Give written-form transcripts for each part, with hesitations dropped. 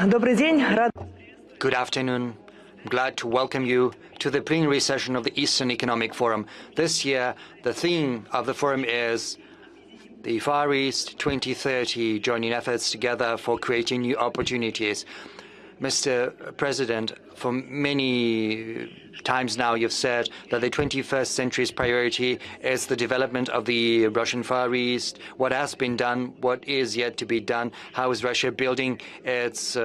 Добрый день. Good afternoon. I'm glad to welcome you to the plenary session of the Eastern Economic Forum. This year, the theme of the forum is the Far East 2030, joining efforts together for creating new opportunities. Mr. President, for many times now you've said that the 21st century's priority is the development of the Russian Far East, what has been done, what is yet to be done, how is Russia building its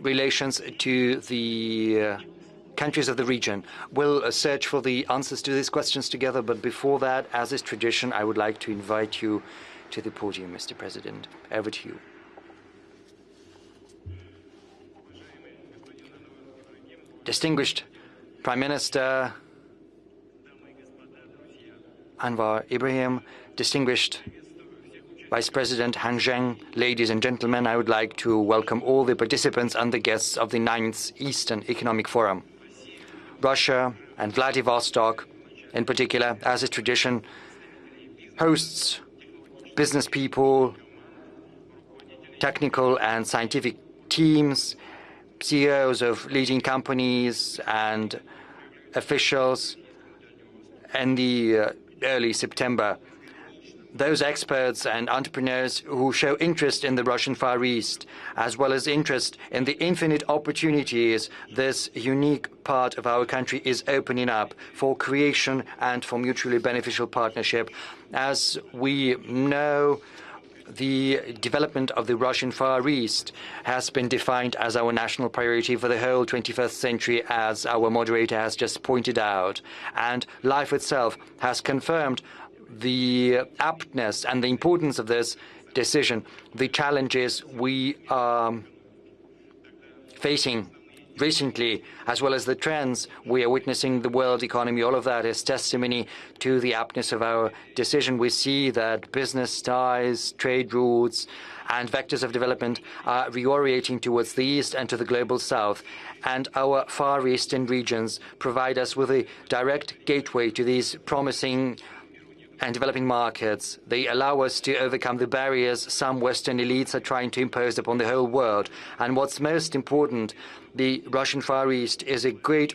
relations to the countries of the region. We'll search for the answers to these questions together, but before that, as is tradition, I would like to invite you to the podium, Mr. President. Over to you. Distinguished Prime Minister Anwar, Ibrahim, distinguished Vice President Han Zheng, ladies and gentlemen, I would like to welcome all the participants and the guests of the 9th Eastern Economic Forum. Russia and Vladivostok, in particular, as a tradition, hosts business people, technical and scientific teams, CEOs of leading companies and officials in the early September. Those experts and entrepreneurs who show interest in the Russian Far East, as well as interest in the infinite opportunities this unique part of our country is opening up for creation and for mutually beneficial partnership. As we know, the development of the Russian Far East has been defined as our national priority for the whole 21st century, as our moderator has just pointed out. And life itself has confirmed the aptness and the importance of this decision. The challenges we are facing recently, as well as the trends we are witnessing in the world economy, all of that is testimony to the aptness of our decision. We see that business ties, trade routes, and vectors of development are reorientating towards the East and to the global South. And our Far Eastern regions provide us with a direct gateway to these promising and developing markets. They allow us to overcome the barriers some Western elites are trying to impose upon the whole world. And what's most important, the Russian Far East is a great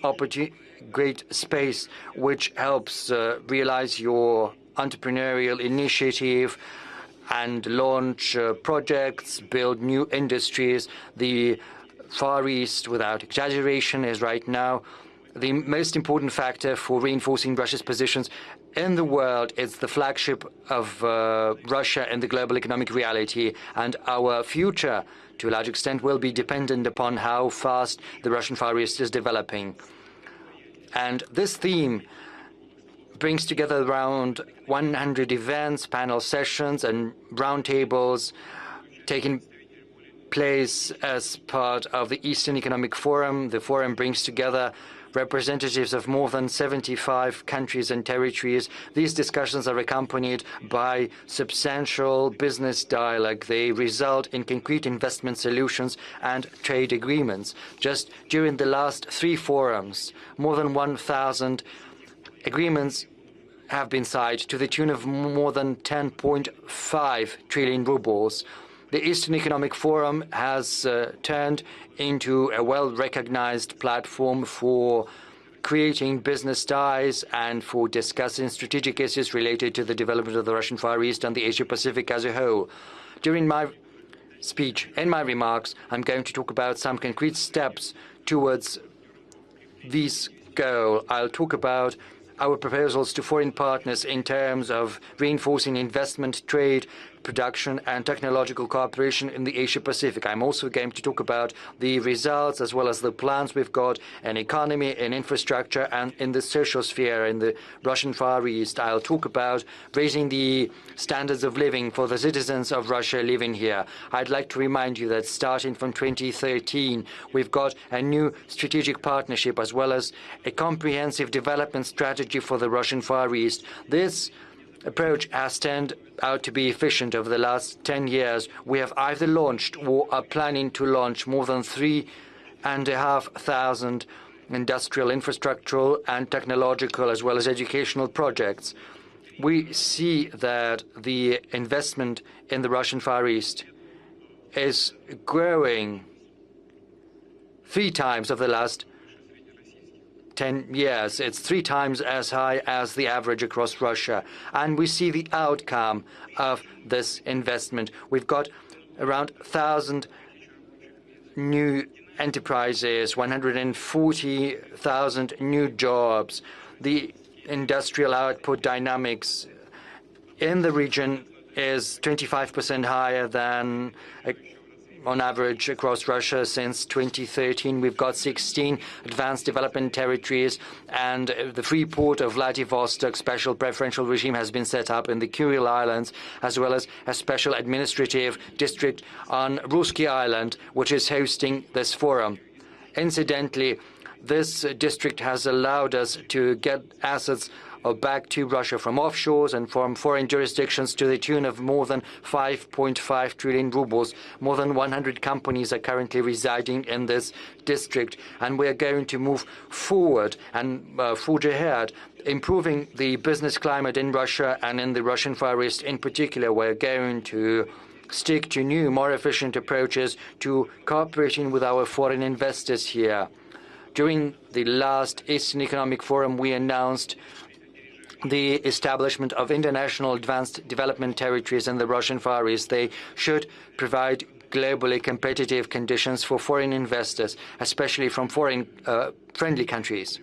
space which helps realize your entrepreneurial initiative and launch projects, build new industries. The Far East, without exaggeration, is right now the most important factor for reinforcing Russia's positions in the world. It's the flagship of Russia in the global economic reality, and our future, to a large extent, will be dependent upon how fast the Russian Far East is developing. And this theme brings together around 100 events, panel sessions, and roundtables taking place as part of the Eastern Economic Forum. The forum brings together representatives of more than 75 countries and territories. These discussions are accompanied by substantial business dialogue. They result in concrete investment solutions and trade agreements. Just during the last 3 forums, more than 1,000 agreements have been signed to the tune of more than 10.5 trillion rubles. The Eastern Economic Forum has turned into a well-recognized platform for creating business ties and for discussing strategic issues related to the development of the Russian Far East and the Asia-Pacific as a whole. During my speech, in my remarks, I'm going to talk about some concrete steps towards this goal. I'll talk about our proposals to foreign partners in terms of reinforcing investment, trade, production and technological cooperation in the Asia-Pacific. I'm also going to talk about the results as well as the plans we've got in economy, in infrastructure and in the social sphere in the Russian Far East. I'll talk about raising the standards of living for the citizens of Russia living here. I'd like to remind you that starting from 2013, we've got a new strategic partnership as well as a comprehensive development strategy for the Russian Far East. This approach has turned out to be efficient over the last 10 years. We have either launched or are planning to launch more than 3,500 industrial, infrastructural and technological as well as educational projects. We see that the investment in the Russian Far East is growing 3 times of the last 10 years. It's 3 times as high as the average across Russia. And we see the outcome of this investment. We've got around 1,000 new enterprises, 140,000 new jobs. The industrial output dynamics in the region is 25% higher than on average across Russia since 2013. We've got 16 advanced development territories, and the free port of Vladivostok special preferential regime has been set up in the Kuril Islands, as well as a special administrative district on Ruski Island, which is hosting this forum. Incidentally, this district has allowed us to get assets back to Russia from offshores and from foreign jurisdictions to the tune of more than 5.5 trillion rubles. More than 100 companies are currently residing in this district, and we are going to move forward and forge ahead, improving the business climate in Russia and in the Russian Far East in particular. We're going to stick to new, more efficient approaches to cooperating with our foreign investors here. During the last Eastern Economic Forum, we announced the establishment of international advanced development territories in the Russian Far East. They should provide globally competitive conditions for foreign investors, especially from foreign friendly countries.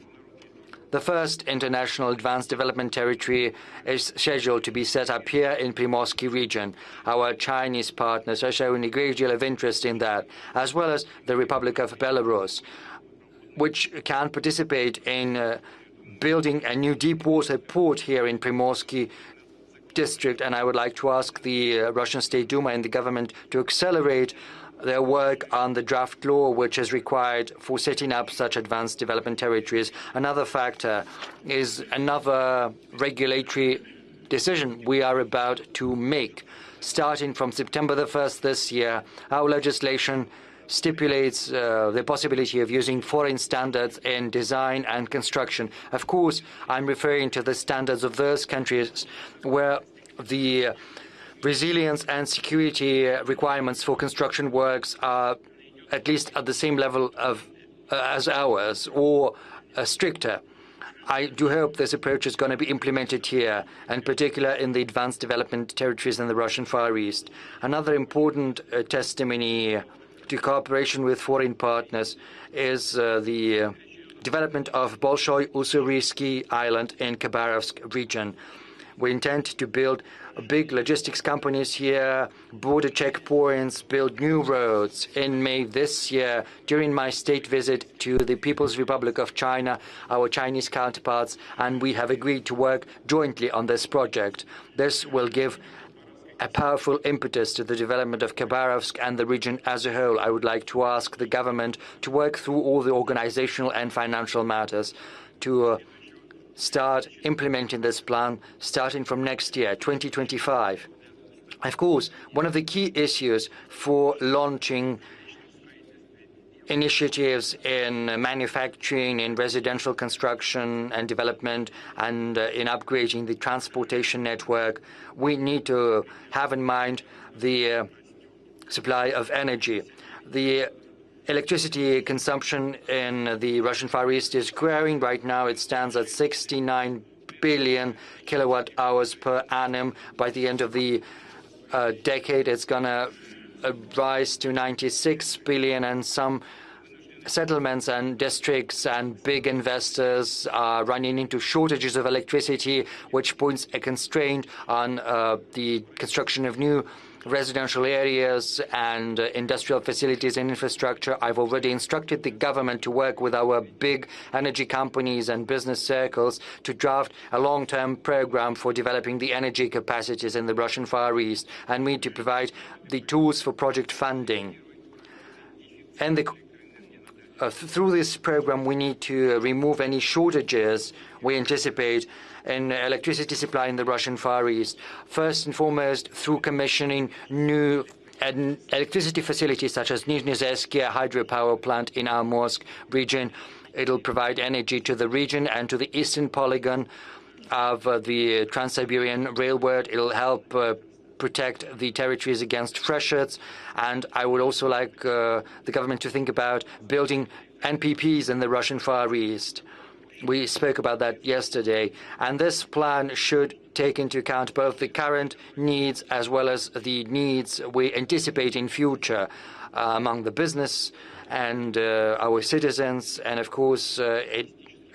The first international advanced development territory is scheduled to be set up here in Primorsky region. Our Chinese partners are showing a great deal of interest in that, as well as the Republic of Belarus, which can participate in building a new deep-water port here in Primorsky district. And I would like to ask the Russian State Duma and the government to accelerate their work on the draft law which is required for setting up such advanced development territories. Another factor is another regulatory decision we are about to make. Starting from September the 1st this year, our legislation stipulates the possibility of using foreign standards in design and construction. Of course, I'm referring to the standards of those countries where the resilience and security requirements for construction works are at least at the same level as ours, or stricter. I do hope this approach is going to be implemented here, in particular in the advanced development territories in the Russian Far East. Another important testimony to cooperation with foreign partners is the development of Bolshoy Ussuriysky Island in Khabarovsk region. We intend to build big logistics companies here, border checkpoints, build new roads. In May this year, during my state visit to the People's Republic of China, our Chinese counterparts and we have agreed to work jointly on this project. This will give a powerful impetus to the development of Khabarovsk and the region as a whole. I would like to ask the government to work through all the organizational and financial matters to start implementing this plan starting from next year, 2025. Of course, one of the key issues for launching initiatives in manufacturing, in residential construction and development, and in upgrading the transportation network, we need to have in mind the supply of energy. The electricity consumption in the Russian Far East is growing. Right now it stands at 69 billion kilowatt hours per annum. By the end of the decade, it's going to rise to 96 billion, and some settlements and districts and big investors are running into shortages of electricity, which puts a constraint on the construction of new residential areas and industrial facilities and infrastructure. I've already instructed the government to work with our big energy companies and business circles to draft a long-term program for developing the energy capacities in the Russian Far East, and we need to provide the tools for project funding. And through this program, we need to remove any shortages we anticipate in electricity supply in the Russian Far East. First and foremost, through commissioning new electricity facilities such as Nizhny hydropower plant in our Amursk region. It'll provide energy to the region and to the eastern polygon of the Trans-Siberian Railroad. It'll help protect the territories against freshets. And I would also like the government to think about building NPPs in the Russian Far East. We spoke about that yesterday. And this plan should take into account both the current needs as well as the needs we anticipate in future among the business and our citizens. And of course, it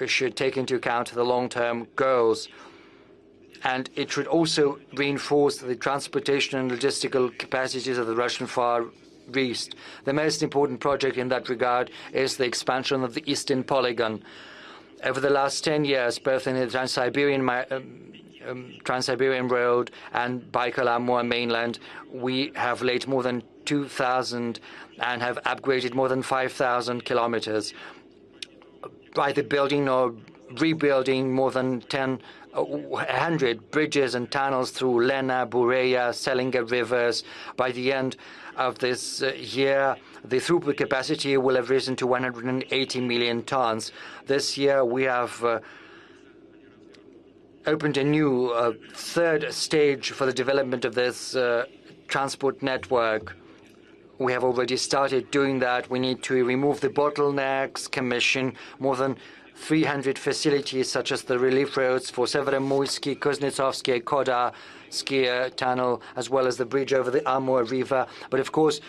should take into account the long-term goals. And it should also reinforce the transportation and logistical capacities of the Russian Far East. The most important project in that regard is the expansion of the Eastern Polygon. Over the last 10 years, both in the Trans-Siberian Road and Baikal-Amur mainland, we have laid more than 2,000 and have upgraded more than 5,000 kilometers, either building or rebuilding more than 100 bridges and tunnels through Lena, Bureya, Selinga rivers. By the end of this year, the throughput capacity will have risen to 180 million tons. This year, we have opened a new third stage for the development of this transport network. We have already started doing that. We need to remove the bottlenecks, commission more than 300 facilities, such as the relief roads for Severomoysky, Kuznetsovsky, Kodarsky tunnel, as well as the bridge over the Amur River. But of course,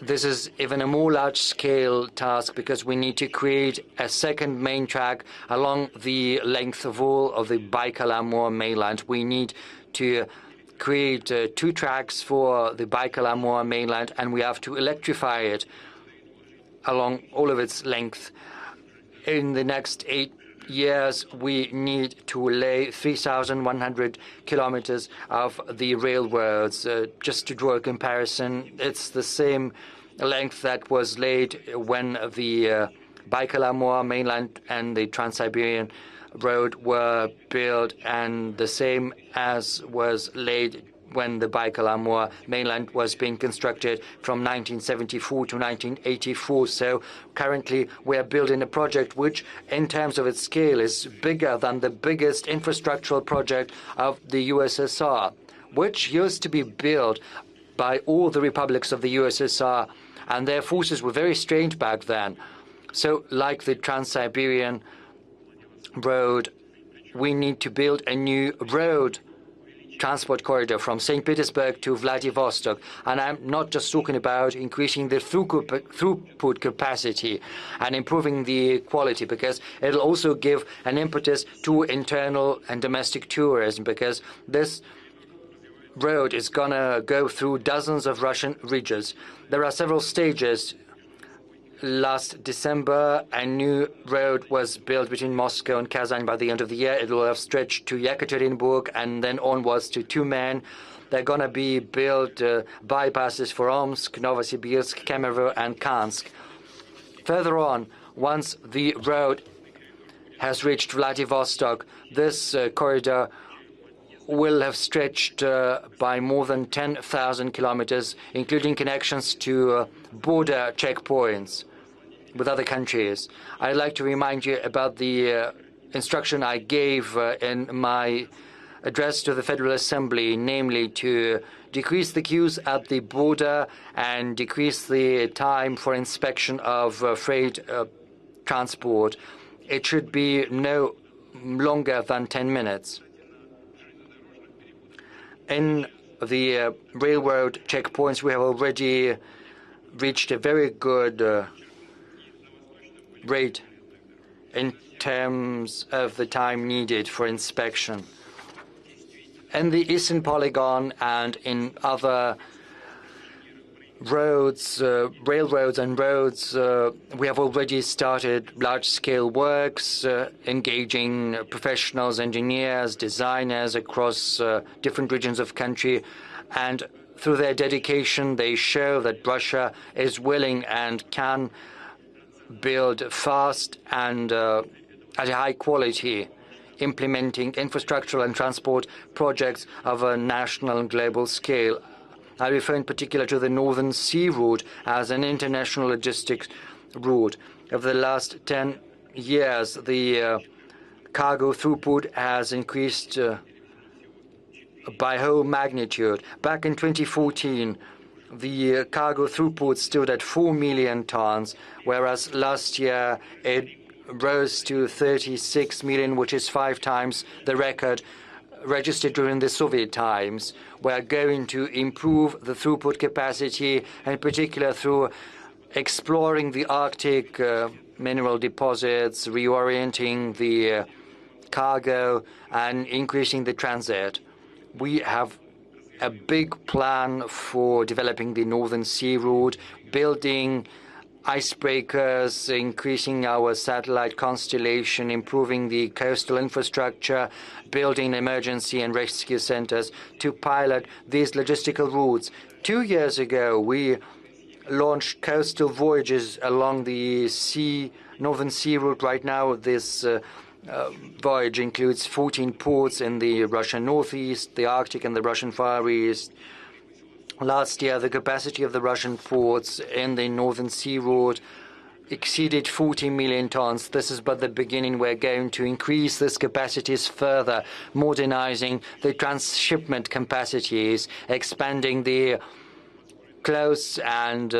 this is even a more large-scale task because we need to create a second main track along the length of all of the Baikal-Amur mainland. We need to create 2 tracks for the Baikal-Amur mainland, and we have to electrify it along all of its length. In the next 8 years, we need to lay 3,100 kilometers of the railroads. Just to draw a comparison, it's the same length that was laid when the Baikal-Amur mainland and the Trans-Siberian Road were built, and the same as was laid when the Baikal-Amur mainland was being constructed from 1974 to 1984. So currently we are building a project which, in terms of its scale, is bigger than the biggest infrastructural project of the USSR, which used to be built by all the republics of the USSR, and their forces were very strained back then. So like the Trans-Siberian Road, we need to build a new road transport corridor from St. Petersburg to Vladivostok. And I'm not just talking about increasing the throughput capacity and improving the quality, because it'll also give an impetus to internal and domestic tourism, because this road is going to go through dozens of Russian regions. There are several stages. Last December, a new road was built between Moscow and Kazan. By the end of the year, it will have stretched to Yekaterinburg and then onwards to Tyumen. There are going to be built bypasses for Omsk, Novosibirsk, Kemerovo, and Kansk. Further on, once the road has reached Vladivostok, this corridor will have stretched by more than 10,000 kilometers, including connections to border checkpoints with other countries. I'd like to remind you about the instruction I gave in my address to the Federal Assembly, namely to decrease the queues at the border and decrease the time for inspection of freight transport. It should be no longer than 10 minutes. In the railroad checkpoints, we have already reached a very good rate in terms of the time needed for inspection. In the Eastern Polygon and in other roads, railroads and roads, we have already started large-scale works, engaging professionals, engineers, designers across different regions of country. And through their dedication, they show that Russia is willing and can build fast and at a high quality, implementing infrastructural and transport projects of a national and global scale. I refer in particular to the Northern Sea route as an international logistics route. Over the last 10 years, the cargo throughput has increased by whole magnitude. Back in 2014, the cargo throughput stood at 4 million tons, whereas last year it rose to 36 million, which is 5 times the record registered during the Soviet times. We are going to improve the throughput capacity, in particular through exploring the Arctic mineral deposits, reorienting the cargo, and increasing the transit. We have a big plan for developing the Northern Sea route, building icebreakers, increasing our satellite constellation, improving the coastal infrastructure, building emergency and rescue centers to pilot these logistical routes. 2 years ago, we launched coastal voyages along the Northern Sea route. Right now, this voyage includes 14 ports in the Russian Northeast, the Arctic, and the Russian Far East. Last year, the capacity of the Russian ports in the Northern Sea route exceeded 40 million tons. This is but the beginning. We're going to increase these capacities further, modernizing the transshipment capacities, expanding the close and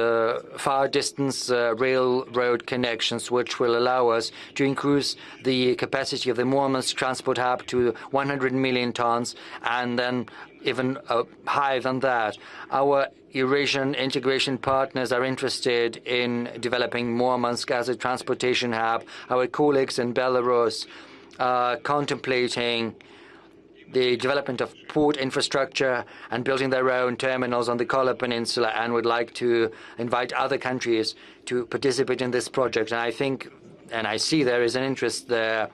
far-distance railroad connections, which will allow us to increase the capacity of the Murmansk transport hub to 100 million tons, and then even higher than that. Our Eurasian integration partners are interested in developing Murmansk as a transportation hub. Our colleagues in Belarus are contemplating the development of port infrastructure and building their own terminals on the Kola Peninsula, and would like to invite other countries to participate in this project. And I think, and I see there is an interest there.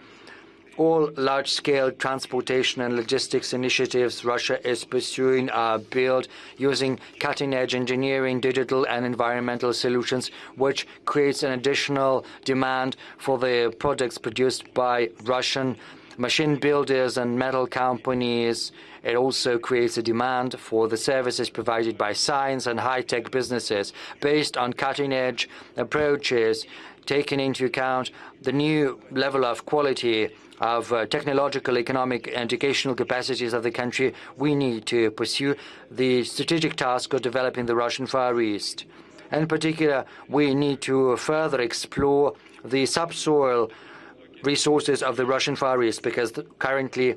All large-scale transportation and logistics initiatives Russia is pursuing are built using cutting-edge engineering, digital and environmental solutions, which creates an additional demand for the products produced by Russian machine builders and metal companies. It also creates a demand for the services provided by science and high-tech businesses based on cutting-edge approaches, taking into account the new level of quality of technological, economic, and educational capacities of the country. We need to pursue the strategic task of developing the Russian Far East. In particular, we need to further explore the subsoil resources of the Russian Far East, because currently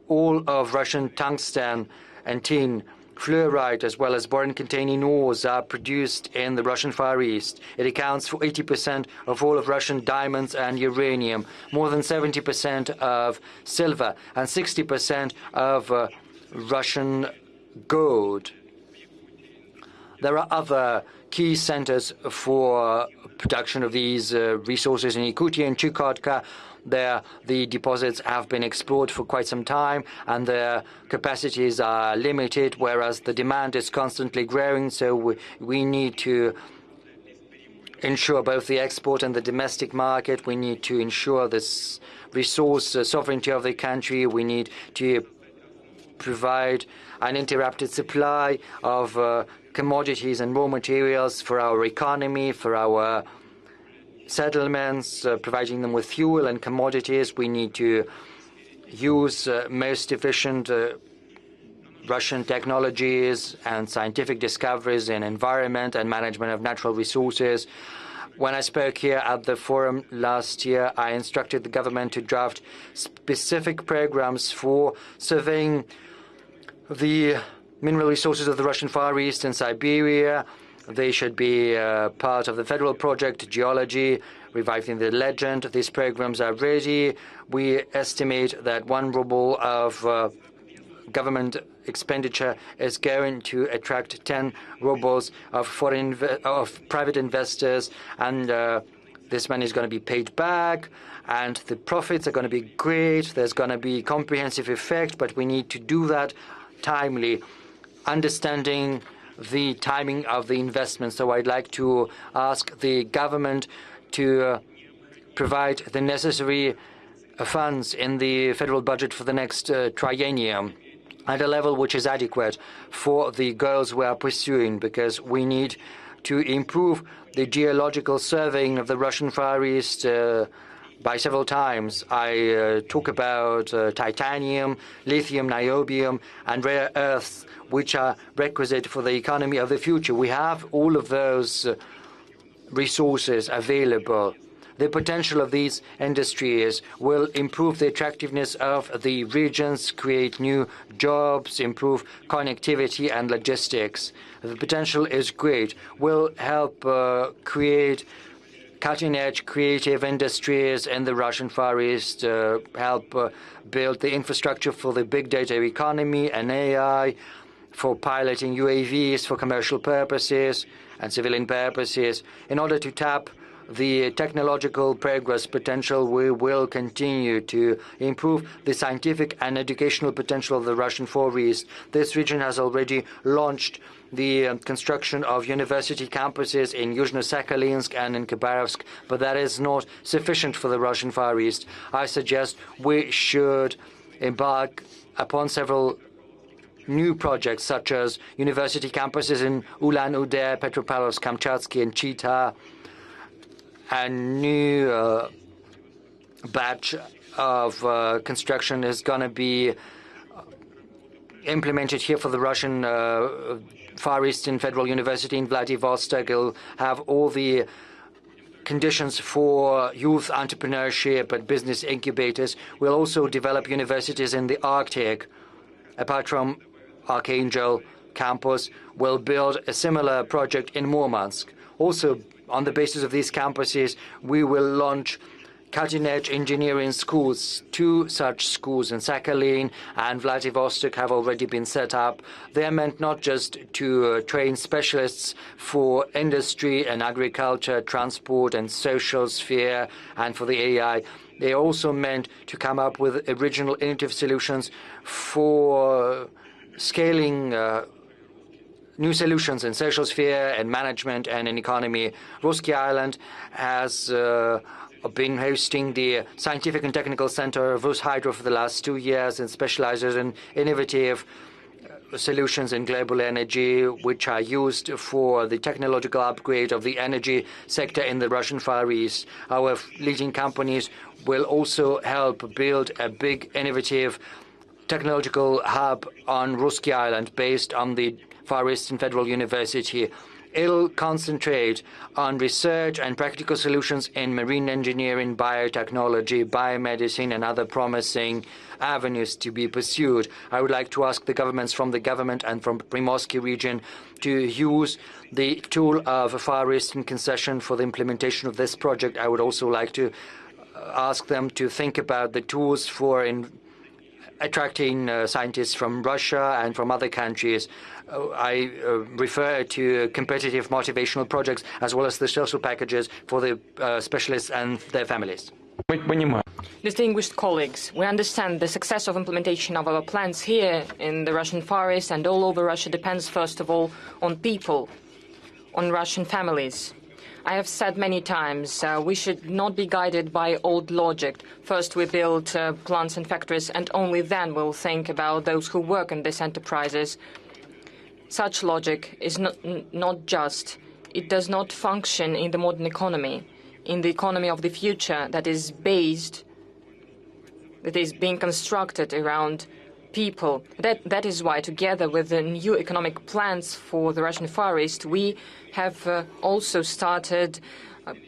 all of Russian tungsten and tin, fluorite, as well as boron-containing ores are produced in the Russian Far East. It accounts for 80% of all of Russian diamonds and uranium, more than 70% of silver, and 60% of Russian gold. There are other key centers for production of these resources in Yakutia and Chukotka. There, the deposits have been explored for quite some time, and their capacities are limited, whereas the demand is constantly growing. So we need to ensure both the export and the domestic market. We need to ensure this resource sovereignty of the country. We need to provide uninterrupted supply of commodities and raw materials for our economy, for our settlements, providing them with fuel and commodities. We need to use most efficient Russian technologies and scientific discoveries in environment and management of natural resources. When I spoke here at the forum last year, I instructed the government to draft specific programs for surveying the mineral resources of the Russian Far East and Siberia. They should be part of the federal project, Geology, Reviving the Legend. These programs are ready. We estimate that 1 ruble of government expenditure is going to attract 10 rubles of private investors, and this money is going to be paid back, and the profits are going to be great. There's going to be comprehensive effect, but we need to do that timely, understanding the timing of the investment. So I'd like to ask the government to provide the necessary funds in the federal budget for the next triennium at a level which is adequate for the goals we are pursuing, because we need to improve the geological surveying of the Russian Far East, by several times. I talk about titanium, lithium, niobium, and rare earths, which are requisite for the economy of the future. We have all of those resources available. The potential of these industries will improve the attractiveness of the regions, create new jobs, improve connectivity and logistics. The potential is great. Will help create cutting-edge creative industries in the Russian Far East, help build the infrastructure for the big data economy and AI, for piloting UAVs for commercial purposes and civilian purposes. In order to tap the technological progress potential, we will continue to improve the scientific and educational potential of the Russian Far East. This region has already launched the construction of university campuses in Yuzhno-Sakhalinsk and in Khabarovsk, but that is not sufficient for the Russian Far East. I suggest we should embark upon several new projects, such as university campuses in Ulan-Ude, Petropavlovsk-Kamchatsky, and Chita. A new batch of construction is going to be implemented here for the Russian Far Eastern Federal University in Vladivostok. It'll have all the conditions for youth entrepreneurship and business incubators. We'll also develop universities in the Arctic. Apart from Archangel campus, we'll build a similar project in Murmansk. Also, on the basis of these campuses, we will launch cutting-edge engineering schools. 2 such schools in Sakhalin and Vladivostok have already been set up. They are meant not just to train specialists for industry and agriculture, transport and social sphere, and for the AI. They are also meant to come up with original innovative solutions for scaling new solutions in social sphere and management and in economy. Russky Island has been hosting the Scientific and Technical Center of Rushydro for the last 2 years and specializes in innovative solutions in global energy, which are used for the technological upgrade of the energy sector in the Russian Far East. Our leading companies will also help build a big innovative technological hub on Russky Island based on the Far Eastern Federal University. It'll concentrate on research and practical solutions in marine engineering, biotechnology, biomedicine, and other promising avenues to be pursued. I would like to ask the governments from the government and from Primorsky region to use the tool of a Far Eastern concession for the implementation of this project. I would also like to ask them to think about the tools for attracting scientists from Russia and from other countries. I refer to competitive motivational projects as well as the social packages for the specialists and their families. Distinguished colleagues, we understand the success of implementation of our plans here in the Russian Far East and all over Russia depends first of all on people, on Russian families. I have said many times, we should not be guided by old logic. First we build plants and factories and only then we'll think about those who work in these enterprises. Such logic is not just. It does not function in the modern economy, in the economy of the future that is being constructed around people. That is why, together with the new economic plans for the Russian Far East, we have also started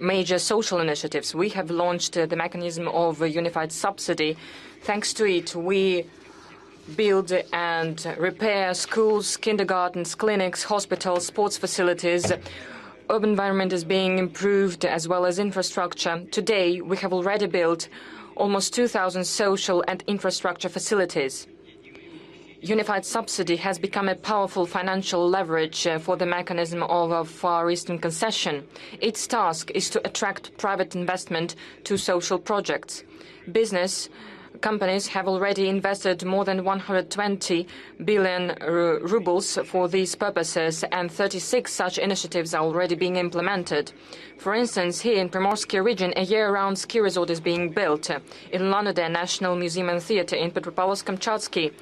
major social initiatives. We have launched the mechanism of a unified subsidy. Thanks to it, we build and repair schools, kindergartens, clinics, hospitals, sports facilities. Urban environment is being improved as well as infrastructure. Today, we have already built almost 2,000 social and infrastructure facilities. Unified subsidy has become a powerful financial leverage for the mechanism of a Far Eastern concession. Its task is to attract private investment to social projects. Business companies have already invested more than 120 billion rubles for these purposes, and 36 such initiatives are already being implemented. For instance, here in Primorsky region, a year-round ski resort is being built. In Ulan-Ude National Museum and Theatre, in Petropavlovsk-Kamchatsky,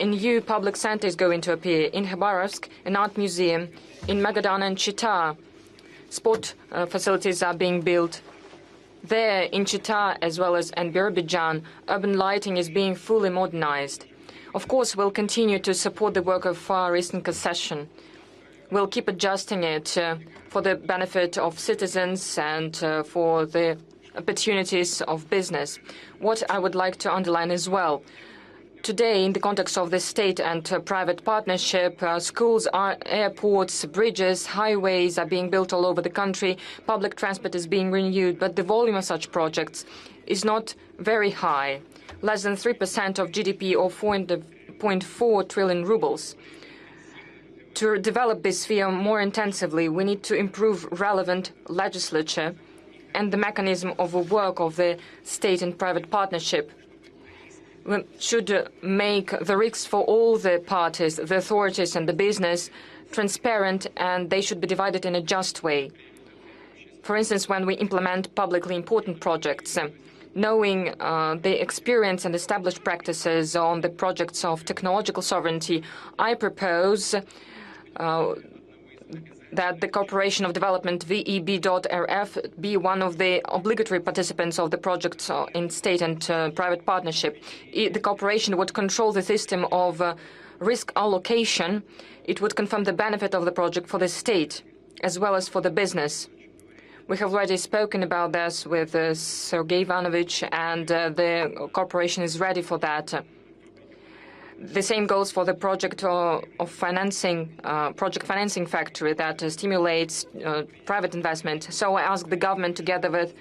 a new public center is going to appear. In Khabarovsk, an art museum. In Magadan and Chita, sport facilities are being built. There, in Chita as well as in Birobidzhan, urban lighting is being fully modernized. Of course, we'll continue to support the work of Far Eastern Concession. We'll keep adjusting it for the benefit of citizens and for the opportunities of business. What I would like to underline as well, today, in the context of the state and private partnership, schools, airports, bridges, highways are being built all over the country, public transport is being renewed, but the volume of such projects is not very high, less than 3% of GDP or 4.4 trillion rubles. To develop this sphere more intensively, we need to improve relevant legislature and the mechanism of work of the state and private partnership. We should make the risks for all the parties, the authorities and the business transparent, and they should be divided in a just way. For instance, when we implement publicly important projects, knowing the experience and established practices on the projects of technological sovereignty, I propose that the Corporation of Development VEB.RF be one of the obligatory participants of the projects in state and private partnership. The corporation would control the system of risk allocation. It would confirm the benefit of the project for the state as well as for the business. We have already spoken about this with Sergei Ivanovich, and the corporation is ready for that. The same goes for the project of financing, project financing factory that stimulates private investment. So I ask the government, together with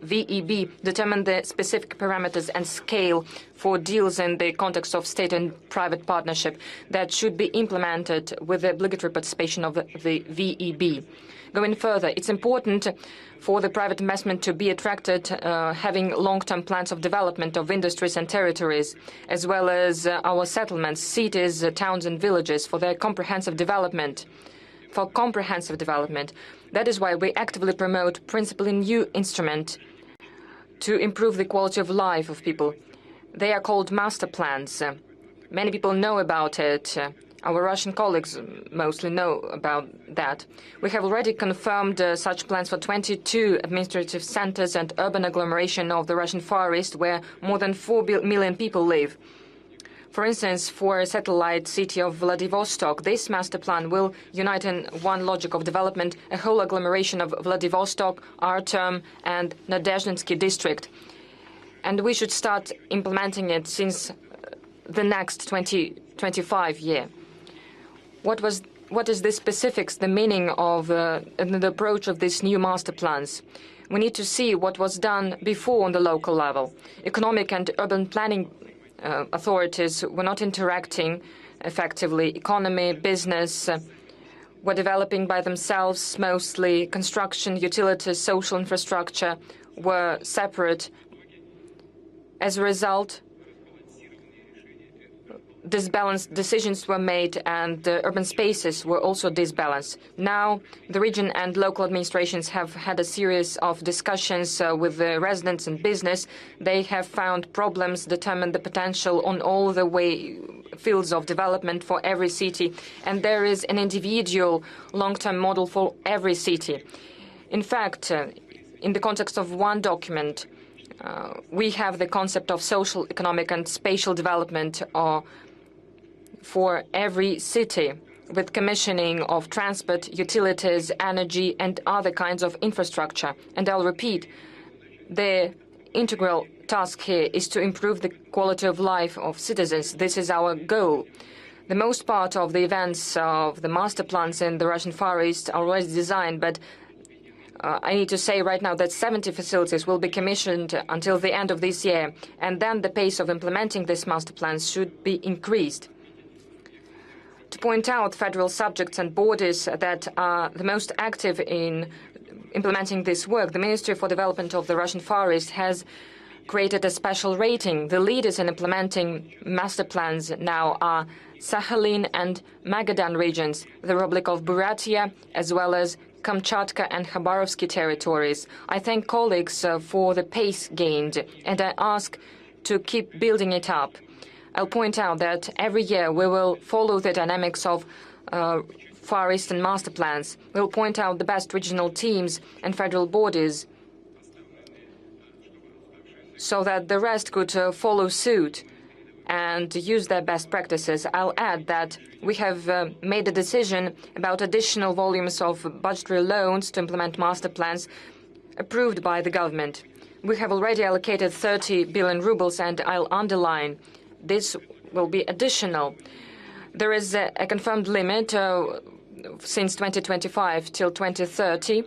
VEB, determine the specific parameters and scale for deals in the context of state and private partnership that should be implemented with the obligatory participation of the VEB. Going further, it's important for the private investment to be attracted, having long-term plans of development of industries and territories, as well as our settlements, cities, towns and villages for their comprehensive development. That is why we actively promote principally new instrument to improve the quality of life of people. They are called master plans. Many people know about it. Our Russian colleagues mostly know about that. We have already confirmed such plans for 22 administrative centers and urban agglomeration of the Russian Far East, where more than 4 million people live. For instance, for a satellite city of Vladivostok, this master plan will unite in one logic of development a whole agglomeration of Vladivostok, Artem and Nadezhdinsky district. And we should start implementing it since the next 2025 year. What is the specifics, the meaning of and the approach of these new master plans? We need to see what was done before on the local level. Economic and urban planning authorities were not interacting effectively. Economy, business were developing by themselves mostly. Construction, utilities, social infrastructure were separate. As a result, disbalanced decisions were made and the urban spaces were also disbalanced. Now, the region and local administrations have had a series of discussions with the residents and business. They have found problems, determined the potential on all the fields of development for every city, and there is an individual long-term model for every city. In fact, in the context of one document, we have the concept of social, economic and spatial development for every city, with commissioning of transport, utilities, energy and other kinds of infrastructure. And I'll repeat, the integral task here is to improve the quality of life of citizens. This is our goal. The most part of the events of the master plans in the Russian Far East are already designed, but I need to say right now that 70 facilities will be commissioned until the end of this year, and then the pace of implementing these master plans should be increased. To point out federal subjects and bodies that are the most active in implementing this work, the Ministry for Development of the Russian Far East has created a special rating. The leaders in implementing master plans now are Sakhalin and Magadan regions, the Republic of Buryatia, as well as Kamchatka and Khabarovsky territories. I thank colleagues for the pace gained, and I ask to keep building it up. I'll point out that every year we will follow the dynamics of Far Eastern master plans. We'll point out the best regional teams and federal bodies so that the rest could follow suit and use their best practices. I'll add that we have made a decision about additional volumes of budgetary loans to implement master plans approved by the government. We have already allocated 30 billion rubles, and I'll underline this will be additional. There is a confirmed limit since 2025 till 2030,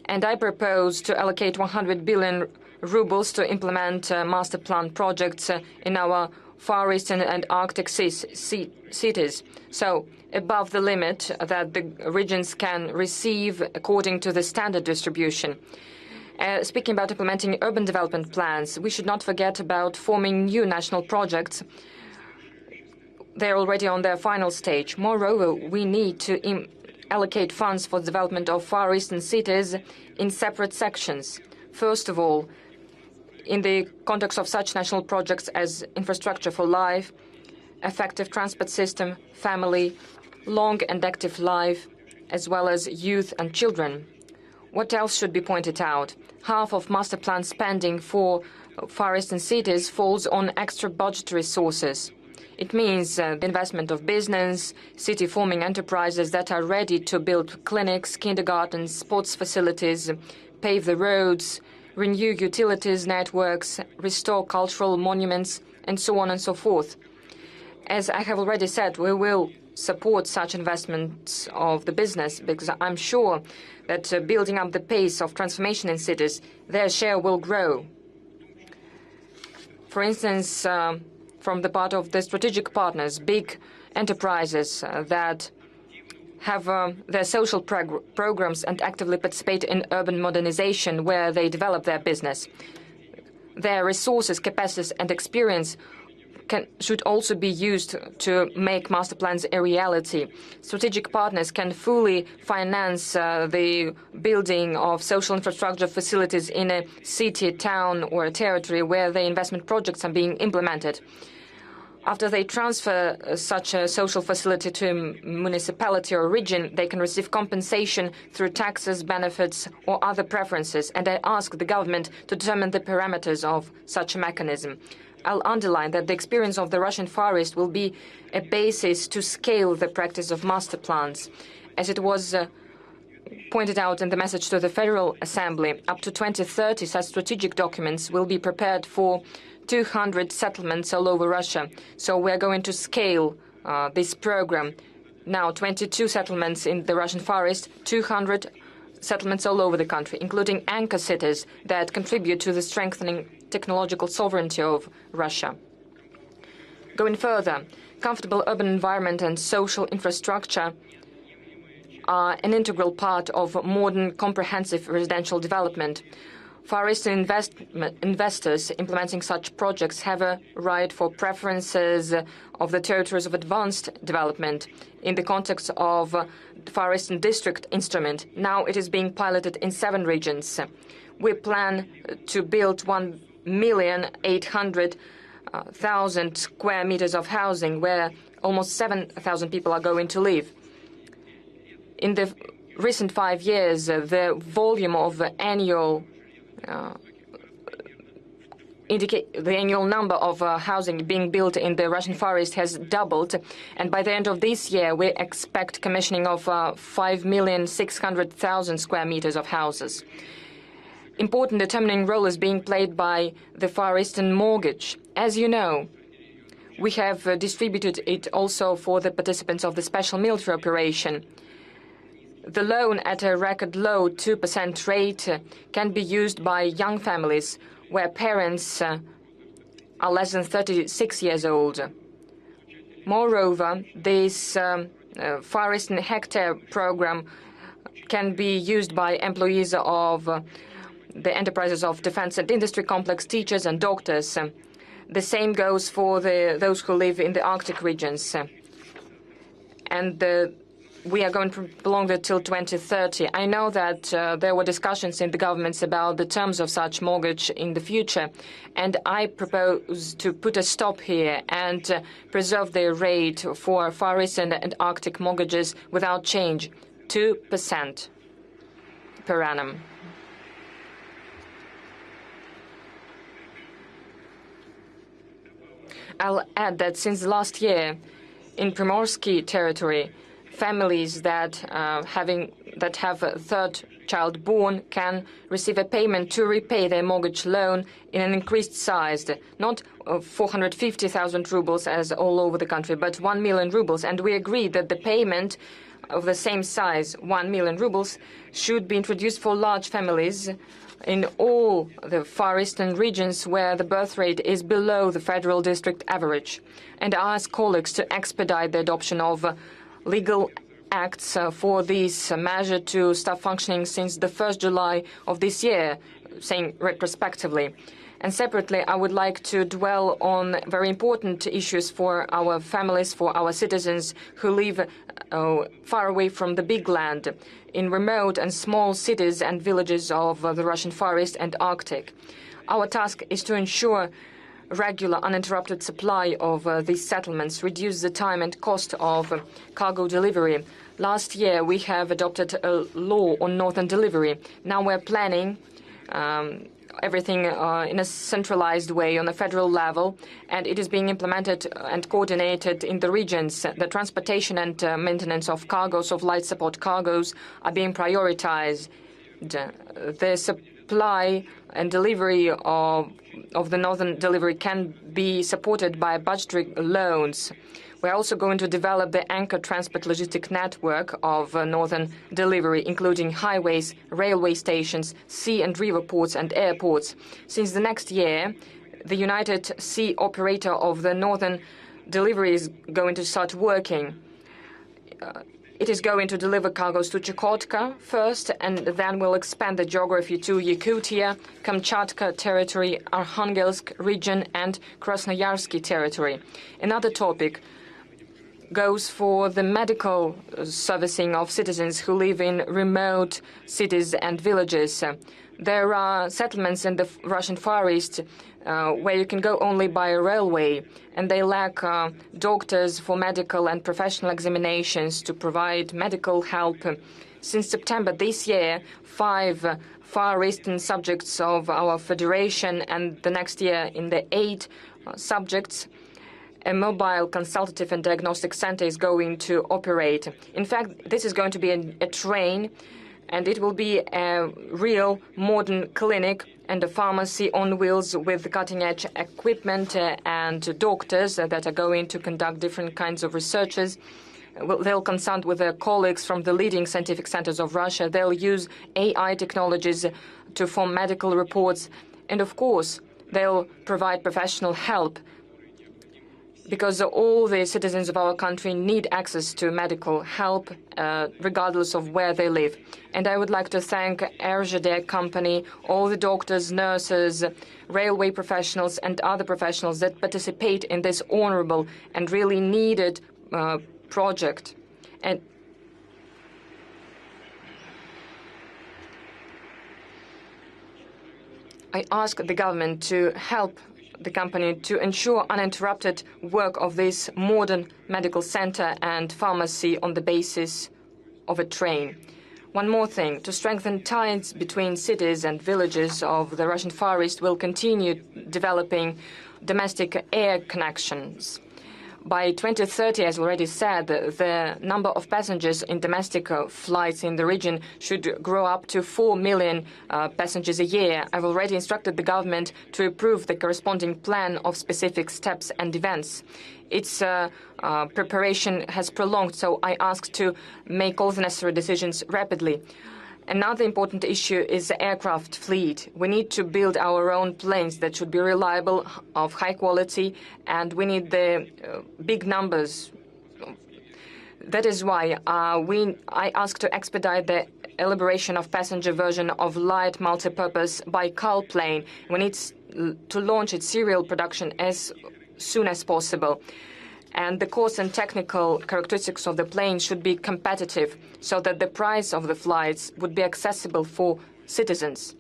and I propose to allocate 100 billion rubles to implement master plan projects in our Far Eastern and Arctic cities. So above the limit that the regions can receive according to the standard distribution. Speaking about implementing urban development plans, we should not forget about forming new national projects. They're already on their final stage. Moreover, we need to allocate funds for the development of Far Eastern cities in separate sections. First of all, in the context of such national projects as infrastructure for life, effective transport system, family, long and active life, as well as youth and children. What else should be pointed out? Half of master plan spending for Far Eastern cities falls on extra budgetary sources. It means the investment of business, city-forming enterprises that are ready to build clinics, kindergartens, sports facilities, pave the roads, renew utilities networks, restore cultural monuments, and so on and so forth. As I have already said, we will support such investments of the business because I'm sure that building up the pace of transformation in cities, their share will grow. For instance, from the part of the strategic partners, big enterprises that have their social programs and actively participate in urban modernization where they develop their business. Their resources, capacities and experience should also be used to make master plans a reality. Strategic partners can fully finance the building of social infrastructure facilities in a city, town or a territory where the investment projects are being implemented. After they transfer such a social facility to a municipality or region, they can receive compensation through taxes, benefits, or other preferences, and I ask the government to determine the parameters of such a mechanism. I'll underline that the experience of the Russian Far East will be a basis to scale the practice of master plans. As it was pointed out in the message to the Federal Assembly, up to 2030, such strategic documents will be prepared for 200 settlements all over Russia. So we're going to scale this program. Now, 22 settlements in the Russian Far East, 200 settlements all over the country, including anchor cities that contribute to the strengthening technological sovereignty of Russia. Going further, comfortable urban environment and social infrastructure are an integral part of modern comprehensive residential development. Far Eastern investors implementing such projects have a right for preferences of the territories of advanced development in the context of the Far Eastern District Instrument. Now it is being piloted in 7 regions. We plan to build 1,800,000 square meters of housing where almost 7,000 people are going to live. In the recent 5 years, the volume of the annual number of housing being built in the Russian Far East has doubled, and by the end of this year we expect commissioning of 5,600,000 square meters of houses. Important determining role is being played by the Far Eastern mortgage. As you know, we have distributed it also for the participants of the special military operation. The loan at a record low 2% rate can be used by young families where parents are less than 36 years old. Moreover, this Far Eastern Hectare program can be used by employees of the enterprises of defense and industry complex, teachers and doctors. The same goes for those who live in the Arctic regions. And we are going to prolong it till 2030. I know that there were discussions in the governments about the terms of such mortgage in the future, and I propose to put a stop here and preserve the rate for Far Eastern and Arctic mortgages without change, 2% per annum. I'll add that since last year, in Primorsky territory, families that have a third child born can receive a payment to repay their mortgage loan in an increased size, not 450,000 rubles as all over the country, but 1 million rubles. And we agreed that the payment of the same size, 1 million rubles, should be introduced for large families in all the Far Eastern regions where the birth rate is below the federal district average. And I ask colleagues to expedite the adoption of legal acts for this measure to start functioning since the 1st July of this year, saying retrospectively. And separately, I would like to dwell on very important issues for our families, for our citizens who live far away from the big land, in remote and small cities and villages of the Russian Far East and Arctic. Our task is to ensure regular, uninterrupted supply of these settlements, reduce the time and cost of cargo delivery. Last year, we have adopted a law on northern delivery. Now we're planning everything in a centralized way on a federal level, and it is being implemented and coordinated in the regions. The transportation and maintenance of cargoes, of light support cargoes, are being prioritized. The supply and delivery of the northern delivery can be supported by budgetary loans. We're also going to develop the anchor transport logistic network of northern delivery, including highways, railway stations, sea and river ports and airports. Since the next year, the United Sea operator of the northern delivery is going to start working. It is going to deliver cargoes to Chukotka first, and then will expand the geography to Yakutia, Kamchatka territory, Arkhangelsk region, and Krasnoyarsky territory. Another topic goes for the medical servicing of citizens who live in remote cities and villages. There are settlements in the Russian Far East where you can go only by railway, and they lack doctors for medical and professional examinations to provide medical help. Since September this year, 5 Far Eastern subjects of our federation, and the next year in the 8 subjects, a mobile consultative and diagnostic center is going to operate. In fact, this is going to be a train, and it will be a real modern clinic and a pharmacy on wheels with cutting-edge equipment and doctors that are going to conduct different kinds of researches. They'll consult with their colleagues from the leading scientific centers of Russia. They'll use AI technologies to form medical reports. And of course, they'll provide professional help, because all the citizens of our country need access to medical help, regardless of where they live. And I would like to thank RZD company, all the doctors, nurses, railway professionals, and other professionals that participate in this honorable and really needed project. And I ask the government to help the company to ensure uninterrupted work of this modern medical center and pharmacy on the basis of a train. One more thing, to strengthen ties between cities and villages of the Russian Far East, will continue developing domestic air connections. By 2030, as already said, the number of passengers in domestic flights in the region should grow up to 4 million passengers a year. I've already instructed the government to approve the corresponding plan of specific steps and events. Its preparation has prolonged, so I ask to make all the necessary decisions rapidly. Another important issue is the aircraft fleet. We need to build our own planes that should be reliable, of high quality, and we need the big numbers. That is why I ask to expedite the elaboration of passenger version of light multi-purpose Baikal plane. We need to launch its serial production as soon as possible. And the cost and technical characteristics of the plane should be competitive so that the price of the flights would be accessible for citizens.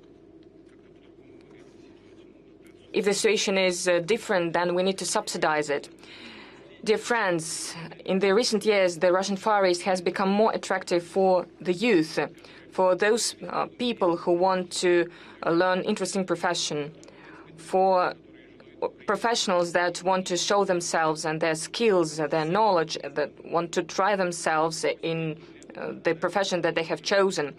If the situation is different, then we need to subsidize it. Dear friends, in the recent years, the Russian Far East has become more attractive for the youth, for those people who want to learn interesting profession, for professionals that want to show themselves and their skills, their knowledge, that want to try themselves in the profession that they have chosen.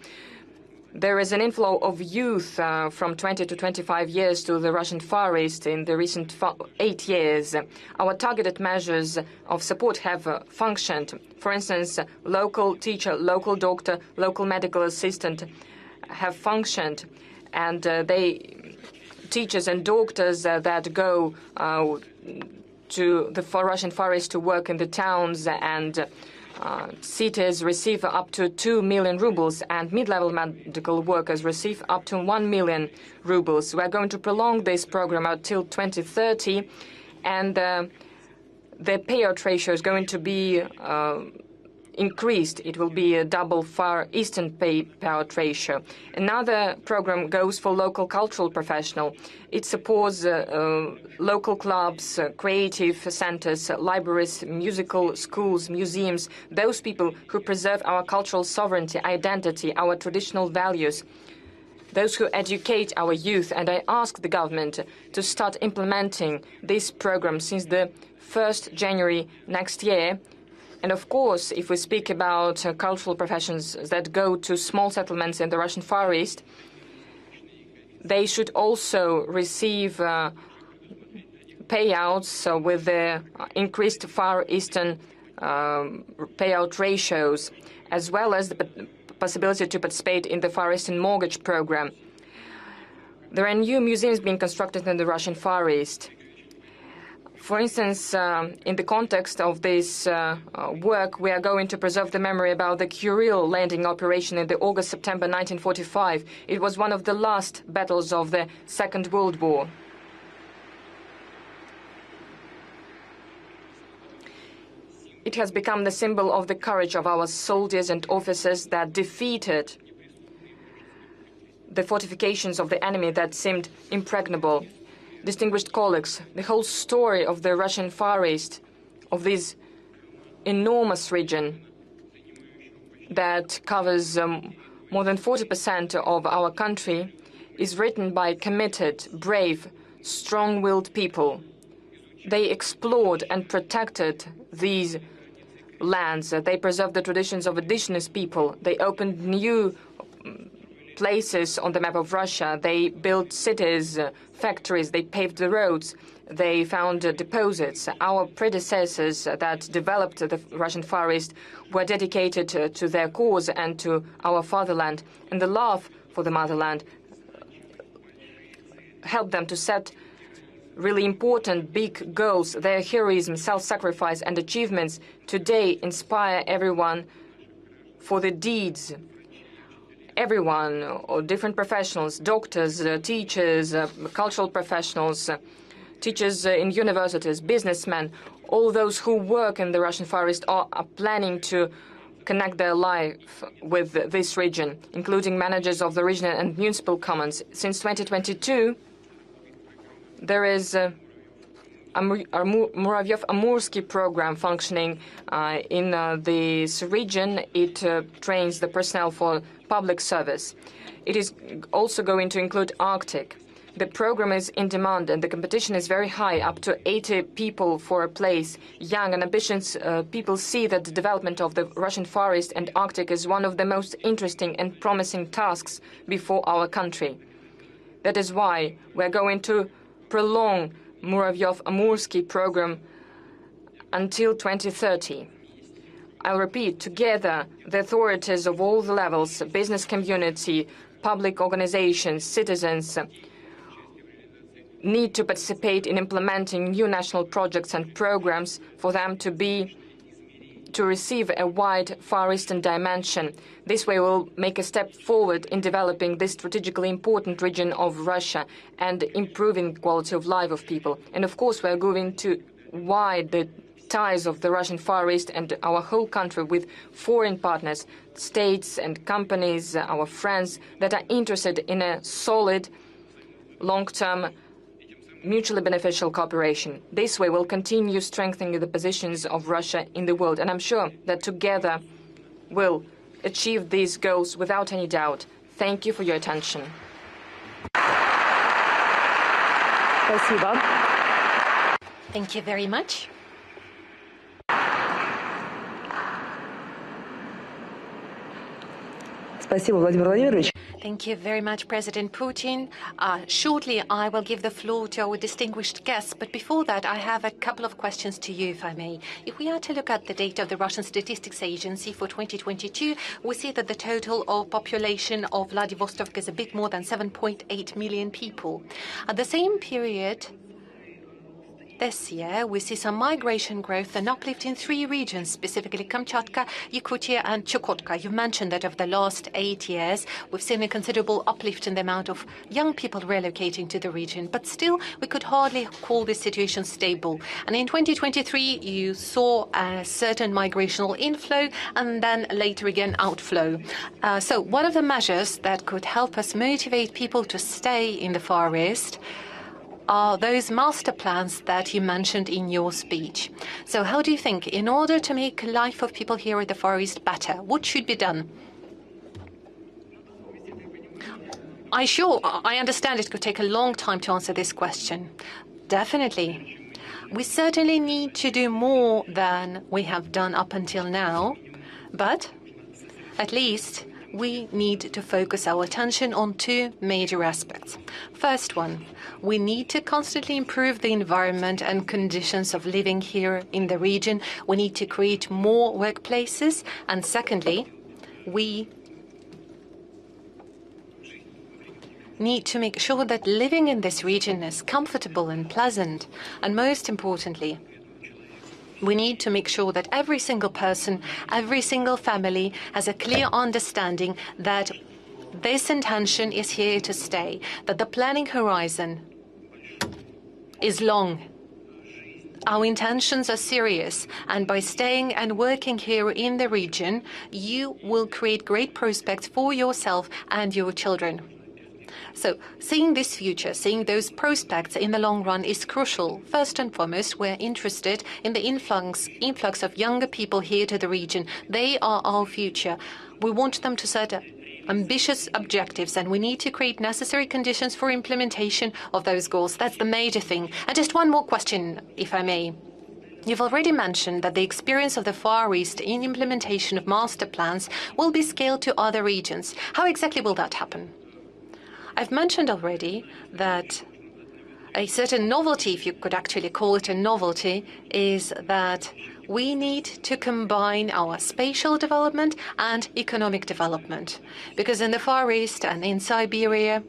There is an inflow of youth from 20 to 25 years to the Russian Far East in the recent 8 years. Our targeted measures of support have functioned. For instance, local teacher, local doctor, local medical assistant have functioned, and teachers and doctors that go to the Russian Far East to work in the towns and cities receive up to 2 million rubles, and mid-level medical workers receive up to 1 million rubles. We are going to prolong this program until 2030, and the payout ratio is going to be increased. It will be a double Far Eastern payout ratio. Another program goes for local cultural professional. It supports local clubs, creative centers, libraries, musical schools, museums, those people who preserve our cultural sovereignty, identity, our traditional values, those who educate our youth. And I ask the government to start implementing this program since the 1st January next year. And of course, if we speak about cultural professions that go to small settlements in the Russian Far East, they should also receive payouts with the increased Far Eastern payout ratios, as well as the possibility to participate in the Far Eastern mortgage program. There are new museums being constructed in the Russian Far East. For instance, in the context of this work, we are going to preserve the memory about the Kuril landing operation in the August-September 1945. It was one of the last battles of the Second World War. It has become the symbol of the courage of our soldiers and officers that defeated the fortifications of the enemy that seemed impregnable. Distinguished colleagues, the whole story of the Russian Far East, of this enormous region that covers more than 40% of our country, is written by committed, brave, strong-willed people. They explored and protected these lands. They preserved the traditions of indigenous people. They opened new places on the map of Russia. They built cities, factories, they paved the roads, they found deposits. Our predecessors that developed the Russian Far East were dedicated to their cause and to our fatherland. And the love for the motherland helped them to set really important big goals. Their heroism, self-sacrifice and achievements today inspire everyone for the deeds. Everyone, or different professionals, doctors, teachers, cultural professionals, teachers in universities, businessmen, all those who work in the Russian Far East are planning to connect their life with this region, including managers of the regional and municipal commons. Since 2022, there is a Muravyev-Amursky program functioning in this region. It trains the personnel for public service. It is also going to include Arctic. The program is in demand and the competition is very high, up to 80 people for a place. Young and ambitious people see that the development of the Russian Far East and Arctic is one of the most interesting and promising tasks before our country. That is why we're going to prolong Muravyev-Amursky program until 2030. I'll repeat, together, the authorities of all the levels, business community, public organizations, citizens, need to participate in implementing new national projects and programs for them to receive a wide Far Eastern dimension. This way we'll make a step forward in developing this strategically important region of Russia and improving the quality of life of people. And of course we're going to widen the ties of the Russian Far East and our whole country with foreign partners, states and companies, our friends that are interested in a solid, long-term, mutually beneficial cooperation. This way we'll continue strengthening the positions of Russia in the world. And I'm sure that together we'll achieve these goals without any doubt. Thank you for your attention. Спасибо. Thank you very much. Спасибо, Владимир Владимирович. Thank you very much, President Putin. Shortly, I will give the floor to our distinguished guests, but before that, I have a couple of questions to you, if I may. If we are to look at the data of the Russian Statistics Agency for 2022, we see that the total of population of Vladivostok is a bit more than 7.8 million people. At the same period, this year, we see some migration growth and uplift in 3 regions, specifically Kamchatka, Yakutia, and Chukotka. You mentioned that over the last 8 years, we've seen a considerable uplift in the amount of young people relocating to the region. But still, we could hardly call this situation stable. And in 2023, you saw a certain migrational inflow and then later again outflow. So one of the measures that could help us motivate people to stay in the Far East are those master plans that you mentioned in your speech. So how do you think, in order to make life of people here at the Far East better, what should be done? I understand it could take a long time to answer this question. Definitely. We certainly need to do more than we have done up until now, but at least we need to focus our attention on 2 major aspects. First one, we need to constantly improve the environment and conditions of living here in the region. We need to create more workplaces. And secondly, we need to make sure that living in this region is comfortable and pleasant. And most importantly, we need to make sure that every single person, every single family has a clear understanding that this intention is here to stay, that the planning horizon is long. Our intentions are serious, and by staying and working here in the region, you will create great prospects for yourself and your children. So seeing this future, seeing those prospects in the long run is crucial. First and foremost, we're interested in the influx of younger people here to the region. They are our future. We want them to set ambitious objectives, and we need to create necessary conditions for implementation of those goals. That's the major thing. And just one more question, if I may. You've already mentioned that the experience of the Far East in implementation of master plans will be scaled to other regions. How exactly will that happen? I've mentioned already that a certain novelty, if you could actually call it a novelty, is that we need to combine our spatial development and economic development. Because in the Far East and in Siberia,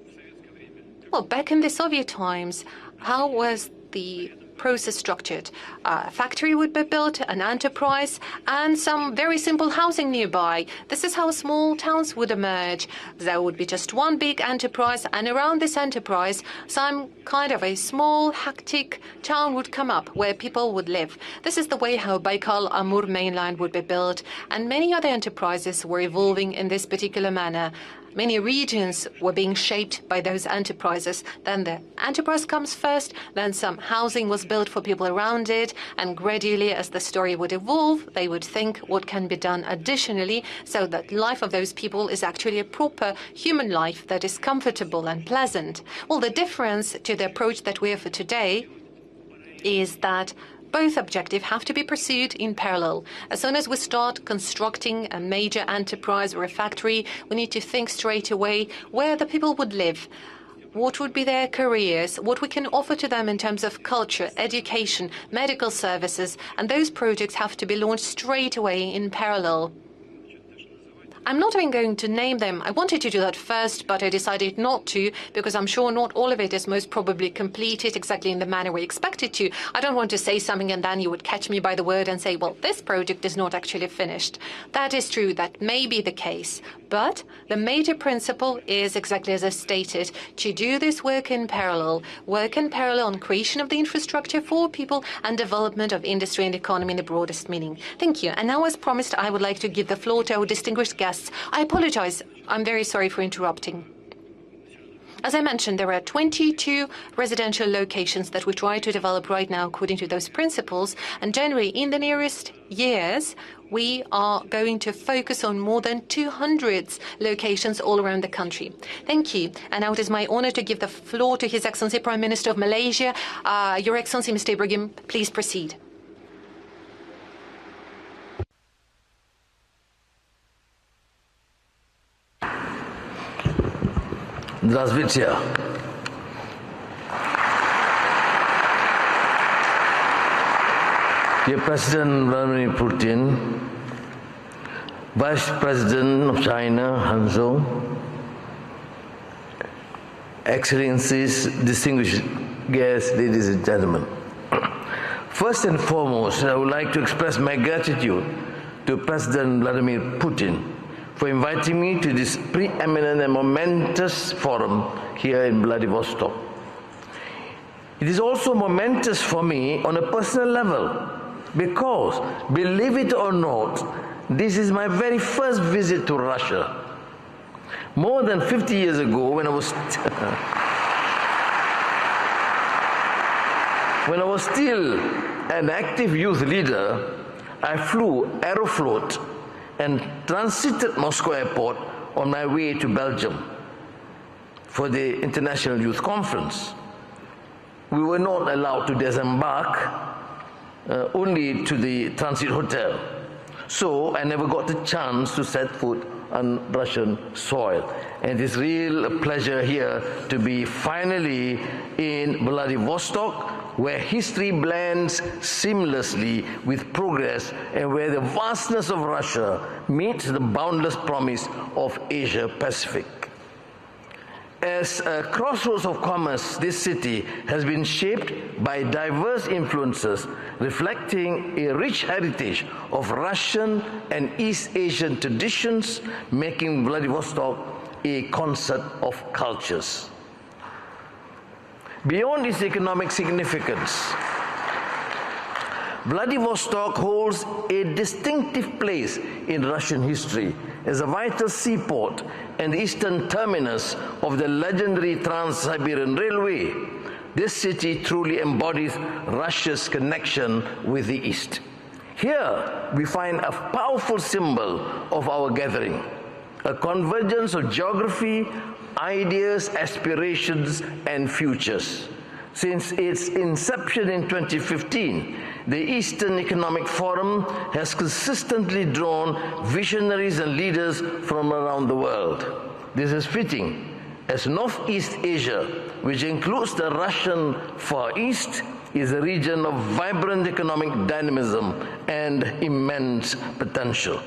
well, back in the Soviet times, how was the process structured? A factory would be built, an enterprise, and some very simple housing nearby. This is how small towns would emerge. There would be just one big enterprise, and around this enterprise, some kind of a small, hectic town would come up where people would live. This is the way how Baikal-Amur mainline would be built, and many other enterprises were evolving in this particular manner. Many regions were being shaped by those enterprises. Then the enterprise comes first, then some housing was built for people around it, and gradually, as the story would evolve, they would think what can be done additionally so that life of those people is actually a proper human life that is comfortable and pleasant. Well, the difference to the approach that we have for today is that both objectives have to be pursued in parallel. As soon as we start constructing a major enterprise or a factory, we need to think straight away where the people would live, what would be their careers, what we can offer to them in terms of culture, education, medical services, and those projects have to be launched straight away in parallel. I'm not even going to name them. I wanted to do that first, but I decided not to, because I'm sure not all of it is most probably completed exactly in the manner we expected to. I don't want to say something and then you would catch me by the word and say, well, this project is not actually finished. That is true. That may be the case. But the major principle is exactly as I stated, to do this work in parallel on creation of the infrastructure for people and development of industry and economy in the broadest meaning. Thank you. And now, as promised, I would like to give the floor to our distinguished guests. I apologize. I'm very sorry for interrupting. As I mentioned, there are 22 residential locations that we try to develop right now according to those principles. And generally, in the nearest years, we are going to focus on more than 200 locations all around the country. Thank you. And now it is my honor to give the floor to His Excellency Prime Minister of Malaysia. Your Excellency, Mr. Ibrahim, please proceed. Здравствуйте. Dear President Vladimir Putin, Vice President of China Han Zheng, Excellencies, distinguished guests, ladies and gentlemen. First and foremost, I would like to express my gratitude to President Vladimir Putin for inviting me to this preeminent and momentous forum here in Vladivostok. It is also momentous for me on a personal level because, believe it or not, this is my very first visit to Russia. More than 50 years ago, when I was still an active youth leader, I flew Aeroflot and transited Moscow airport on my way to Belgium for the International Youth Conference. We were not allowed to disembark, only to the transit hotel. So I never got the chance to set foot on Russian soil. And it is real pleasure here to be finally in Vladivostok, where history blends seamlessly with progress and where the vastness of Russia meets the boundless promise of Asia Pacific. As a crossroads of commerce, this city has been shaped by diverse influences, reflecting a rich heritage of Russian and East Asian traditions, making Vladivostok a concert of cultures. Beyond its economic significance, Vladivostok holds a distinctive place in Russian history as a vital seaport and eastern terminus of the legendary Trans-Siberian Railway. This city truly embodies Russia's connection with the East. Here we find a powerful symbol of our gathering, a convergence of geography, ideas, aspirations, and futures. Since its inception in 2015, the Eastern Economic Forum has consistently drawn visionaries and leaders from around the world. This is fitting, as Northeast Asia, which includes the Russian Far East, is a region of vibrant economic dynamism and immense potential.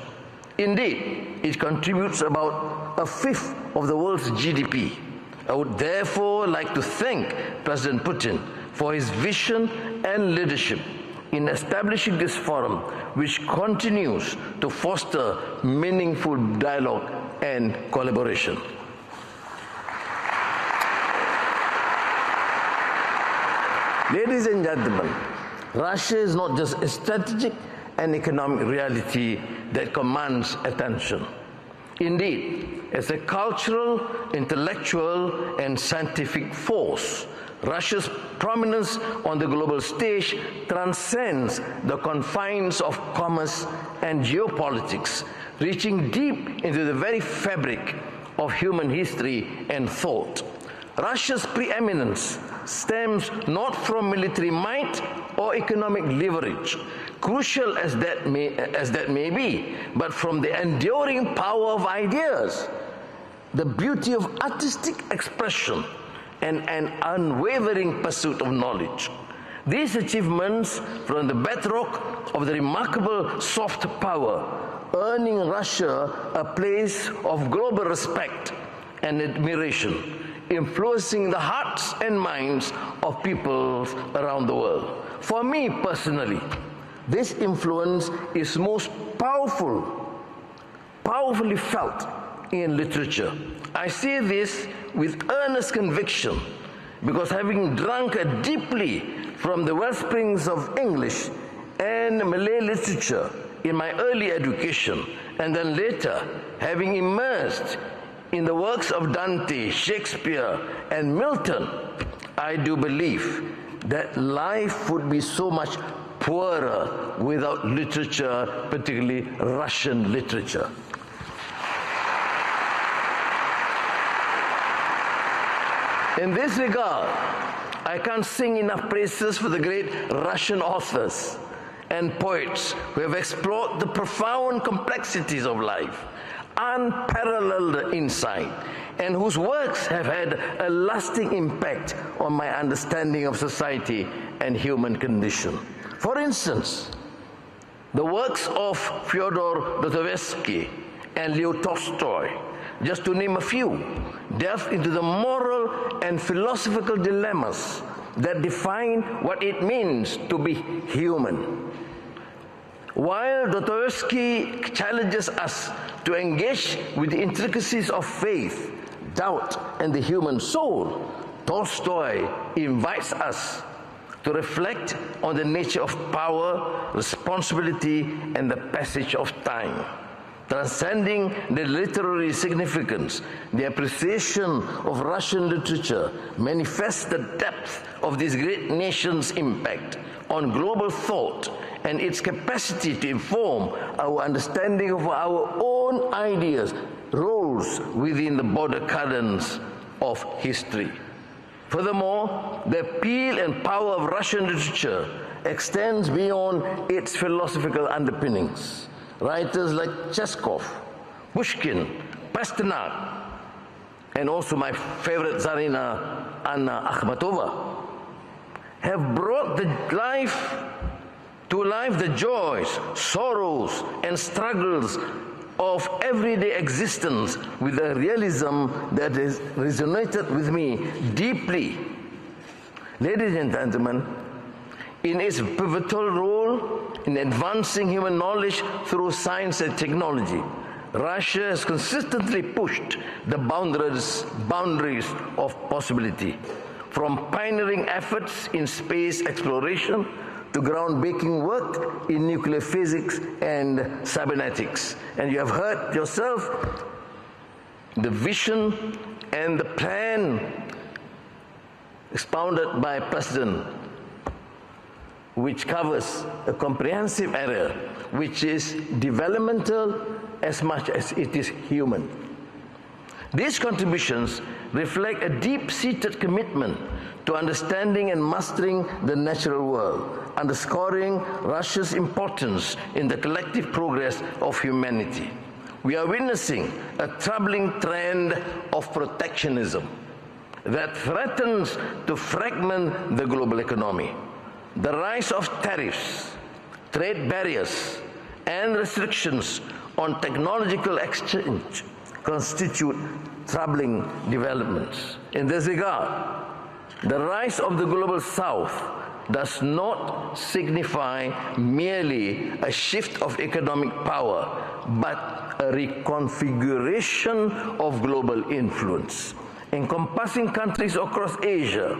Indeed, it contributes about a fifth of the world's GDP. I would therefore like to thank President Putin for his vision and leadership in establishing this forum, which continues to foster meaningful dialogue and collaboration. Ladies and gentlemen, Russia is not just a strategic and economic reality that commands attention. Indeed, as a cultural, intellectual, and scientific force, Russia's prominence on the global stage transcends the confines of commerce and geopolitics, reaching deep into the very fabric of human history and thought. Russia's preeminence stems not from military might or economic leverage, crucial as that may be, but from the enduring power of ideas, the beauty of artistic expression, and an unwavering pursuit of knowledge. These achievements from the bedrock of the remarkable soft power, earning Russia a place of global respect and admiration, influencing the hearts and minds of people around the world. For me personally, this influence is most powerfully felt in literature. I say this with earnest conviction because having drunk deeply from the wellsprings of English and Malay literature in my early education, and then later having immersed in the works of Dante, Shakespeare, and Milton, I do believe that life would be so much poorer without literature, particularly Russian literature. In this regard, I can't sing enough praises for the great Russian authors and poets who have explored the profound complexities of life, unparalleled insight, and whose works have had a lasting impact on my understanding of society and human condition. For instance, the works of Fyodor Dostoevsky and Leo Tolstoy, just to name a few, delve into the moral and philosophical dilemmas that define what it means to be human. While Dostoevsky challenges us to engage with the intricacies of faith, doubt, and the human soul, Tolstoy invites us to reflect on the nature of power, responsibility, and the passage of time. Transcending the literary significance, the appreciation of Russian literature manifests the depth of this great nation's impact on global thought and its capacity to inform our understanding of our own ideas, roles within the border currents of history. Furthermore, the appeal and power of Russian literature extends beyond its philosophical underpinnings. Writers like Chekhov, Pushkin, Pasternak, and also my favorite Tsarina Anna Akhmatova have brought to life the joys, sorrows, and struggles of everyday existence with a realism that has resonated with me deeply. Ladies and gentlemen, in its pivotal role in advancing human knowledge through science and technology, Russia has consistently pushed the boundaries of possibility, from pioneering efforts in space exploration to groundbreaking work in nuclear physics and cybernetics. And you have heard yourself the vision and the plan expounded by President, which covers a comprehensive area, which is developmental as much as it is human. These contributions reflect a deep-seated commitment to understanding and mastering the natural world, underscoring Russia's importance in the collective progress of humanity. We are witnessing a troubling trend of protectionism that threatens to fragment the global economy. The rise of tariffs, trade barriers, and restrictions on technological exchange constitute troubling developments. In this regard, the rise of the global south does not signify merely a shift of economic power, but a reconfiguration of global influence, encompassing countries across Asia,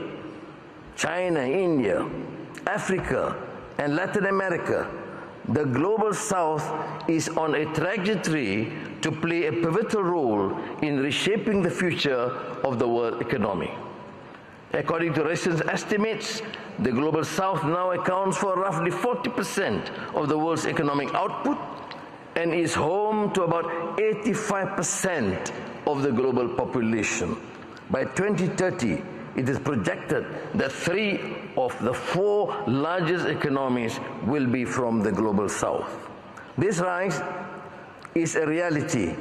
China, India, Africa, and Latin America. The global south is on a trajectory to play a pivotal role in reshaping the future of the world economy. According to recent estimates, the global south now accounts for roughly 40% of the world's economic output and is home to about 85% of the global population. By 2030, it is projected that 3 of the 4 largest economies will be from the global south. This rise is a reality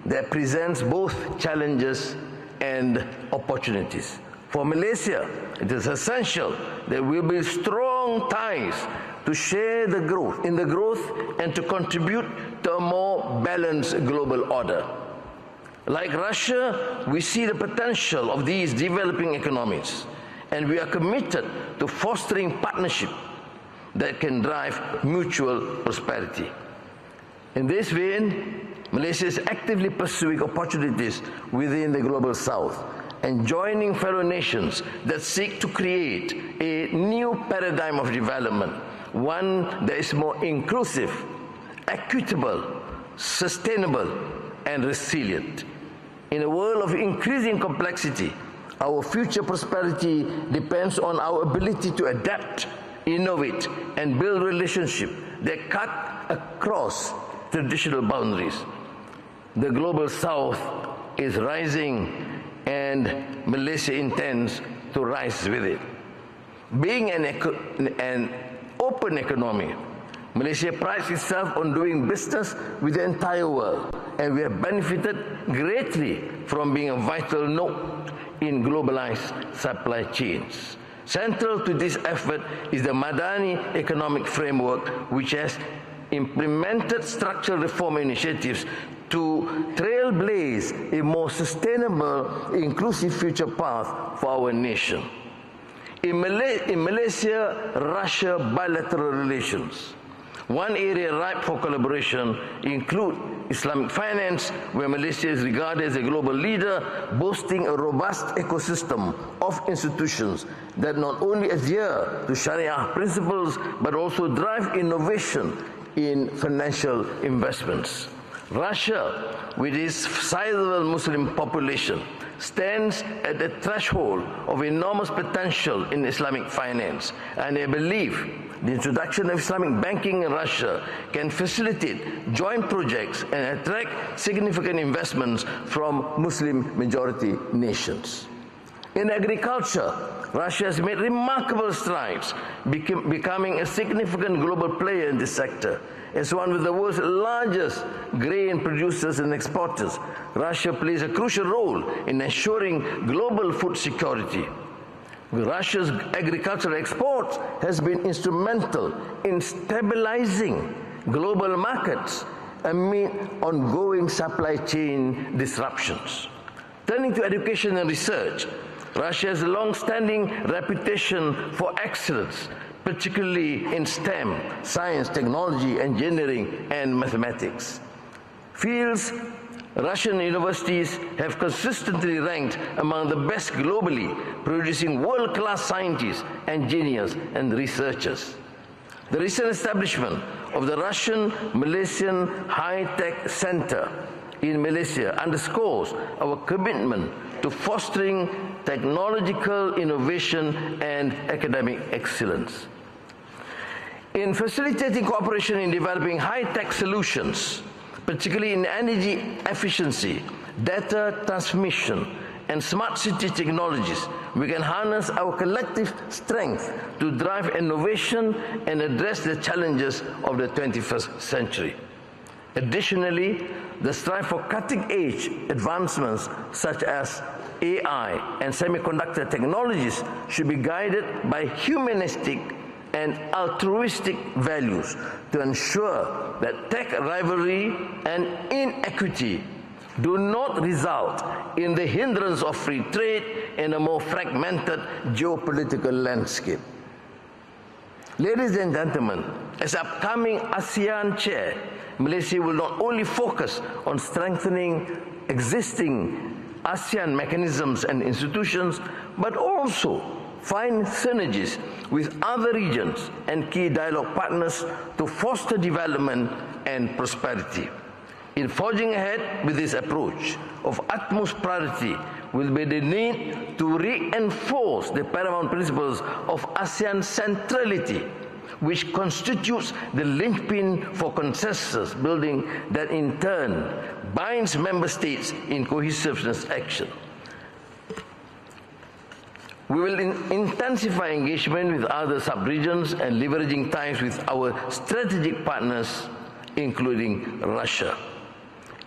that presents both challenges and opportunities. For Malaysia, it is essential that we build strong ties to share the growth and to contribute to a more balanced global order. Like Russia, we see the potential of these developing economies, and we are committed to fostering partnership that can drive mutual prosperity. In this vein, Malaysia is actively pursuing opportunities within the global south and joining fellow nations that seek to create a new paradigm of development, one that is more inclusive, equitable, sustainable, and resilient. In a world of increasing complexity, our future prosperity depends on our ability to adapt, innovate, and build relationships that cut across traditional boundaries. The global south is rising, and Malaysia intends to rise with it. Being an open economy, Malaysia prides itself on doing business with the entire world, and we have benefited greatly from being a vital node in globalized supply chains. Central to this effort is the Madani economic framework, which has implemented structural reform initiatives to trailblaze a more sustainable, inclusive future path for our nation. In Malaysia-Russia bilateral relations, one area ripe for collaboration includes Islamic finance, where Malaysia is regarded as a global leader, boasting a robust ecosystem of institutions that not only adhere to Sharia principles, but also drive innovation in financial investments. Russia, with its sizable Muslim population, stands at the threshold of enormous potential in Islamic finance, and I believe the introduction of Islamic banking in Russia can facilitate joint projects and attract significant investments from Muslim-majority nations. In agriculture, Russia has made remarkable strides, becoming a significant global player in this sector. As one of the world's largest grain producers and exporters, Russia plays a crucial role in ensuring global food security. Russia's agricultural exports has been instrumental in stabilizing global markets amid ongoing supply chain disruptions. Turning to education and research, Russia has a long-standing reputation for excellence, particularly in STEM, science, technology, engineering, and mathematics. Fields Russian universities have consistently ranked among the best globally, producing world-class scientists, engineers, and researchers. The recent establishment of the Russian-Malaysian High-Tech Center in Malaysia underscores our commitment to fostering technological innovation and academic excellence. In facilitating cooperation in developing high-tech solutions, particularly in energy efficiency, data transmission, and smart city technologies, we can harness our collective strength to drive innovation and address the challenges of the 21st century. Additionally, the strive for cutting-edge advancements such as AI and semiconductor technologies should be guided by humanistic and altruistic values to ensure that tech rivalry and inequity do not result in the hindrance of free trade in a more fragmented geopolitical landscape. Ladies and gentlemen, as upcoming ASEAN chair, Malaysia will not only focus on strengthening existing ASEAN mechanisms and institutions, but also find synergies with other regions and key dialogue partners to foster development and prosperity. In forging ahead with this approach, of utmost priority will be the need to reinforce the paramount principles of ASEAN centrality, which constitutes the linchpin for consensus building that in turn binds member states in cohesiveness action. We will intensify engagement with other sub-regions and leveraging ties with our strategic partners, including Russia.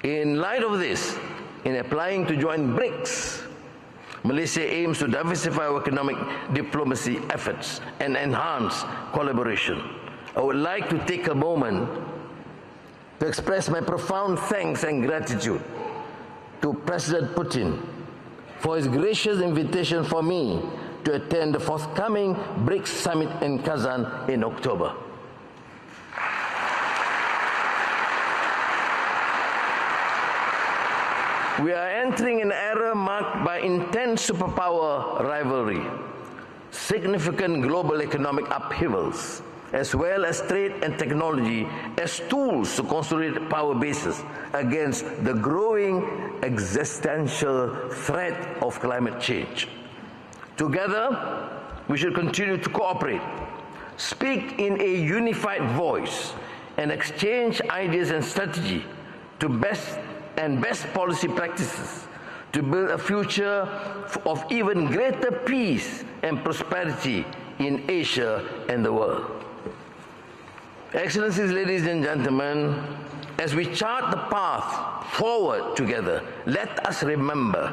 In light of this, in applying to join BRICS, Malaysia aims to diversify our economic diplomacy efforts and enhance collaboration. I would like to take a moment to express my profound thanks and gratitude to President Putin for his gracious invitation for me to attend the forthcoming BRICS summit in Kazan in October. We are entering an era marked by intense superpower rivalry, significant global economic upheavals, as well as trade and technology as tools to consolidate power bases against the growing existential threat of climate change. Together, we should continue to cooperate, speak in a unified voice, and exchange ideas and strategy to best policy practices to build a future of even greater peace and prosperity in Asia and the world. Excellencies, ladies and gentlemen, as we chart the path forward together, let us remember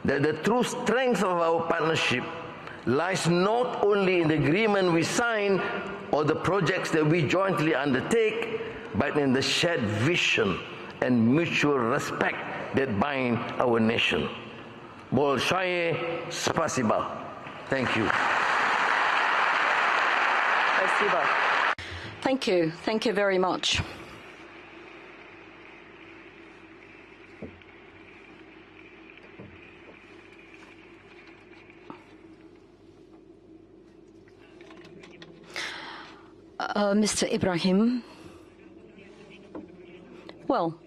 that the true strength of our partnership lies not only in the agreement we sign or the projects that we jointly undertake, but in the shared vision and mutual respect that bind our nation. Bolshaye spasiba. Thank you. Спасибо. Thank you. Thank you very much. Mr. Ibrahim. Well,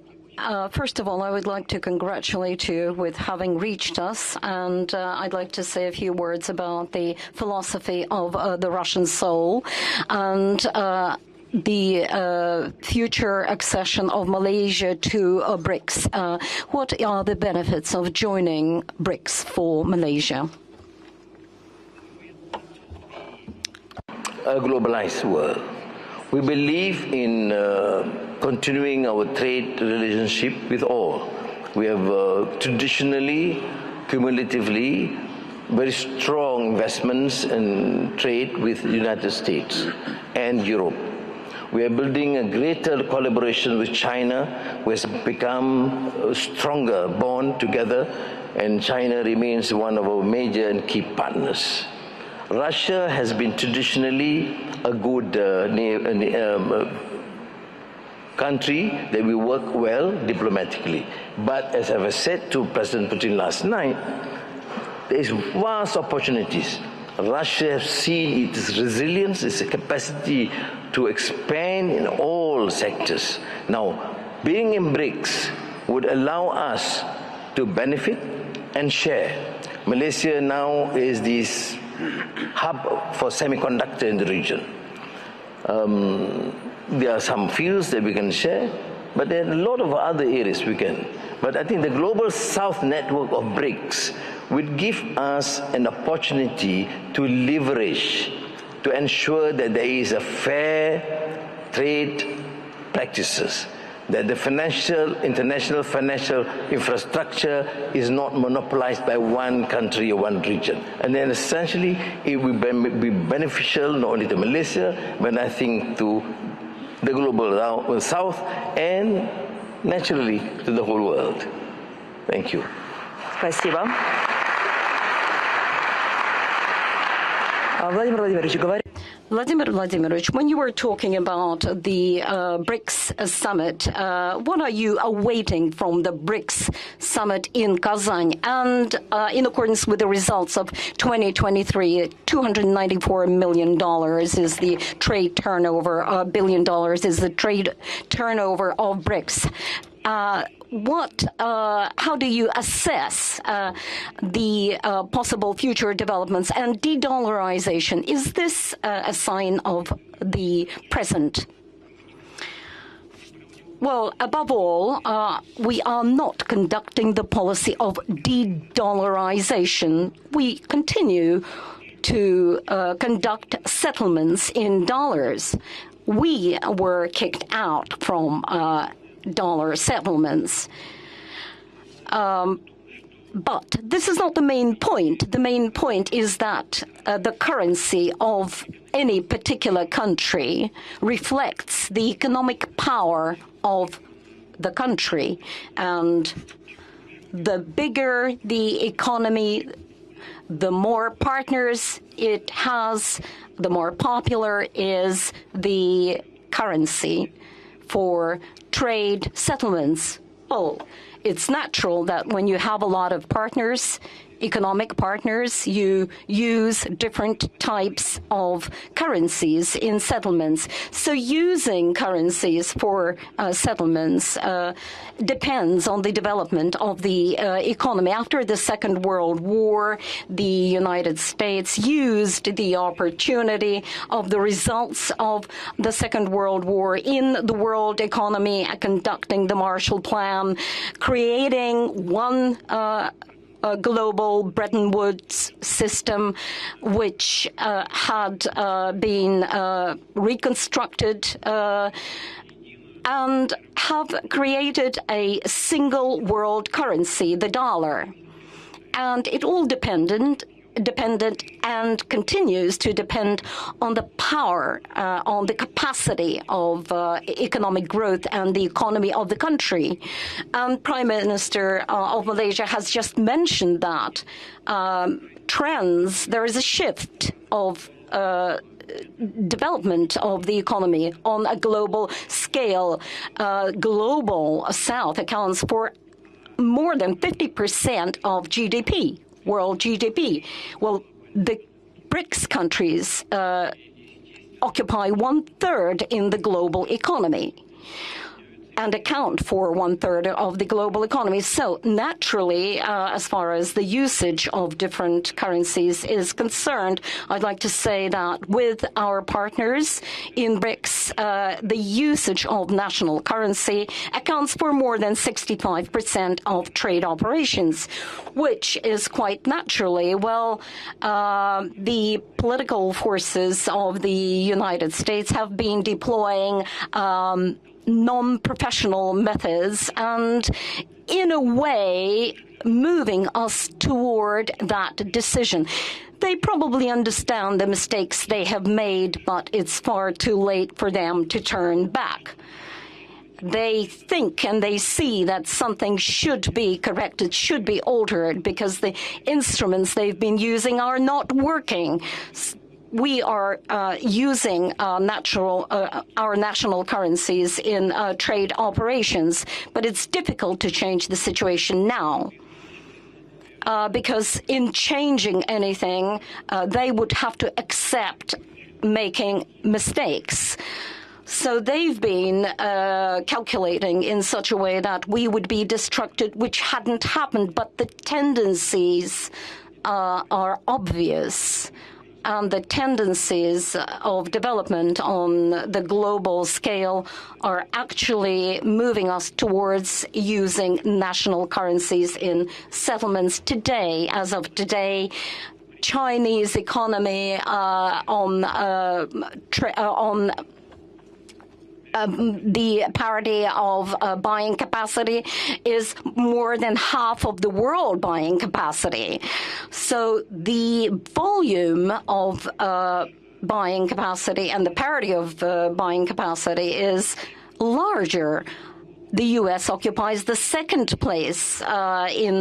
first of all, I would like to congratulate you with having reached us, and I'd like to say a few words about the philosophy of the Russian soul and the future accession of Malaysia to BRICS. What are the benefits of joining BRICS for Malaysia? A globalized world. We believe in continuing our trade relationship with all. We have traditionally, cumulatively, very strong investments and trade with the United States and Europe. We are building a greater collaboration with China, who has become a stronger bond together, and China remains one of our major and key partners. Russia has been traditionally a good country that we work well diplomatically. But as I said to President Putin last night, there is vast opportunities. Russia has seen its resilience, its capacity to expand in all sectors. Now, being in BRICS would allow us to benefit and share. Malaysia now is this hub for semiconductor in the region. There are some fields that we can share, but there are a lot of other areas we can. But I think the Global South network of BRICS would give us an opportunity to leverage, to ensure that there is a fair trade practices, that the international financial infrastructure is not monopolized by one country or one region. And then essentially it will be beneficial not only to Malaysia, but I think to the global south and naturally to the whole world. Thank you. Спасибо. Владимир Владимирович, говорит. Vladimir Vladimirovich, when you were talking about the BRICS summit, what are you awaiting from the BRICS summit in Kazan? And in accordance with the results of 2023, $294 million is the trade turnover, $1 billion is the trade turnover of BRICS. How do you assess the possible future developments and de-dollarization? Is this a sign of the present? Well, above all, we are not conducting the policy of de-dollarization. We continue to conduct settlements in dollars. We were kicked out from dollar settlements. But this is not the main point. The main point is that the currency of any particular country reflects the economic power of the country. And the bigger the economy, the more partners it has, the more popular is the currency for trade settlements. Well, it's natural that when you have a lot of partners, economic partners, you use different types of currencies in settlements. So using currencies for settlements depends on the development of the economy. After the Second World War, the United States used the opportunity of the results of the Second World War in the world economy, conducting the Marshall Plan, creating one global Bretton Woods system, which had been reconstructed and have created a single world currency, the dollar. And it all dependent and continues to depend on the power, on the capacity of economic growth and the economy of the country. And Prime Minister of Malaysia has just mentioned that trends, there is a shift of development of the economy on a global scale. Global South accounts for more than 50% of GDP. World GDP. Well, the BRICS countries occupy 1/3 in the global economy and account for 1/3 of the global economy. So naturally, as far as the usage of different currencies is concerned, I'd like to say that with our partners in BRICS, the usage of national currency accounts for more than 65% of trade operations, which is quite naturally, well, the political forces of the United States have been deploying non-professional methods and, in a way, moving us toward that decision. They probably understand the mistakes they have made, but it's far too late for them to turn back. They think and they see that something should be corrected, should be altered, because the instruments they've been using are not working. We are using our national currencies in trade operations, but it's difficult to change the situation now. Because in changing anything, they would have to accept making mistakes. So they've been calculating in such a way that we would be destructed, which hadn't happened, but the tendencies are obvious. And the tendencies of development on the global scale are actually moving us towards using national currencies in settlements today. As of today, Chinese economy on the parity of buying capacity is more than half of the world buying capacity. So the volume of buying capacity and the parity of buying capacity is larger. The U.S. occupies the second place in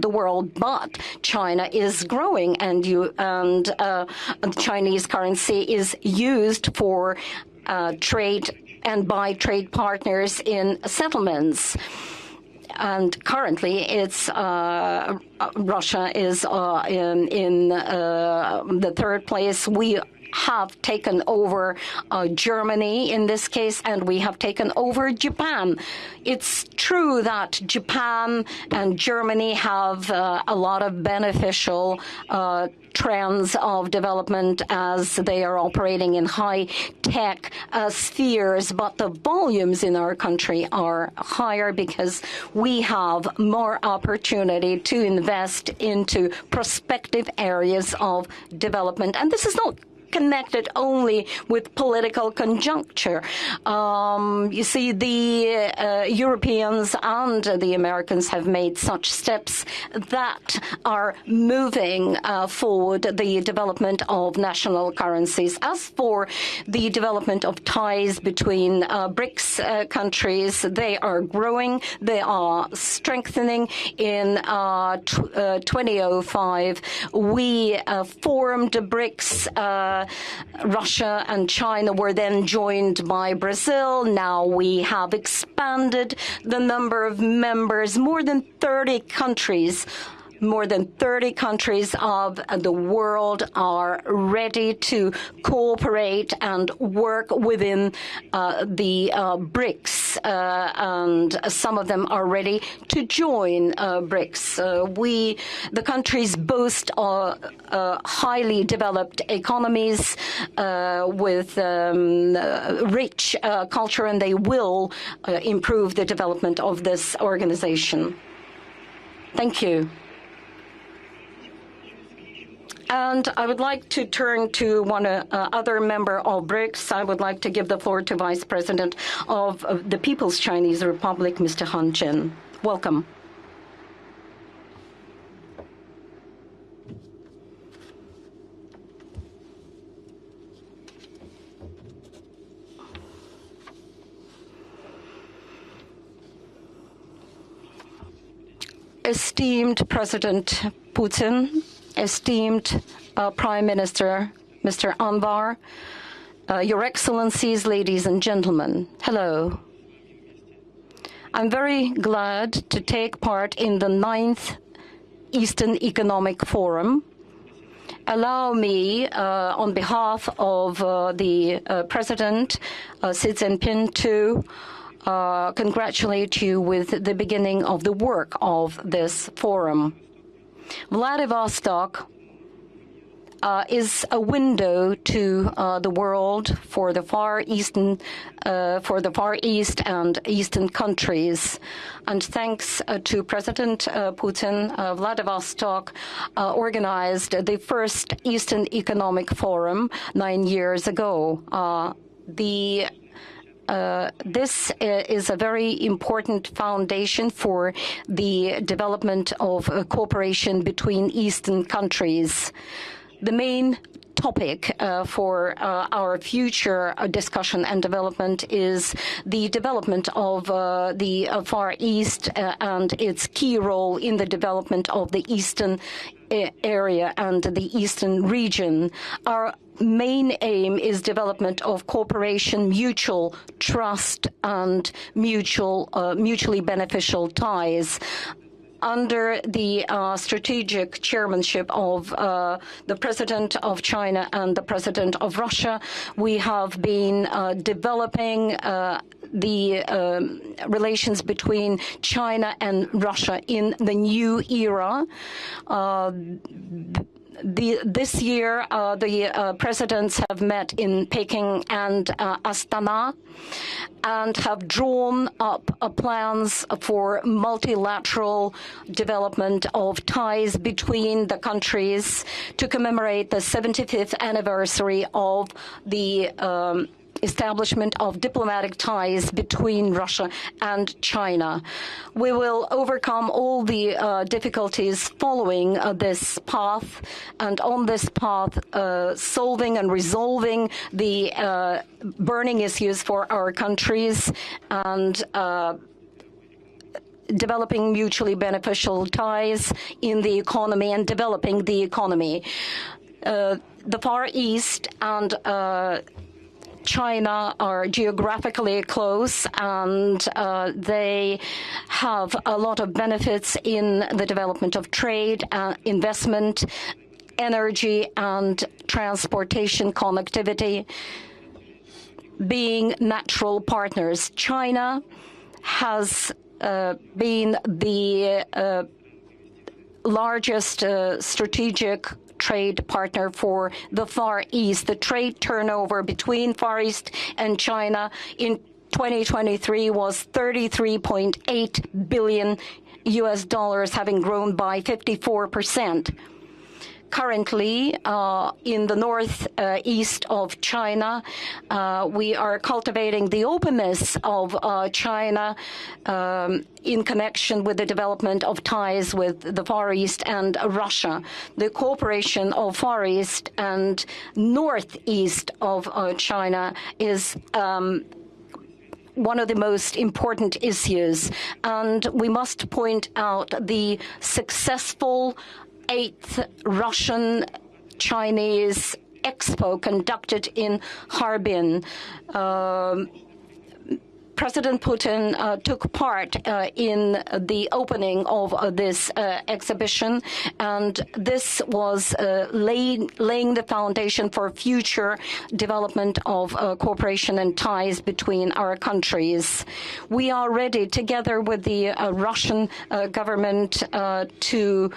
the world, but China is growing, and the Chinese currency is used for trade and by trade partners in settlements. And currently, it's Russia is in the third place. We have taken over Germany in this case, and we have taken over Japan. It's true that Japan and Germany have a lot of beneficial trends of development as they are operating in high-tech spheres, but the volumes in our country are higher because we have more opportunity to invest into prospective areas of development. And this is not connected only with political conjuncture. You see, the Europeans and the Americans have made such steps that are moving forward the development of national currencies. As for the development of ties between BRICS countries, they are growing, they are strengthening. In 2005, we formed BRICS. Russia and China were then joined by Brazil. Now we have expanded the number of members. More than 30 countries More than 30 countries of the world are ready to cooperate and work within the BRICS, and some of them are ready to join BRICS. The countries boast highly developed economies with rich culture, and they will improve the development of this organization. Thank you. And I would like to turn to one other member of BRICS. I would like to give the floor to Vice President of the People's Chinese Republic, Mr. Han Zheng. Welcome. Esteemed President Putin, esteemed Prime Minister Mr. Anwar, Your Excellencies, ladies and gentlemen, hello. I'm very glad to take part in the 9th Eastern Economic Forum. Allow me, on behalf of the President Xi Jinping, to congratulate you with the beginning of the work of this forum. Vladivostok is a window to the world for the Far East and Eastern countries. And thanks to President Putin, Vladivostok organized the first Eastern Economic Forum 9 years ago. This is a very important foundation for the development of cooperation between Eastern countries. The main topic for our future discussion and development is the development of the Far East and its key role in the development of the Eastern area and the Eastern region. Our main aim is development of cooperation, mutual trust, and mutually beneficial ties. Under the strategic chairmanship of the President of China and the President of Russia, we have been developing the relations between China and Russia in the new era. This year, the presidents have met in Peking and Astana and have drawn up plans for multilateral development of ties between the countries to commemorate the 75th anniversary of the establishment of diplomatic ties between Russia and China. We will overcome all the difficulties following this path, and on this path, solving and resolving the burning issues for our countries and developing mutually beneficial ties in the economy and developing the economy. The Far East and China are geographically close, and they have a lot of benefits in the development of trade, investment, energy, and transportation connectivity. Being natural partners, China has been the largest strategic trade partner for the Far East. The trade turnover between Far East and China in 2023 was $33.8 billion, having grown by 54%. Currently, in the northeast of China, we are cultivating the openness of China in connection with the development of ties with the Far East and Russia. The cooperation of Far East and northeast of China is one of the most important issues, and we must point out the successful 8th Russian-Chinese Expo conducted in Harbin. President Putin took part in the opening of this exhibition, and this was laying the foundation for future development of cooperation and ties between our countries. We are ready, together with the Russian government, to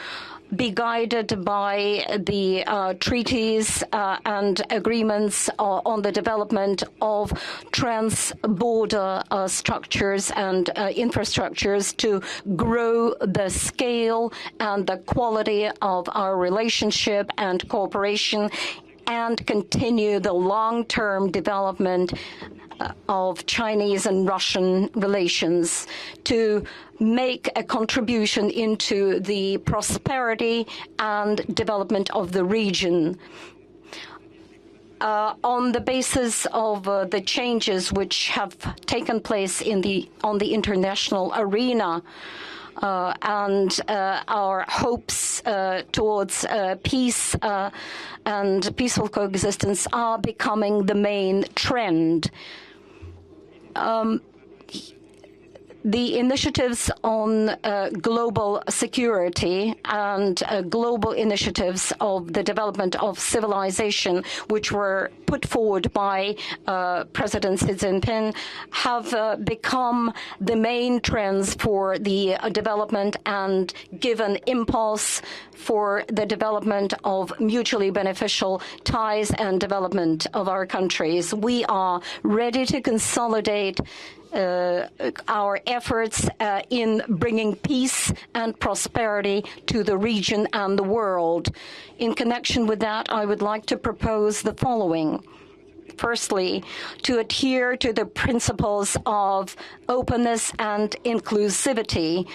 be guided by the treaties and agreements on the development of trans-border structures and infrastructures to grow the scale and the quality of our relationship and cooperation and continue the long-term development of Chinese and Russian relations, to make a contribution into the prosperity and development of the region. On the basis of the changes which have taken place on the international arena, and our hopes towards peace and peaceful coexistence are becoming the main trend. The initiatives on global security and global initiatives of the development of civilization, which were put forward by President Xi Jinping, have become the main trends for the development and given impulse for the development of mutually beneficial ties and development of our countries. We are ready to consolidate our efforts in bringing peace and prosperity to the region and the world. In connection with that, I would like to propose the following. Firstly, to adhere to the principles of openness and inclusivity,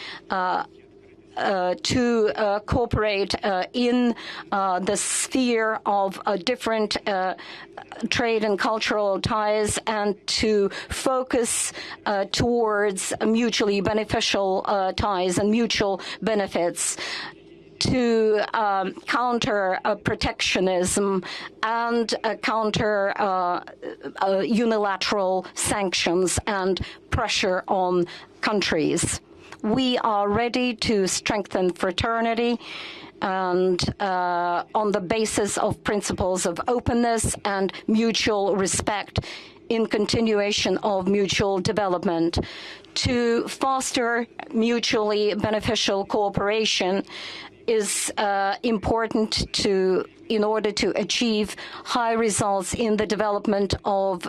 to cooperate in the sphere of different trade and cultural ties, and to focus towards mutually beneficial ties and mutual benefits, to counter protectionism and counter unilateral sanctions and pressure on countries. We are ready to strengthen fraternity and on the basis of principles of openness and mutual respect in continuation of mutual development, to foster mutually beneficial cooperation is important in order to achieve high results in the development of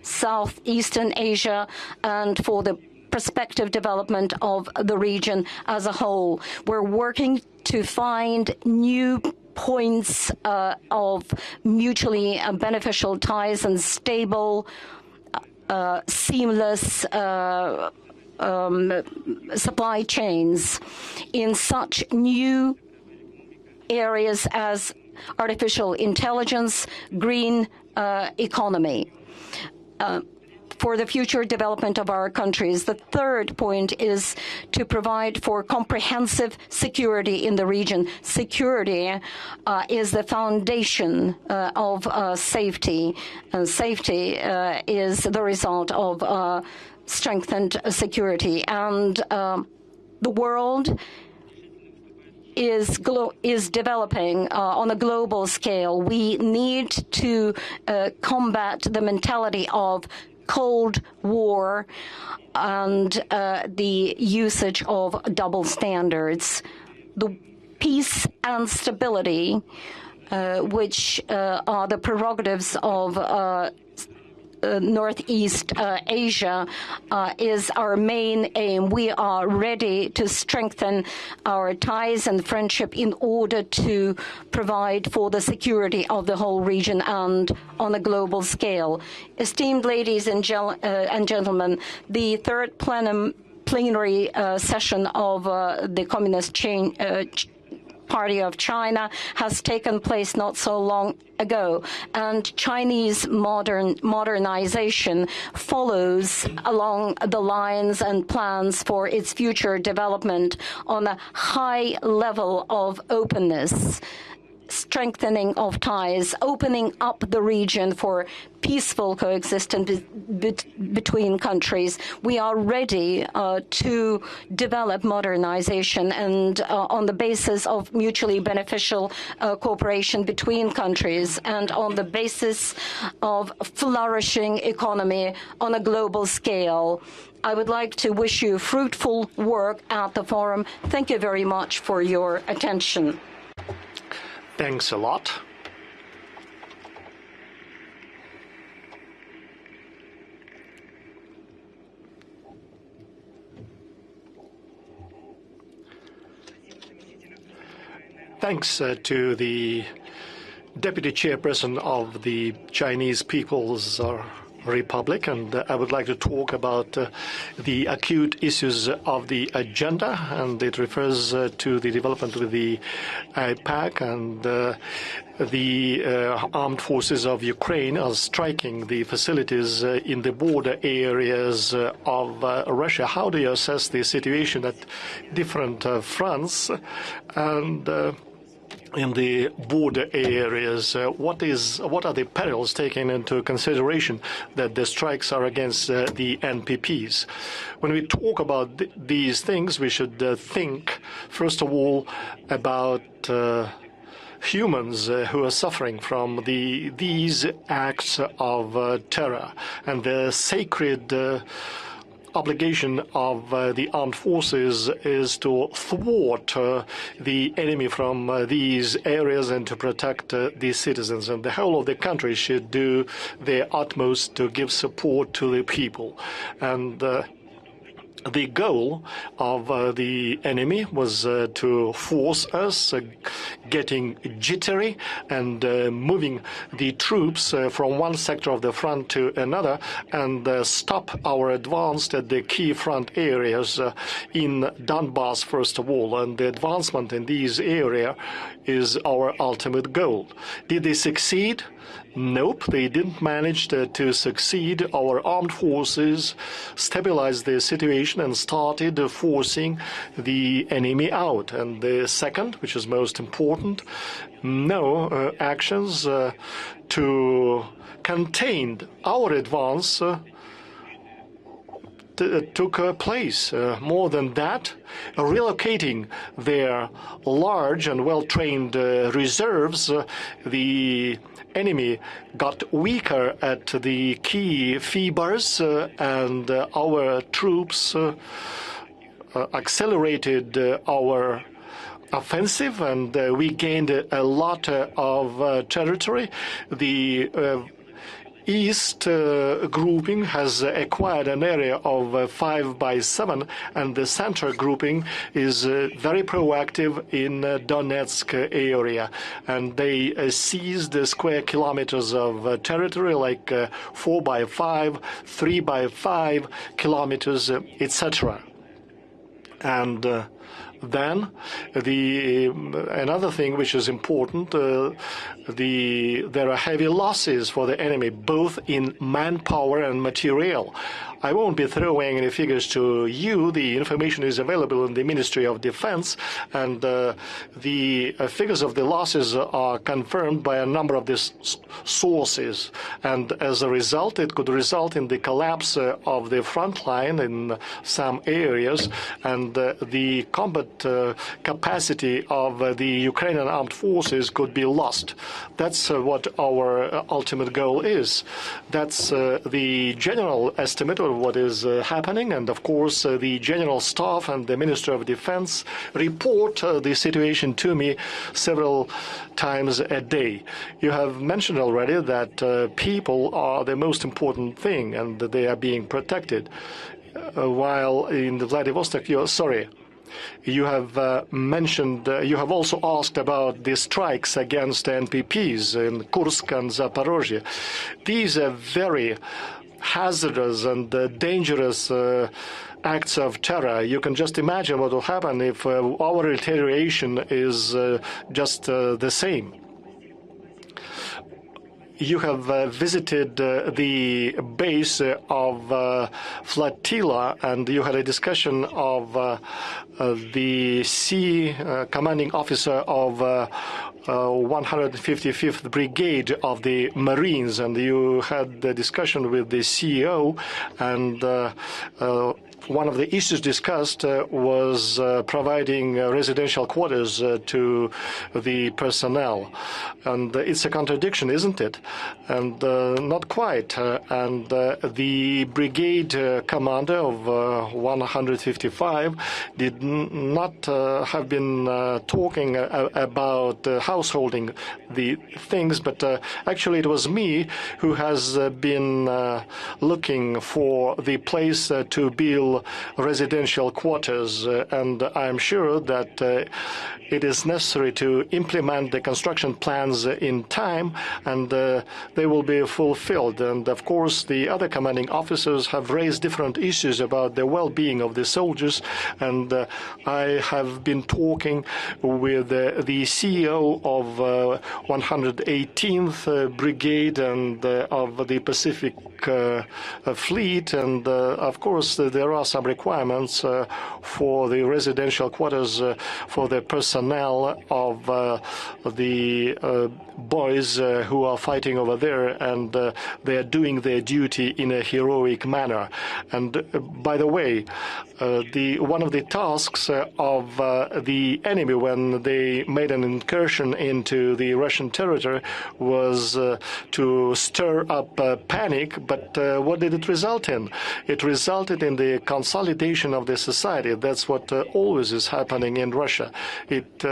Southeastern Asia and for the prospective development of the region as a whole. We're working to find new points of mutually beneficial ties and stable, seamless supply chains in such new areas as artificial intelligence, green economy. For the future development of our countries. The third point is to provide for comprehensive security in the region. Security is the foundation of safety. Safety is the result of strengthened security. And the world is developing on a global scale. We need to combat the mentality of Cold War and the usage of double standards. The peace and stability, which are the prerogatives of Northeast Asia, is our main aim. We are ready to strengthen our ties and friendship in order to provide for the security of the whole region and on a global scale. Esteemed ladies and gentlemen, the third plenary session of the Communist Party of China has taken place not so long ago, and Chinese modernization follows along the lines and plans for its future development on a high level of openness, strengthening of ties, opening up the region for peaceful coexistence between countries. We are ready to develop modernization and on the basis of mutually beneficial cooperation between countries and on the basis of flourishing economy on a global scale. I would like to wish you fruitful work at the forum. Thank you very much for your attention. Thanks a lot. Thanks to the Deputy Chairperson of the Chinese People's Republic, and I would like to talk about the acute issues of the agenda, and it refers to the development with the IPAC and the armed forces of Ukraine are striking the facilities in the border areas of Russia. How do you assess the situation at different fronts and in the border areas? What are the perils taken into consideration that the strikes are against the NPPs? When we talk about these things, we should think, first of all, about humans who are suffering from these acts of terror, and the sacred obligation of the armed forces is to thwart the enemy from these areas and to protect the citizens. And the whole of the country should do their utmost to give support to the people. And the goal of the enemy was to force us, getting jittery and moving the troops from one sector of the front to another and stop our advance at the key front areas in Donbass, first of all. And the advancement in these areas is our ultimate goal. Did they succeed? Nope, they didn't manage to succeed. Our armed forces stabilized the situation and started forcing the enemy out. And the second, which is most important, no actions to contain our advance took place. More than that, relocating their large and well-trained reserves, the enemy got weaker at the key fibers, and our troops accelerated our offensive, and we gained a lot of territory. The East grouping has acquired an area of 5/7, and the center grouping is very proactive in Donetsk area, and they seized square kilometers of territory like 4/5, 3/5 kilometers, etc. And then another thing which is important, there are heavy losses for the enemy, both in manpower and material. I won't be throwing any figures to you. The information is available in the Ministry of Defense, and the figures of the losses are confirmed by a number of these sources. And as a result, it could result in the collapse of the front line in some areas, and the combat capacity of the Ukrainian armed forces could be lost. That's what our ultimate goal is. That's the general estimate of what is happening, and of course the General Staff and the Minister of Defense report the situation to me several times a day. You have mentioned already that people are the most important thing and that they are being protected, while in the Vladivostok, you have mentioned, you have also asked about the strikes against NPPs in Kursk and Zaporozhye. These are very hazardous and dangerous acts of terror. You can just imagine what will happen if our retaliation is just the same. you have visited the base of flotilla, and you had a discussion of the sea commanding officer of 155th Brigade of the Marines, and you had the discussion with the CEO, and one of the issues discussed was providing residential quarters to the personnel. And it's a contradiction, isn't it? And not quite. And the brigade commander of 155 did not have been talking about householding the things, but actually it was me who has been looking for the place to build residential quarters, and I'm sure that it is necessary to implement the construction plans in time, and they will be fulfilled. And of course, the other commanding officers have raised different issues about the well-being of the soldiers, and I have been talking with the CEO of 118th Brigade and of the Pacific Fleet, and of course there are some requirements for the residential quarters for the personnel of the boys who are fighting over there, and they are doing their duty in a heroic manner. And by the way, one of the tasks of the enemy when they made an incursion into the Russian territory was to stir up panic, but what did it result in? It resulted in the consolidation of the society. That's what always is happening in Russia. It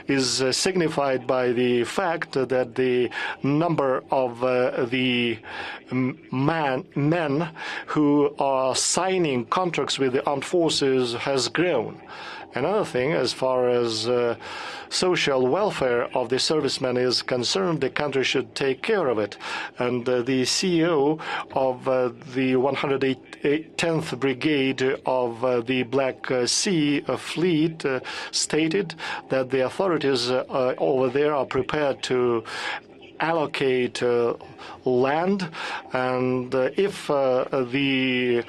is signified by the fact that the number of the men who are signing contracts with the armed forces has grown. Another thing, as far as social welfare of the servicemen is concerned, the country should take care of it. And the CEO of the 110th Brigade of the Black Sea Fleet stated that the authorities over there are prepared to allocate land, and if the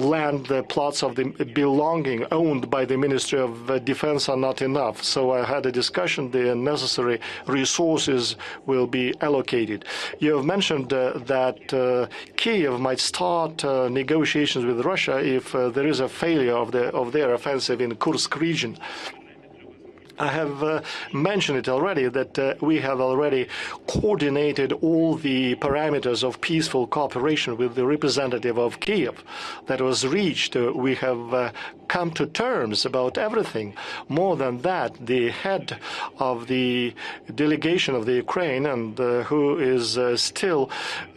land, the plots of the belonging owned by the Ministry of Defense are not enough. So I had a discussion. The necessary resources will be allocated. You have mentioned that Kiev might start negotiations with Russia if there is a failure of their offensive in Kursk region. I have mentioned it already that we have already coordinated all the parameters of peaceful cooperation with the representative of Kiev. That was reached. We have come to terms about everything. More than that, the head of the delegation of the Ukraine, and who is still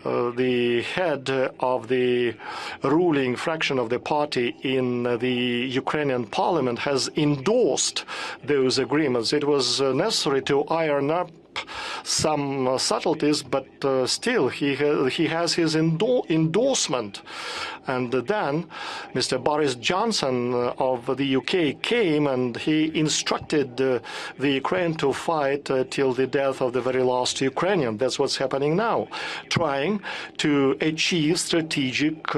the head of the ruling fraction of the party in the Ukrainian parliament, has endorsed those agreements. It was necessary to iron up some subtleties, but still he has his endorsement. And then Mr. Boris Johnson of the UK came and he instructed the Ukraine to fight till the death of the very last Ukrainian. That's what's happening now, trying to achieve strategic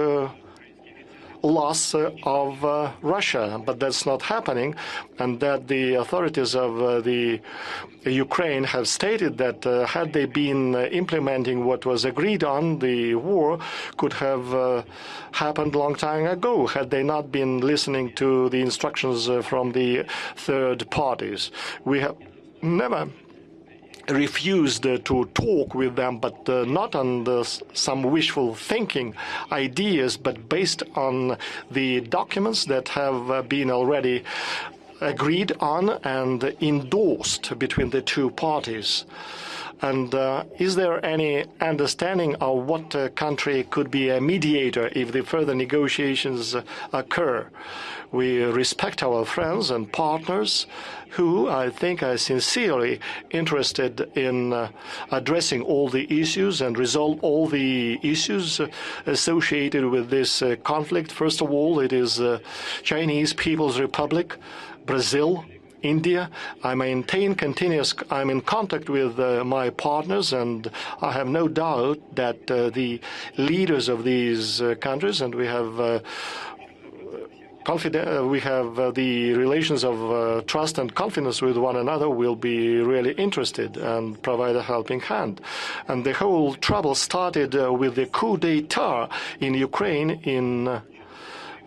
loss of Russia, but that's not happening, and that the authorities of the Ukraine have stated that had they been implementing what was agreed on, the war could have happened a long time ago, had they not been listening to the instructions from the third parties. We have never refused to talk with them, but not on some wishful thinking ideas, but based on the documents that have been already agreed on and endorsed between the two parties. And is there any understanding of what country could be a mediator if the further negotiations occur? We respect our friends and partners who, I think, are sincerely interested in addressing all the issues and resolve all the issues associated with this conflict. First of all, it is Chinese People's Republic, Brazil, India. I'm in contact with my partners, and I have no doubt that the leaders of these countries, and we have the relations of trust and confidence with one another, will be really interested and provide a helping hand. And the whole trouble started with the coup d'etat in Ukraine in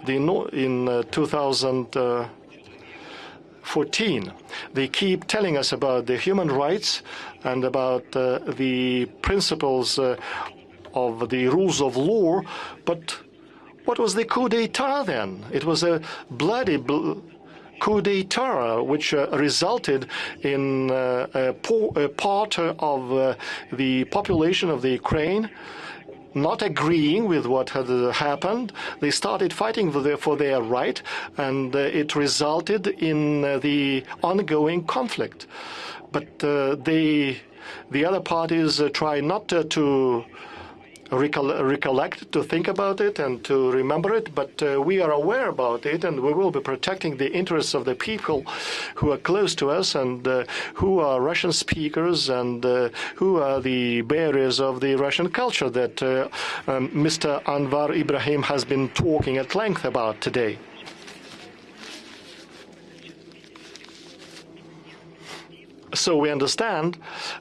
2014. They keep telling us about the human rights and about the principles of the rules of law, but what was the coup d'etat then? It was a bloody coup d'etat which resulted in a part of the population of the Ukraine not agreeing with what had happened. They started fighting for their right, and it resulted in the ongoing conflict. But the other parties try not to recollect, to think about it and to remember it, but we are aware about it, and we will be protecting the interests of the people who are close to us and who are Russian speakers and who are the bearers of the Russian culture that Mr. Anwar Ibrahim has been talking at length about today. So we understand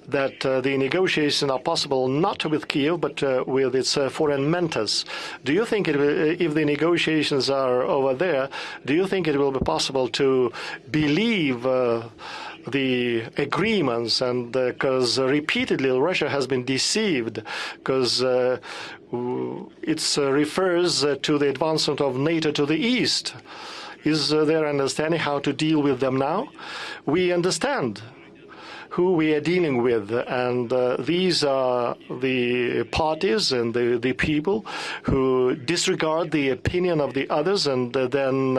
that the negotiations are possible not with Kiev, but with its foreign mentors. Do you think if the negotiations are over there, do you think it will be possible to believe the agreements? And because repeatedly Russia has been deceived, because it refers to the advancement of NATO to the east. Is there understanding how to deal with them now? We understand who we are dealing with, and these are the parties and the people who disregard the opinion of the others and then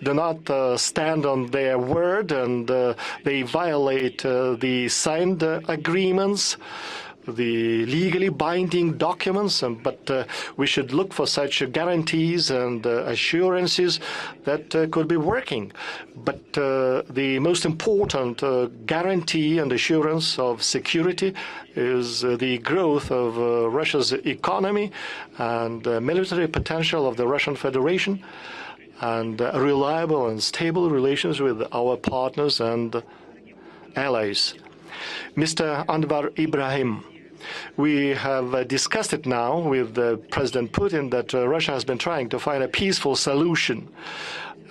do not stand on their word, and they violate the signed agreements, the legally binding documents, but we should look for such guarantees and assurances that could be working. But the most important guarantee and assurance of security is the growth of Russia's economy and military potential of the Russian Federation, and reliable and stable relations with our partners and allies. Mr. Anwar Ibrahim, we have discussed it now with President Putin that Russia has been trying to find a peaceful solution.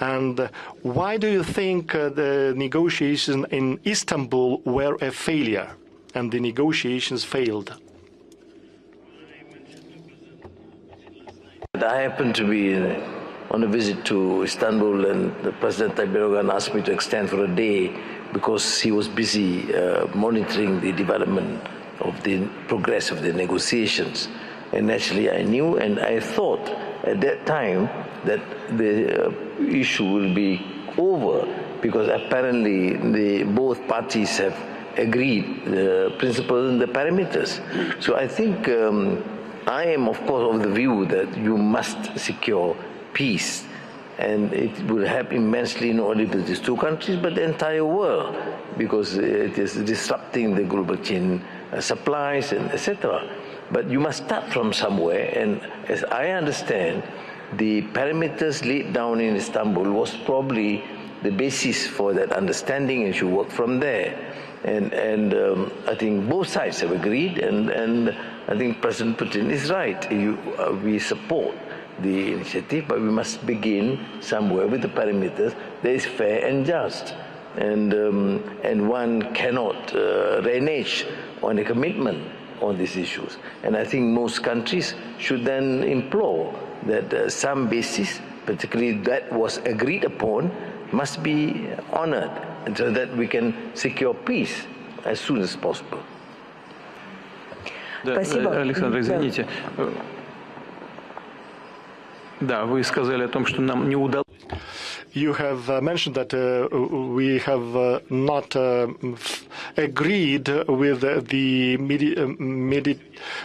And why do you think the negotiations in Istanbul were a failure and the negotiations failed? I happened to be on a visit to Istanbul, and President Erdogan asked me to extend for a day because he was busy monitoring the development of the progress of the negotiations. And naturally I knew, and I thought at that time that the issue will be over, because apparently both parties have agreed the principles and the parameters. So I think I am of course of the view that you must secure peace, and it will help immensely not only to these two countries but the entire world, because it is disrupting the global chain supplies and etc. But you must start from somewhere, and as I understand, the parameters laid down in Istanbul was probably the basis for that understanding, and should work from there. And I think both sides have agreed, and I think President Putin is right. We support the initiative, but we must begin somewhere with the parameters that is fair and just. And one cannot renege on a commitment on these issues. And I think most countries should then implore that some basis, particularly that was agreed upon, must be honored, so that we can secure peace as soon as possible. Александр, извините. Да, вы сказали о том, что нам не удалось. You have mentioned that we have not agreed with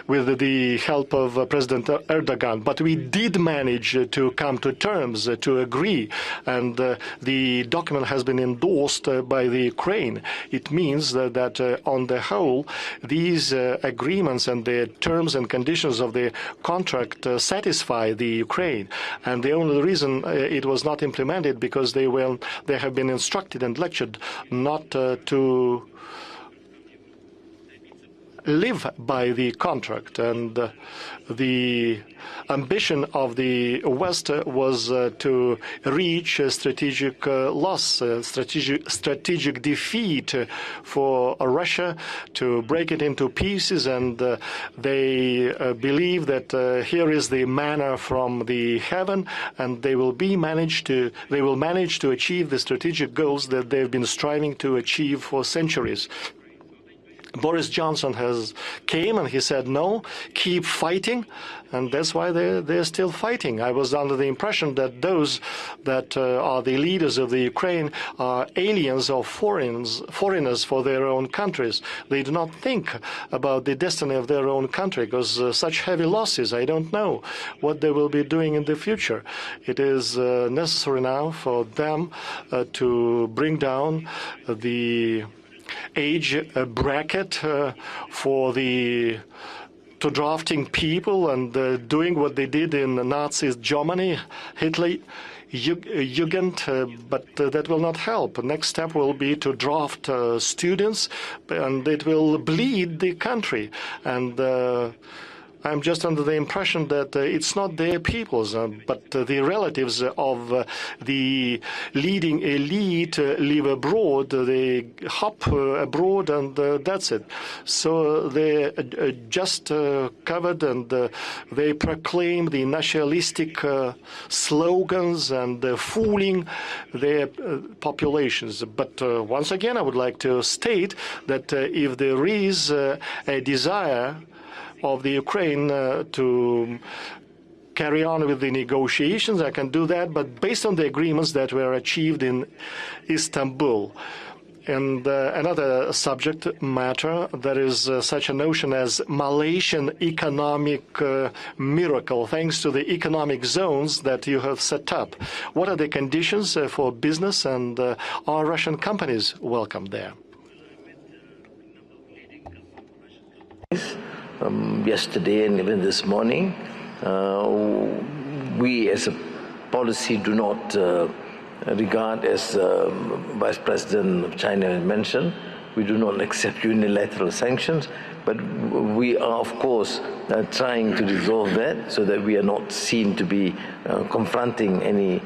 with the help of President Erdogan, but we did manage to come to terms, to agree, and the document has been endorsed by the Ukraine. It means that on the whole, these agreements and the terms and conditions of the contract satisfy the Ukraine, and the only reason it was not implemented because they have been instructed and lectured not to live by the contract, and the ambition of the West was to reach a strategic loss, strategic defeat for Russia, to break it into pieces, and they believe that here is the manna from the heaven, and they will manage to achieve the strategic goals that they've been striving to achieve for centuries. Boris Johnson came and he said, no, keep fighting, and that's why they're still fighting. I was under the impression that those that are the leaders of the Ukraine are aliens or foreigners for their own countries. They do not think about the destiny of their own country, because such heavy losses, I don't know what they will be doing in the future. It is necessary now for them to bring down the age bracket to drafting people and doing what they did in Nazi Germany, Hitler Jugend, but that will not help. The next step will be to draft students, and it will bleed the country. And I'm just under the impression that it's not their peoples, but the relatives of the leading elite live abroad. They hop abroad, and that's it. So they're just covered, and they proclaim the nationalistic slogans and fooling their populations. But once again, I would like to state that if there is a desire of the Ukraine to carry on with the negotiations, I can do that, but based on the agreements that were achieved in Istanbul. And another subject matter, there is such a notion as Malaysian economic miracle, thanks to the economic zones that you have set up. What are the conditions for business, and are Russian companies welcome there? Yesterday and even this morning, we as a policy do not regard, as Vice President of China mentioned, we do not accept unilateral sanctions, but we are, of course, trying to resolve that so that we are not seen to be confronting any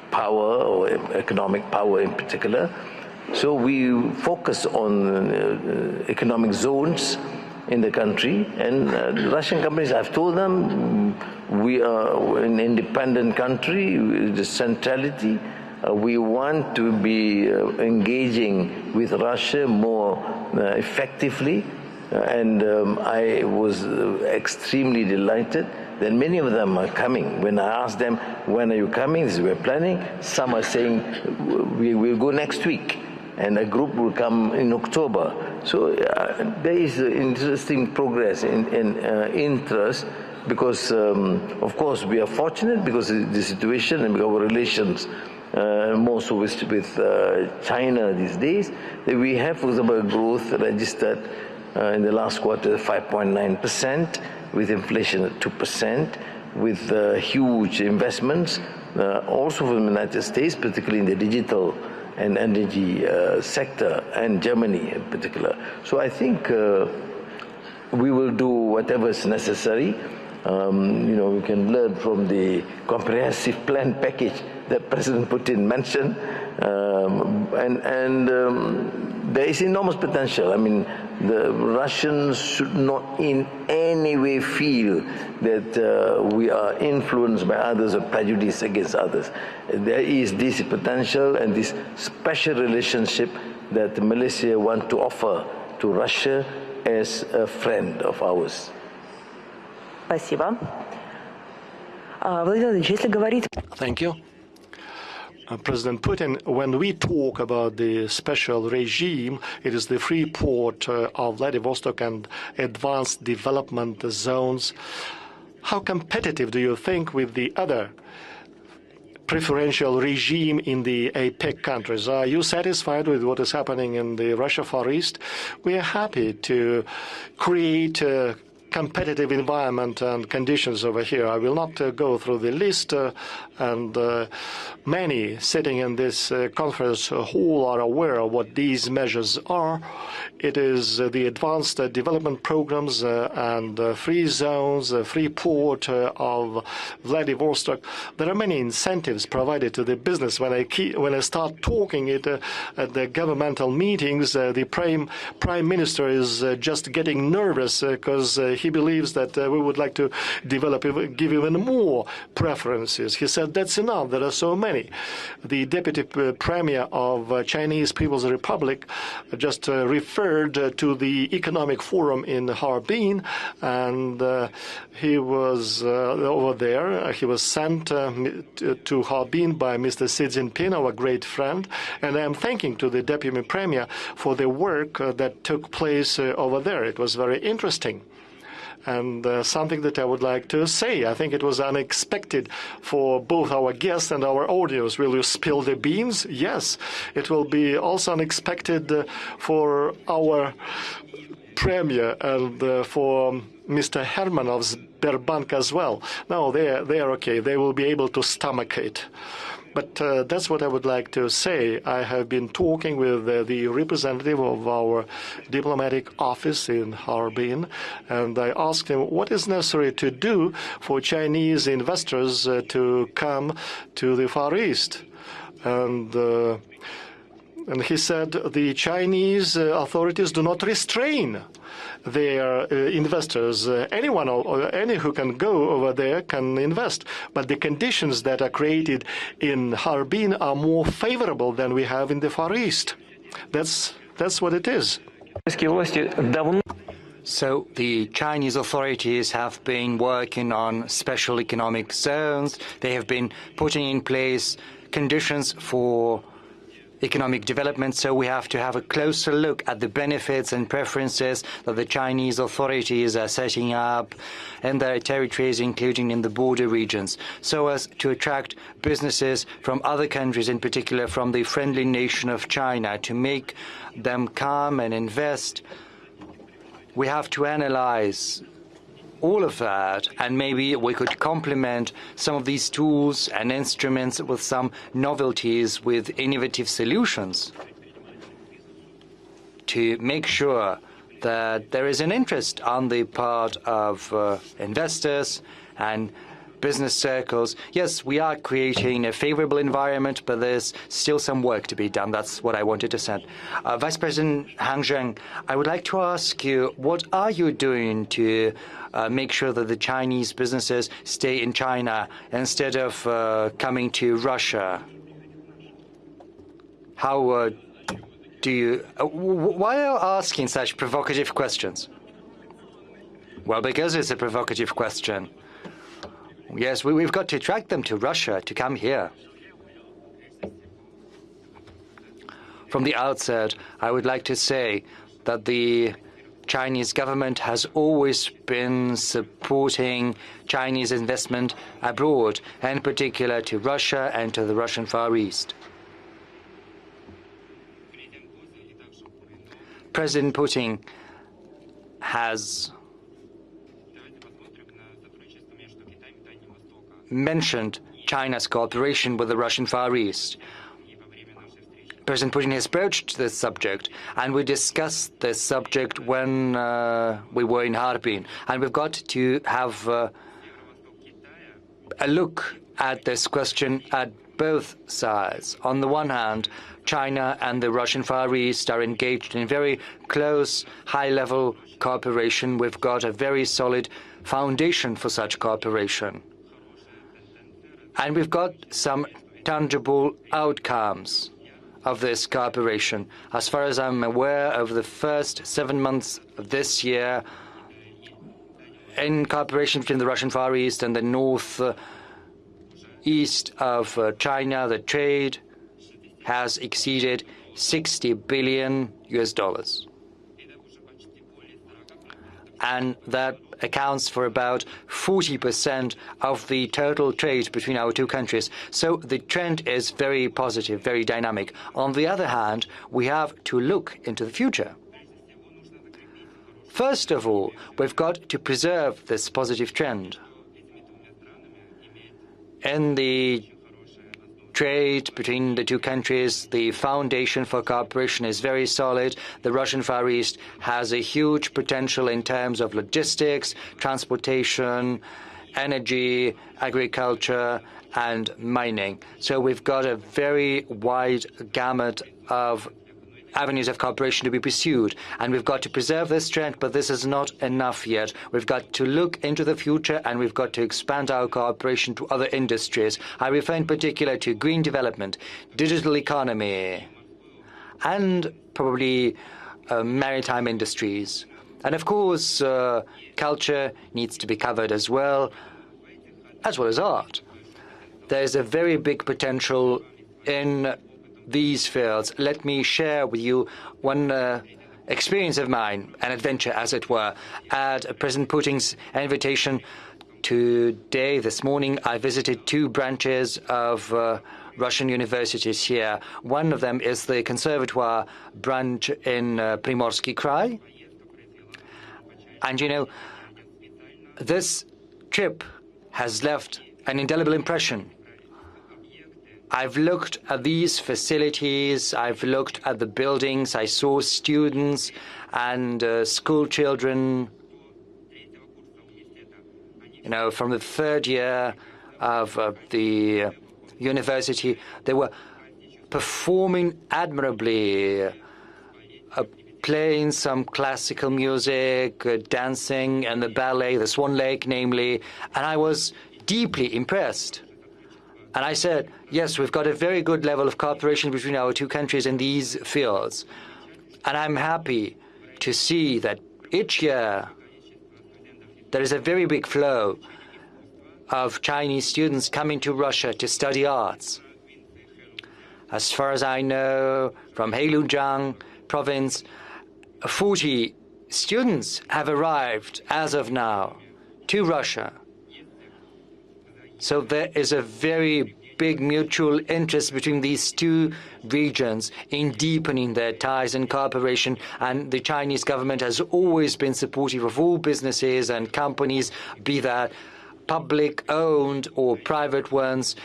power or economic power in particular. So we focus on economic zones in the country, and Russian companies, I've told them, we are an independent country, the centrality. We want to be engaging with Russia more effectively, and I was extremely delighted that many of them are coming. When I asked them, when are you coming? They say, we're planning. Some are saying, we will go next week, and a group will come in October. So there is interesting progress in interest, because, of course, we are fortunate because of the situation and our relations, more so with China these days, that we have, for example, a growth registered in the last quarter 5.9%, with inflation at 2%, with huge investments, also from the United States, particularly in the digital and energy sector, and Germany in particular. So I think we will do whatever is necessary. We can learn from the comprehensive plan package that President Putin mentioned, and there is enormous potential. I mean, the Russians should not in any way feel that we are influenced by others or prejudiced against others. There is this potential and this special relationship that Malaysia wants to offer to Russia as a friend of ours. Спасибо. Владимир Владимирович, если говорить... Thank you. President Putin, when we talk about the special regime, it is the free port of Vladivostok and advanced development zones. How competitive do you think with the other preferential regime in the APEC countries? Are you satisfied with what is happening in the Russia Far East? We are happy to create a competitive environment and conditions over here. I will not go through the list, and many sitting in this conference hall are aware of what these measures are. It is the advanced development programs and free zones, free port of Vladivostok. There are many incentives provided to the business. When I start talking it at the governmental meetings, the prime minister is just getting nervous because he believes that we would like to give even more preferences. He said that's enough. There are so many. The deputy premier of Chinese People's Republic just referred to the economic forum in Harbin, and he was over there. He was sent to Harbin by Mr. Xi Jinping, our great friend, and I am thanking to the deputy premier for the work that took place over there. It was very interesting. And something that I would like to say, I think it was unexpected for both our guests and our audience. Will you spill the beans? Yes. It will be also unexpected for our premier and for Mr. Herman of Sberbank as well. No, they are okay. They will be able to stomach it. But that's what I would like to say. I have been talking with the representative of our diplomatic office in Harbin, and I asked him what is necessary to do for Chinese investors to come to the Far East. And he said the Chinese authorities do not restrain their investors. Anyone or any who can go over there can invest. But the conditions that are created in Harbin are more favorable than we have in the Far East. That's what it is. So the Chinese authorities have been working on special economic zones. They have been putting in place conditions for economic development, so we have to have a closer look at the benefits and preferences that the Chinese authorities are setting up in their territories, including in the border regions, so as to attract businesses from other countries, in particular from the friendly nation of China, to make them come and invest. We have to analyze all of that, and maybe we could complement some of these tools and instruments with some novelties, with innovative solutions to make sure that there is an interest on the part of investors and business circles. Yes, we are creating a favorable environment, but there's still some work to be done. That's what I wanted to say. Vice President Han Zheng, I would like to ask you, what are you doing to make sure that the Chinese businesses stay in China instead of coming to Russia? How do you... why are you asking such provocative questions? Well, because it's a provocative question. Yes, we've got to attract them to Russia, to come here. From the outset, I would like to say that the Chinese government has always been supporting Chinese investment abroad, and in particular to Russia and to the Russian Far East. President Putin has mentioned China's cooperation with the Russian Far East. President Putin has broached this subject, and we discussed this subject when we were in Harbin. And we've got to have a look at this question at both sides. On the one hand, China and the Russian Far East are engaged in very close, high-level cooperation. We've got a very solid foundation for such cooperation. And we've got some tangible outcomes of this cooperation. As far as I'm aware, over the first 7 months of this year, in cooperation between the Russian Far East and the North east of China, the trade has exceeded $60 billion. And that accounts for about 40% of the total trade between our two countries. So the trend is very positive, very dynamic. On the other hand, we have to look into the future. First of all, we've got to preserve this positive trend. In the trade between the two countries, the foundation for cooperation is very solid. The Russian Far East has a huge potential in terms of logistics, transportation, energy, agriculture, and mining. So we've got a very wide gamut of avenues of cooperation to be pursued, and we've got to preserve this trend, but this is not enough yet. We've got to look into the future, and we've got to expand our cooperation to other industries. I refer in particular to green development, digital economy, and probably maritime industries. And of course, culture needs to be covered as well as art. There's a very big potential in these fields. Let me share with you one experience of mine, an adventure, as it were. At President Putin's invitation today, this morning, I visited two branches of Russian universities here. One of them is the Conservatoire branch in Primorsky Krai. And you know, this trip has left an indelible impression. I've looked at these facilities, I've looked at the buildings, I saw students and school children, you know, from the third year of the university. They were performing admirably, playing some classical music, dancing, and the ballet, the Swan Lake, namely, and I was deeply impressed. And I said, yes, we've got a very good level of cooperation between our two countries in these fields. And I'm happy to see that each year there is a very big flow of Chinese students coming to Russia to study arts. As far as I know, from Heilongjiang province, 40 students have arrived as of now to Russia. So there is a very big mutual interest between these two regions in deepening their ties and cooperation, and the Chinese government has always been supportive of all businesses and companies, be that public-owned or private ones,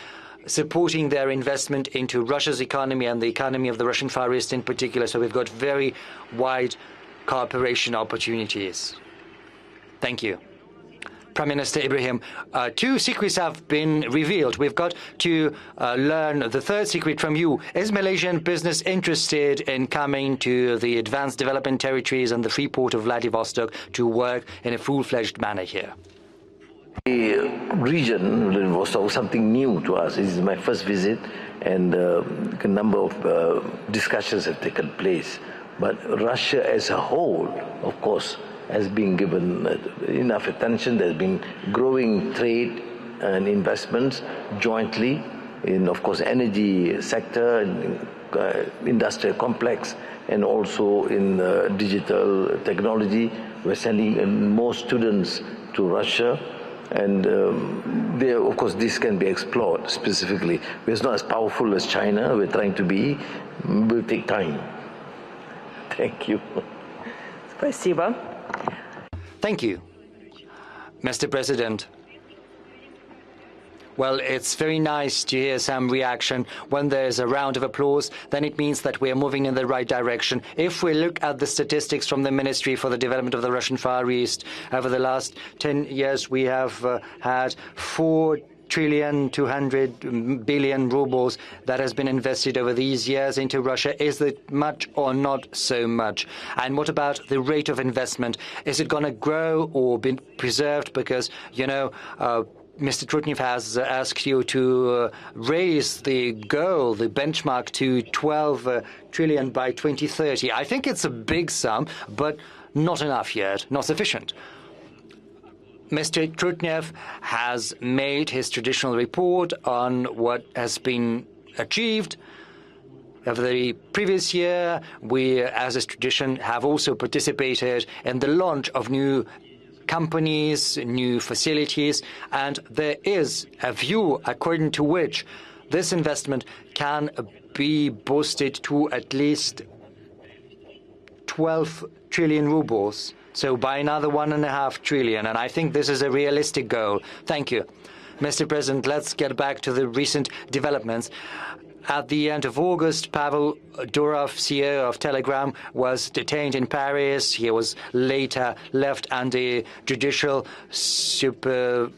supporting their investment into Russia's economy and the economy of the Russian Far East in particular. So we've got very wide cooperation opportunities. Thank you. Prime Minister Ibrahim, two secrets have been revealed. We've got to learn the third secret from you. Is Malaysian business interested in coming to the advanced development territories and the free port of Vladivostok to work in a full-fledged manner here? The region, Vladivostok, was something new to us. This is my first visit, and a number of discussions have taken place. But Russia as a whole, of course, has been given enough attention. There's been growing trade and investments jointly in, of course, energy sector, industrial complex, and also in digital technology. We're sending more students to Russia, and there, of course, this can be explored specifically. We're not as powerful as China. We're trying to be. It will take time. Thank you. Спасибо. Thank you, Mr. President. Well, it's very nice to hear some reaction. When there's a round of applause, then it means that we are moving in the right direction. If we look at the statistics from the Ministry for the Development of the Russian Far East, over the last 10 years, we have had 4,200 billion rubles that has been invested over these years into Russia. Is it much or not so much? And what about the rate of investment? Is it going to grow or be preserved? Because, you know, Mr. Trutnev has asked you to raise the goal, the benchmark, to 12 trillion by 2030. I think it's a big sum, but not enough yet, not sufficient. Mr. Trutnev has made his traditional report on what has been achieved. Over the previous year, we, as is tradition, have also participated in the launch of new companies, new facilities, and there is a view according to which this investment can be boosted to at least 12 trillion rubles. So by another 1.5 trillion, and I think this is a realistic goal. Thank you. Mr. President, let's get back to the recent developments. At the end of August, Pavel Durov, CEO of Telegram, was detained in Paris. He was later left under judicial surveillance,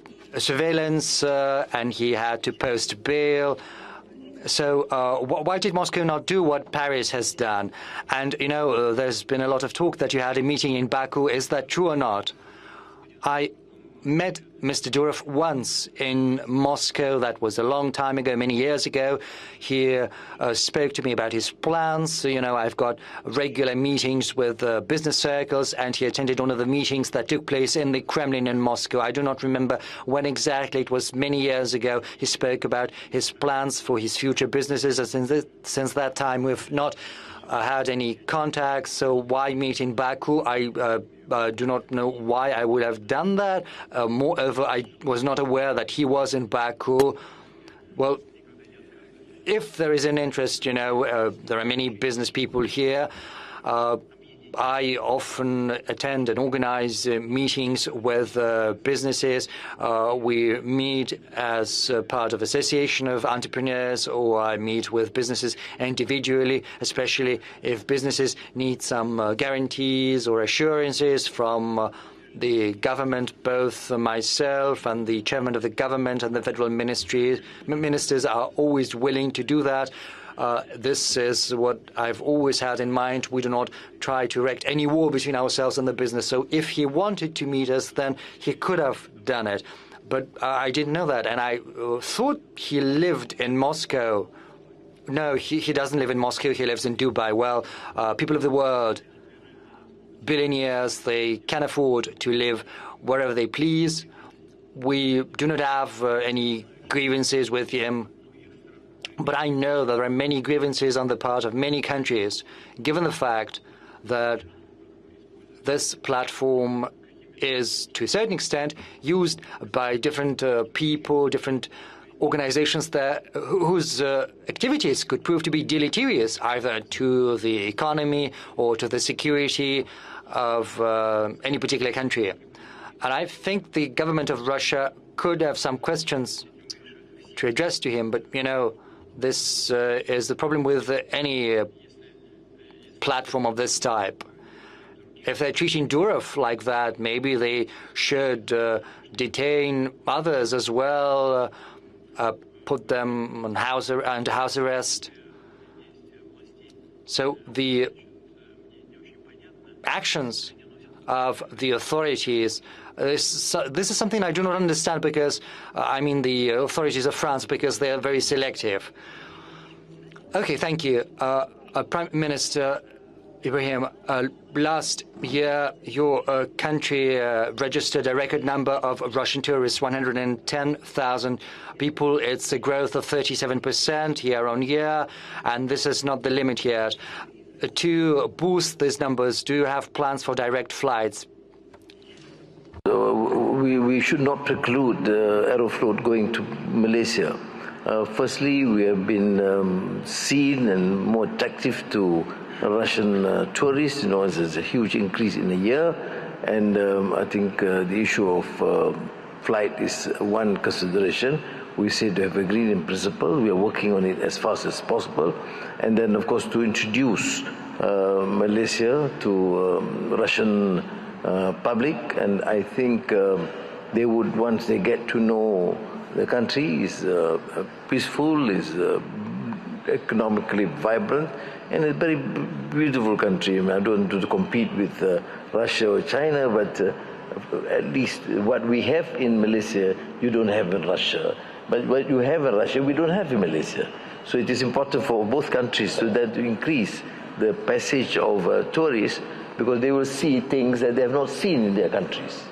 and he had to post bail. So why did Moscow not do what Paris has done? And, you know, there's been a lot of talk that you had a meeting in Baku. Is that true or not? I met Mr. Durov once in Moscow. That was a long time ago, many years ago. He spoke to me about his plans. You know, I've got regular meetings with business circles, and he attended one of the meetings that took place in the Kremlin in Moscow. I do not remember when exactly. It was many years ago. He spoke about his plans for his future businesses, and since that time we've not had any contacts. So why meet in Baku? I do not know why I would have done that. Moreover, I was not aware that he was in Baku. Well, if there is an interest, you know, there are many business people here. I often attend and organize meetings with businesses. We meet as part of association of entrepreneurs, or I meet with businesses individually, especially if businesses need some guarantees or assurances from the government. Both myself and the chairman of the government and the federal ministers are always willing to do that. This is what I've always had in mind. We do not try to erect any war between ourselves and the business. So if he wanted to meet us, then he could have done it. But I didn't know that, and I thought he lived in Moscow. No, he doesn't live in Moscow. He lives in Dubai. Well, people of the world, billionaires, they can afford to live wherever they please. We do not have any grievances with him. But I know there are many grievances on the part of many countries, given the fact that this platform is, to a certain extent, used by different people, different organizations that, whose activities could prove to be deleterious, either to the economy or to the security of any particular country. And I think the government of Russia could have some questions to address to him, but, you know, this is the problem with any platform of this type. If they're treating Durov like that, maybe they should detain others as well, put them on under house arrest. So the actions of the authorities, this is something I do not understand, because I mean the authorities of France, because they are very selective. Okay, thank you. Prime Minister Ibrahim, last year your country registered a record number of Russian tourists, 110,000 people. It's a growth of 37% year on year, and this is not the limit yet. To boost these numbers, do you have plans for direct flights? We should not preclude Aeroflot going to Malaysia. Firstly, we have been seen and more attractive to Russian tourists. You know, there's a huge increase in a year, and I think the issue of flight is one consideration. We say to have agreed in principle. We are working on it as fast as possible, and then of course to introduce Malaysia to Russian public, and I think they would, once they get to know the country, is peaceful, is economically vibrant, and a very beautiful country. I mean, I don't want to compete with Russia or China, but at least what we have in Malaysia, you don't have in Russia. But what you have in Russia, we don't have in Malaysia. So it is important for both countries to increase the passage of tourists, because they will see things that they have not seen in their countries.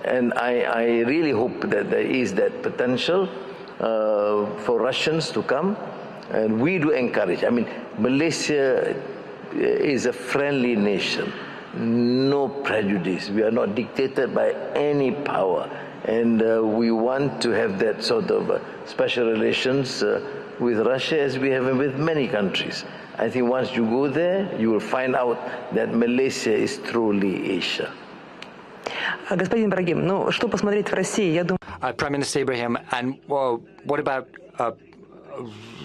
And I really hope that there is that potential for Russians to come, and we do encourage. I mean, Malaysia is a friendly nation, no prejudice. We are not dictated by any power, and we want to have that sort of special relations with Russia as we have with many countries. I think once you go there, you will find out that Malaysia is truly Asia. Господин Ибрагим, ну что посмотреть в России? Я думаю. Prime Minister Ibrahim, and what about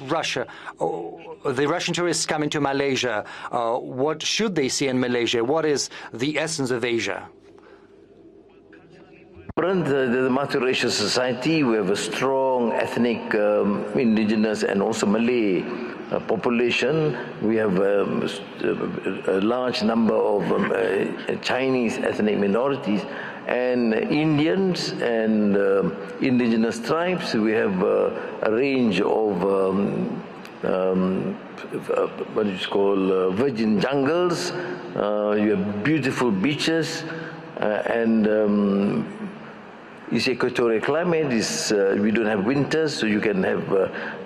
Russia? The Russian tourists coming to Malaysia, what should they see in Malaysia? What is the essence of Asia? The multiracial society, we have a strong ethnic, indigenous and also Malay population. We have a large number of Chinese ethnic minorities and Indians and indigenous tribes. We have a range of what is called virgin jungles. You have beautiful beaches and it's equatorial climate. We don't have winters, so you can have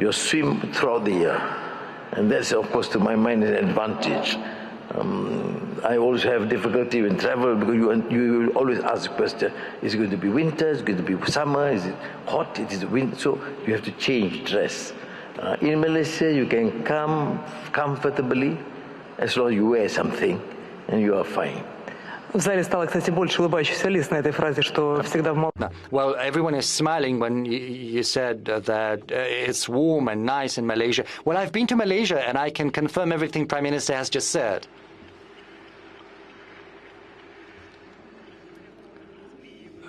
your swim throughout the year. And that's, of course, to my mind, an advantage. I always have difficulty in travel because you always ask the question, is it going to be winter, is it going to be summer, is it hot, it is winter? So you have to change dress. In Malaysia, you can come comfortably as long as you wear something and you are fine. В зале стало, кстати, больше улыбающихся лиц на этой фразе, что всегда в Well, everyone is smiling when you said that it's warm and nice in Malaysia. Well, I've been to Malaysia and I can confirm everything Prime Minister has just said.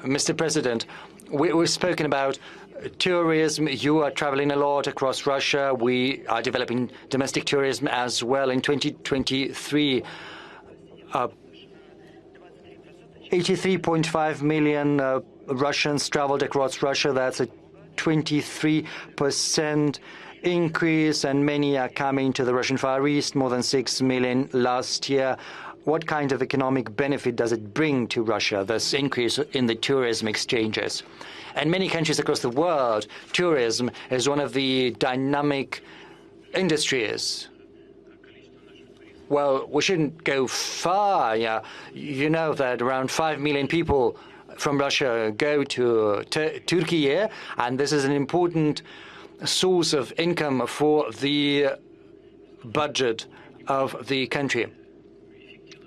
Mr. President, we've spoken about tourism. You are traveling a lot across Russia. We are developing domestic tourism as well. In 2023, 83.5 million Russians traveled across Russia. That's a 23% increase, and many are coming to the Russian Far East, more than 6 million last year. What kind of economic benefit does it bring to Russia, this increase in the tourism exchanges? In many countries across the world, tourism is one of the dynamic industries. Well, we shouldn't go far. Yeah, you know that around 5 million people from Russia go to Turkey, and this is an important source of income for the budget of the country.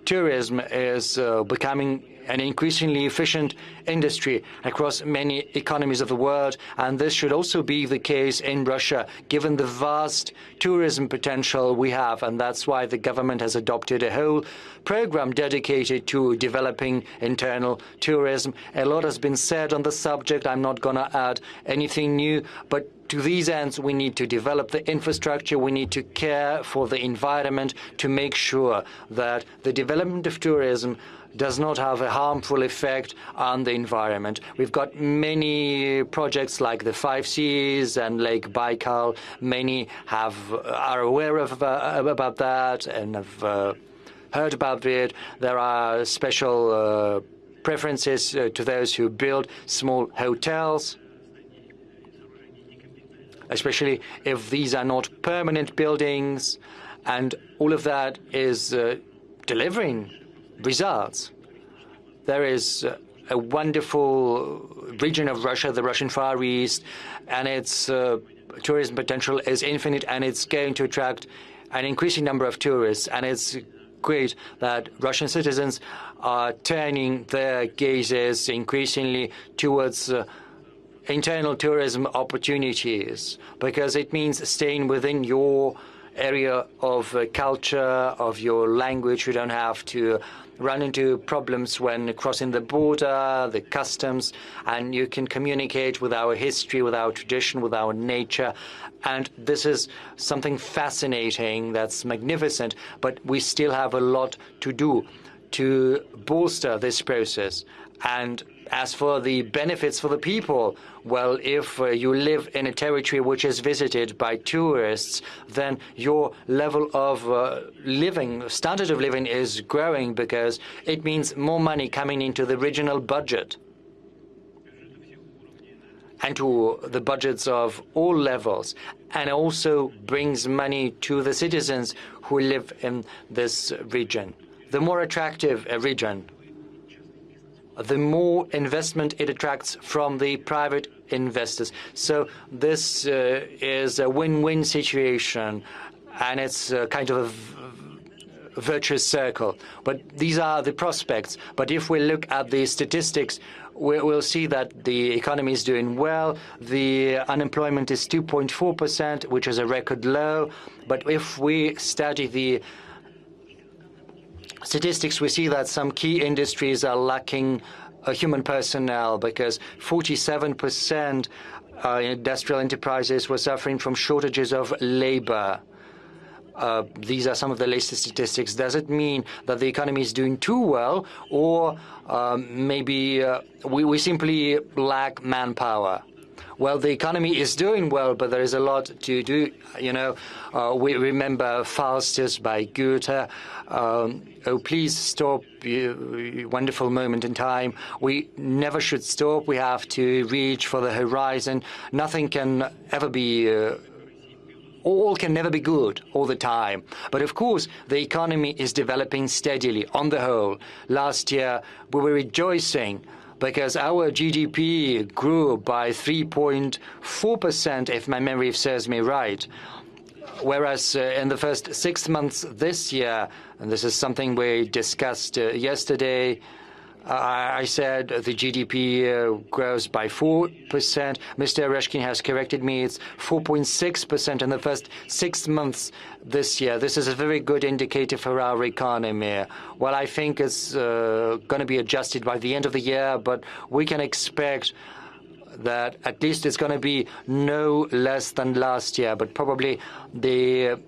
Tourism is becoming an increasingly efficient industry across many economies of the world, and this should also be the case in Russia, given the vast tourism potential we have, and that's why the government has adopted a whole program dedicated to developing internal tourism. A lot has been said on the subject. I'm not going to add anything new, but to these ends, we need to develop the infrastructure, we need to care for the environment to make sure that the development of tourism does not have a harmful effect on the environment. We've got many projects like the 5 Seas and Lake Baikal. Many are aware of about that and have heard about it. There are special preferences to those who build small hotels, especially if these are not permanent buildings, and all of that is delivering results. There is a wonderful region of Russia, the Russian Far East, and its tourism potential is infinite, and it's going to attract an increasing number of tourists. And it's great that Russian citizens are turning their gazes increasingly towards internal tourism opportunities, because it means staying within your area of culture, of your language. You don't have to run into problems when crossing the border, the customs, and you can communicate with our history, with our tradition, with our nature. And this is something fascinating, that's magnificent, but we still have a lot to do to bolster this process. And as for the benefits for the people, well, if you live in a territory which is visited by tourists, then your level of standard of living is growing, because it means more money coming into the regional budget. and to the budgets of all levels, and also brings money to the citizens who live in this region. The more attractive a region, the more investment it attracts from the private investors. So this is a win-win situation, and it's kind of a virtuous circle. But these are the prospects. But if we look at the statistics, we'll see that the economy is doing well. The unemployment is 2.4%, which is a record low. But if we study the statistics, we see that some key industries are lacking human personnel, because 47% industrial enterprises were suffering from shortages of labor. These are some of the latest statistics. Does it mean that the economy is doing too well, or maybe we simply lack manpower? Well, the economy is doing well, but there is a lot to do. You know, we remember Faustus by Goethe. Oh, please stop, you wonderful moment in time. We never should stop. We have to reach for the horizon. Nothing can ever be all can never be good all the time. But of course, the economy is developing steadily on the whole. Last year, we were rejoicing because our GDP grew by 3.4%, if my memory serves me right. Whereas in the first 6 months this year, and this is something we discussed yesterday, I said the GDP grows by 4%. Mr. Oreshkin has corrected me. It's 4.6% in the first 6 months this year. This is a very good indicator for our economy. Well, I think it's going to be adjusted by the end of the year, but we can expect that at least it's going to be no less than last year, but probably the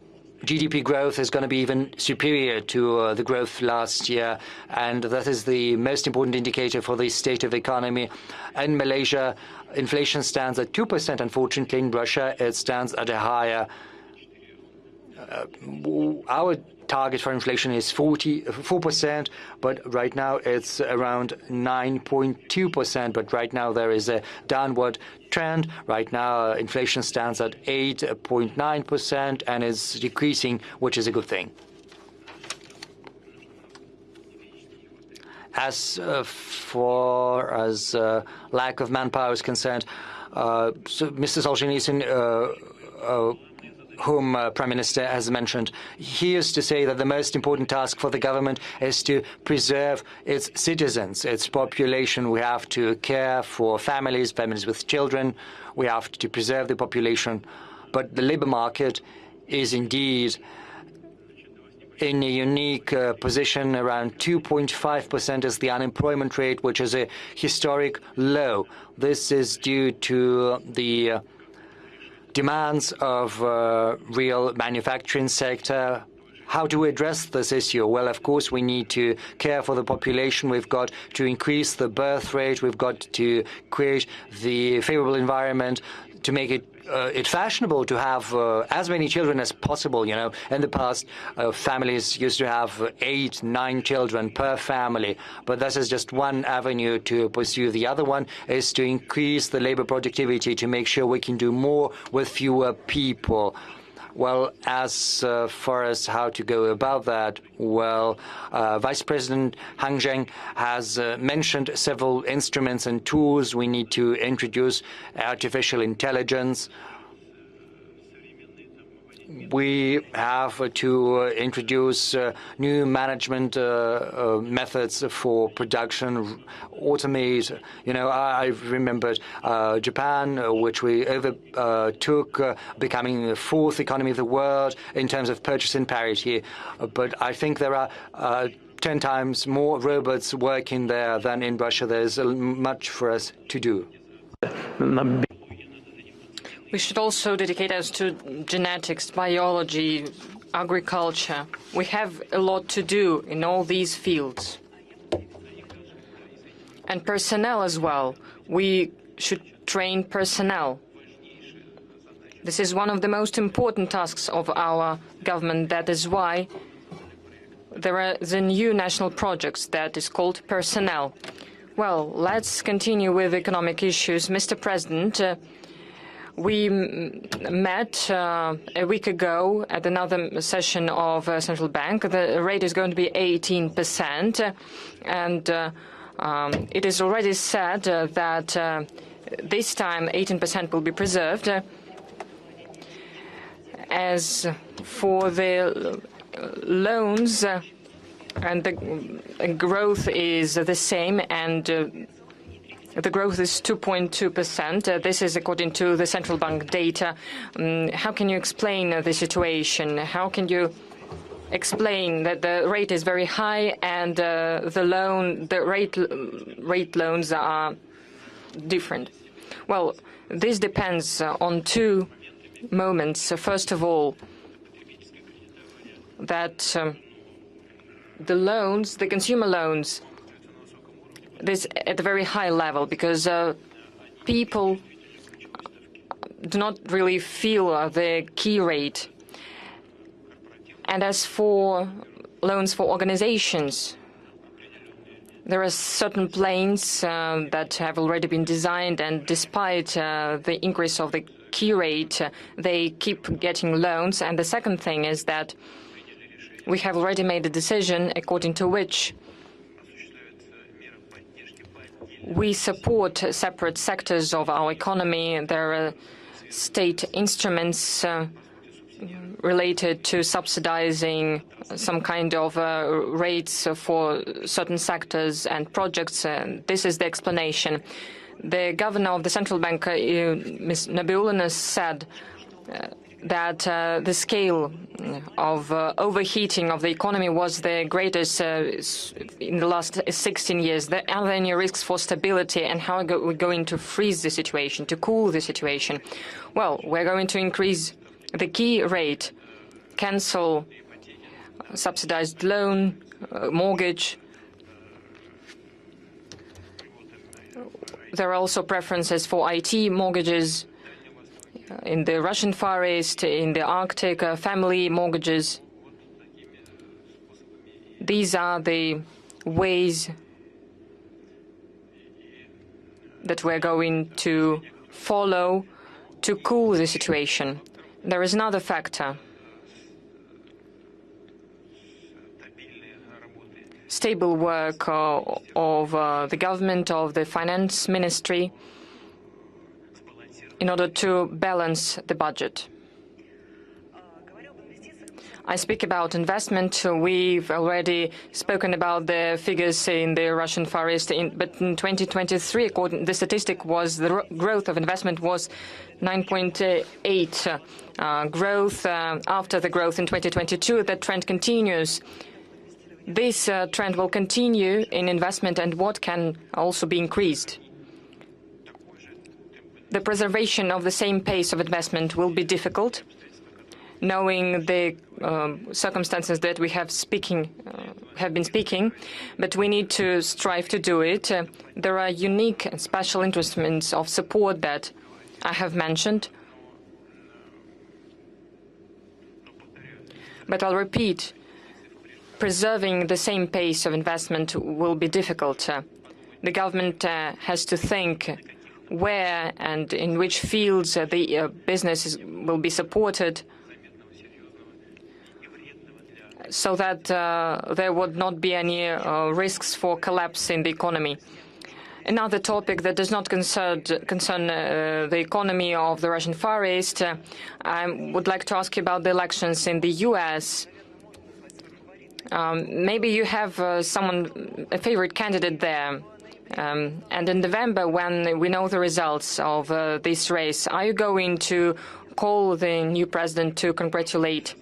GDP growth is going to be even superior to the growth last year, and that is the most important indicator for the state of the economy. In Malaysia, inflation stands at 2%. Unfortunately, in Russia, it stands at a higher. Our target for inflation is 4%, but right now it's around 9.2%. But right now there is a downward trend. Right now inflation stands at 8.9% and is decreasing, which is a good thing. As far as lack of manpower is concerned, so Mr. Solzhenitsyn, whom Prime Minister has mentioned, he used to say that the most important task for the government is to preserve its citizens, its population. We have to care for families with children. We have to preserve the population. But the labor market is indeed in a unique position. Around 2.5% is the unemployment rate, which is a historic low. This is due to the demands of real manufacturing sector. How do we address this issue? Well, of course, we need to care for the population. We've got to increase the birth rate. We've got to create the favorable environment to make it fashionable to have as many children as possible. You know, in the past, families used to have 8, 9 children per family, but this is just one avenue to pursue. The other one is to increase the labor productivity to make sure we can do more with fewer people. Well, as far as how to go about that, well, Vice President Han Zheng has mentioned several instruments and tools. We need to introduce artificial intelligence. We have to introduce new management methods for production, automate. You know, I remembered Japan, which we overtook, becoming the 4th economy of the world in terms of purchasing parity. But I think there are 10 times more robots working there than in Russia. There's much for us to do. We should also dedicate us to genetics, biology, agriculture. We have a lot to do in all these fields. And personnel as well. We should train personnel. This is one of the most important tasks of our government. That is why there are the new national projects that is called personnel. Well, let's continue with economic issues. Mr. President, we met a week ago at another session of Central Bank. The rate is going to be 18%, and it is already said that this time 18% will be preserved. As for the loans, and the growth is the same, and the growth is 2.2%. This is according to the central bank data. How can you explain the situation? How can you explain that the rate is very high and the rate loans are different? Well, this depends on two moments. First of all, that the loans, the consumer loans, this at a very high level, because people do not really feel the key rate. And as for loans for organizations, there are certain planes that have already been designed, and despite the increase of the key rate, they keep getting loans. And the second thing is that we have already made a decision according to which we support separate sectors of our economy. There are state instruments related to subsidizing some kind of rates for certain sectors and projects. This is the explanation. The governor of the central bank, Ms. Nabiullina, said that the scale of overheating of the economy was the greatest in the last 16 years. Are there any risks for stability, and how are we going to freeze the situation, to cool the situation? Well, we're going to increase the key rate, cancel subsidized loan, mortgage. There are also preferences for IT mortgages in the Russian Far East, in the Arctic, family mortgages. These are the ways that we're going to follow to cool the situation. There is another factor. Stable work of the government, of the finance ministry, in order to balance the budget. I speak about investment. We've already spoken about the figures in the Russian Far East, but in 2023, according the statistic was the growth of investment was 9.8 growth after the growth in 2022. That trend continues. This trend will continue in investment, and what can also be increased. The preservation of the same pace of investment will be difficult, knowing the circumstances that we have been speaking, but we need to strive to do it. There are unique and special instruments of support that I have mentioned. But I'll repeat, preserving the same pace of investment will be difficult. The government has to think where and in which fields the business will be supported, so that there would not be any risks for collapse in the economy. Another topic that does not concern the economy of the Russian Far East, I would like to ask you about the elections in the U.S. Maybe you have a favorite candidate there. And in November, when we know the results of this race, are you going to call the new president to congratulate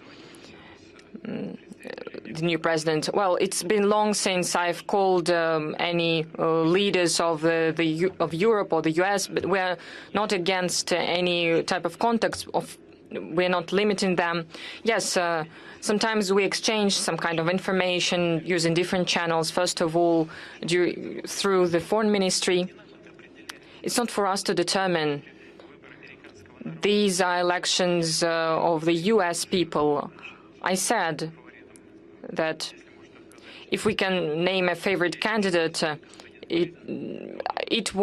the new president? Well, it's been long since I've called any leaders of Europe or the US, but we're not against any type of contacts. We're not limiting them. Yes, sometimes we exchange some kind of information using different channels. First of all, through the foreign ministry. It's not for us to determine. These are elections of the US people. I said that if we can name a favorite candidate, it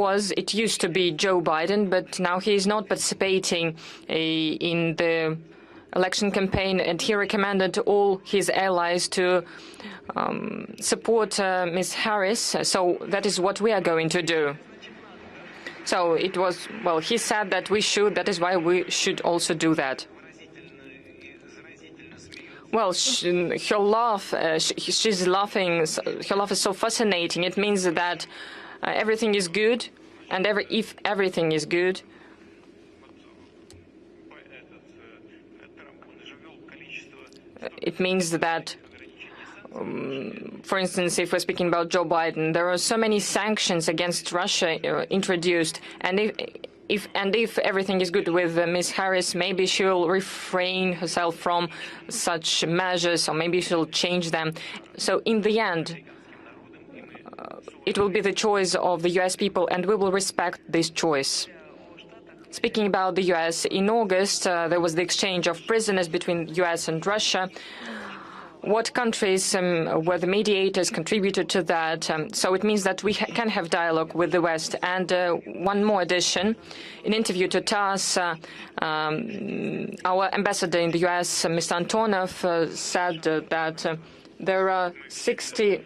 used to be Joe Biden, but now he is not participating in the election campaign, and he recommended all his allies to support Ms. Harris. So that is what we are going to do. So it was, well, he said that we should, that is why we should also do that. Well, her laugh, she's laughing, her laugh is so fascinating. It means that everything is good, and if everything is good, it means that, for instance, if we're speaking about Joe Biden, there are so many sanctions against Russia introduced, and if everything is good with Ms. Harris, maybe she'll refrain herself from such measures, or maybe she'll change them. So in the end, it will be the choice of the U.S. people, and we will respect this choice. Speaking about the U.S., in August, there was the exchange of prisoners between U.S. and Russia. What countries were the mediators contributed to that? So it means that we can have dialogue with the West. And one more addition, in an interview to TASS, our ambassador in the U.S., Mr. Antonov, said that there are 60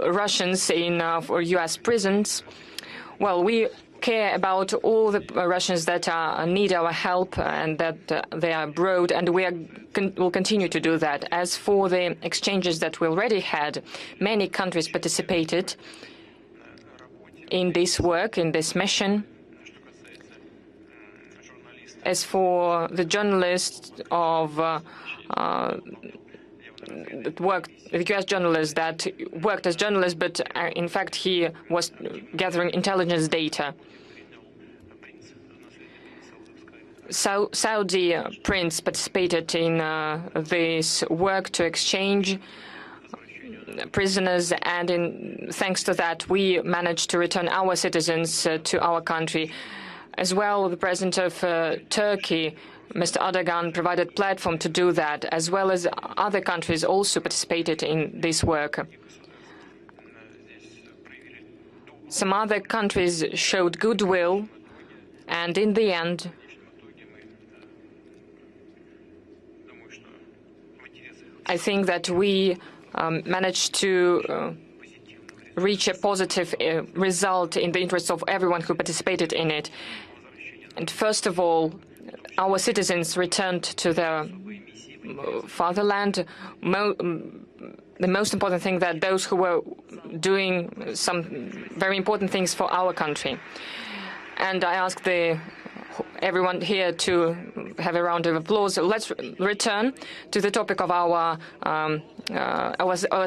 Russians in U.S. prisons. Well, we care about all the Russians that need our help and that they are abroad, and we will continue to do that. As for the exchanges that we already had, many countries participated in this work, in this mission. As for the journalists of the U.S. journalist that worked as journalist, but in fact he was gathering intelligence data. Saudi prince participated in this work to exchange prisoners, and thanks to that we managed to return our citizens to our country. As well, the president of Turkey, Mr. Erdogan, provided a platform to do that, as well as other countries also participated in this work. Some other countries showed goodwill, and in the end, I think that we managed to reach a positive result in the interest of everyone who participated in it. And first of all, our citizens returned to their fatherland. The most important thing that those who were doing some very important things for our country. And I asked everyone here to have a round of applause. Let's return to the topic of our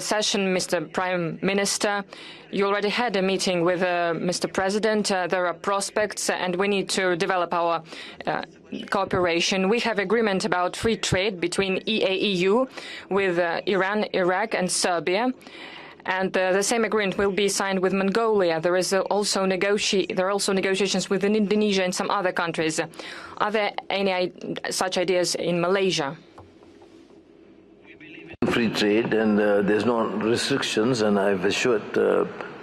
session, Mr. Prime Minister. You already had a meeting with Mr. President. There are prospects, and we need to develop our cooperation. We have agreement about free trade between EAEU with Iran, Iraq, and Serbia. And the same agreement will be signed with Mongolia. There are also negotiations with Indonesia and some other countries. Are there any such ideas in Malaysia? Free trade, and there's no restrictions, and I've assured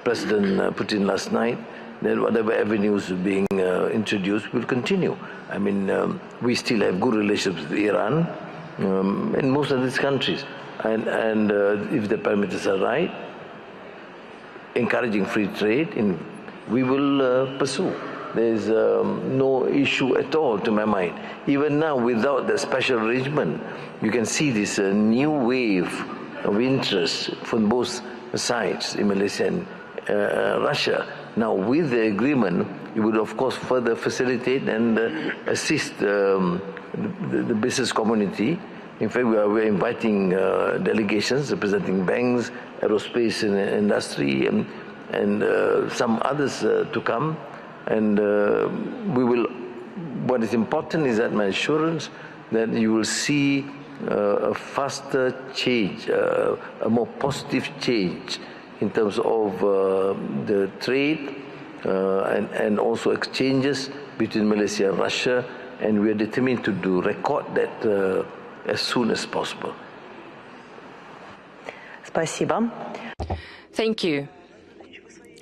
President Putin last night that whatever avenues are being introduced will continue. I mean, we still have good relations with Iran and most of these countries. And if the parameters are right, encouraging free trade, we will pursue. There's no issue at all to my mind. Even now, without the special arrangement, you can see this new wave of interest from both sides, in Malaysia and Russia. Now, with the agreement, it would, of course, further facilitate and assist the business community. In fact, we're inviting delegations representing banks, aerospace industry, and some others to come. And we will. What is important is that my assurance that you will see a faster change, a more positive change in terms of the trade and also exchanges between Malaysia and Russia, and we are determined to record that as soon as possible. Спасибо. Thank you.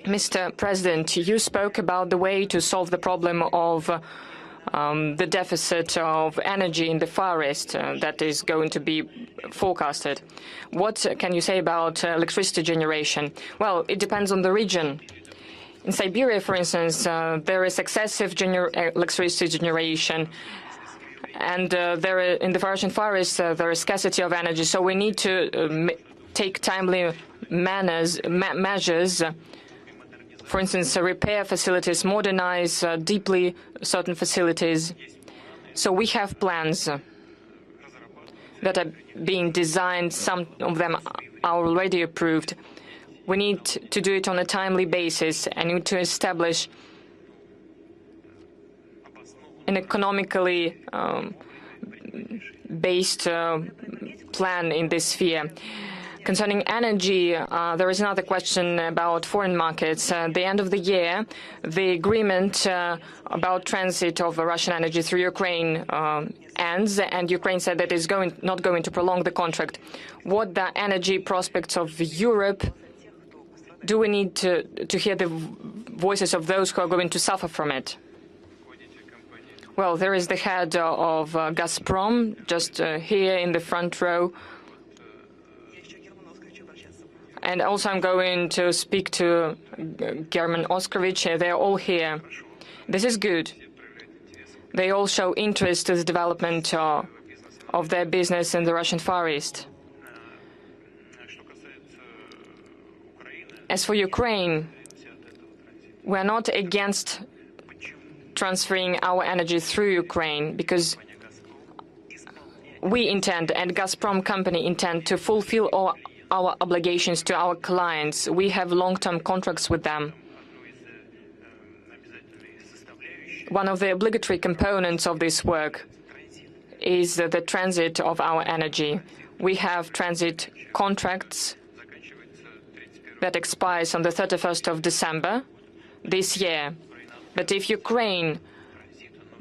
Mr. President, you spoke about the way to solve the problem of the deficit of energy in the Far East that is going to be forecasted. What can you say about electricity generation? Well, it depends on the region. In Siberia, for instance, there is excessive electricity generation, and in the Russian Far East, there is scarcity of energy. So we need to take timely measures. For instance, repair facilities, modernize deeply certain facilities. So we have plans that are being designed. Some of them are already approved. We need to do it on a timely basis and need to establish an economically based plan in this sphere. Concerning energy, there is another question about foreign markets. At the end of the year, the agreement about transit of Russian energy through Ukraine ends, and Ukraine said that it's not going to prolong the contract. What the energy prospects of Europe? Do we need to hear the voices of those who are going to suffer from it? Well, there is the head of Gazprom, just here in the front row. And also I'm going to speak to German Oskovich. They're all here. This is good. They all show interest in the development of their business in the Russian Far East. As for Ukraine, we're not against transferring our energy through Ukraine, because we intend, and Gazprom company intend, to fulfill our obligations to our clients. We have long-term contracts with them. One of the obligatory components of this work is the transit of our energy. We have transit contracts that expires on the 31st of December this year. But if Ukraine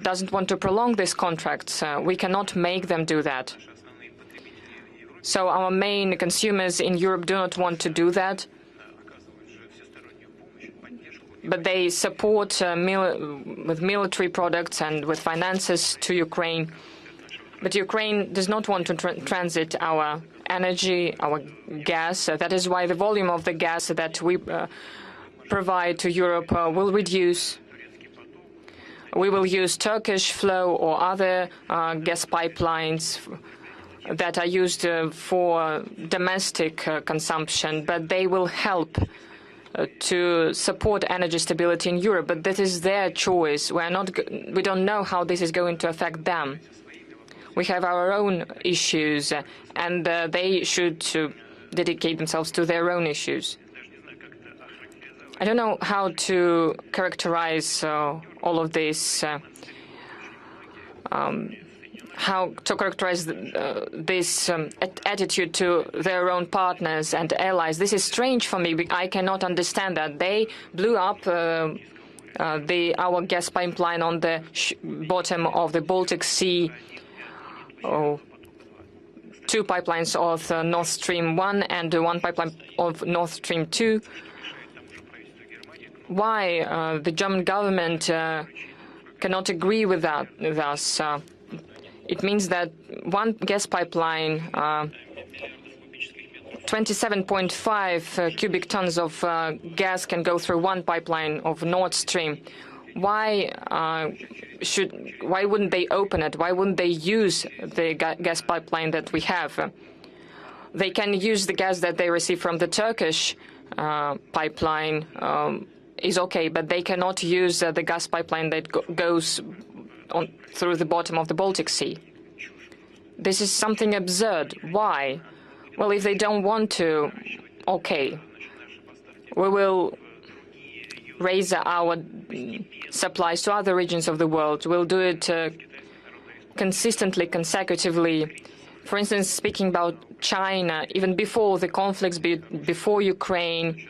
doesn't want to prolong these contracts, we cannot make them do that. So our main consumers in Europe do not want to do that, but they support with military products and with finances to Ukraine. But Ukraine does not want to transit our energy, our gas. That is why the volume of the gas that we provide to Europe will reduce. We will use Turkish flow or other gas pipelines that are used for domestic consumption, but they will help to support energy stability in Europe. But that is their choice. We don't know how this is going to affect them. We have our own issues, and they should dedicate themselves to their own issues. I don't know how to characterize all of this, how to characterize this attitude to their own partners and allies. This is strange for me. I cannot understand that. They blew up our gas pipeline on the bottom of the Baltic Sea. Two pipelines of Nord Stream 1 and one pipeline of Nord Stream 2. Why the German government cannot agree with us? It means that one gas pipeline, 27.5 cubic tons of gas can go through one pipeline of Nord Stream. Why wouldn't they open it? Why wouldn't they use the gas pipeline that we have? They can use the gas that they receive from the Turkish pipeline, is okay, but they cannot use the gas pipeline that goes through the bottom of the Baltic Sea. This is something absurd. Why? Well, if they don't want to, okay, we will raise our supplies to other regions of the world. We'll do it consistently, consecutively. For instance, speaking about China, even before the conflicts, before Ukraine,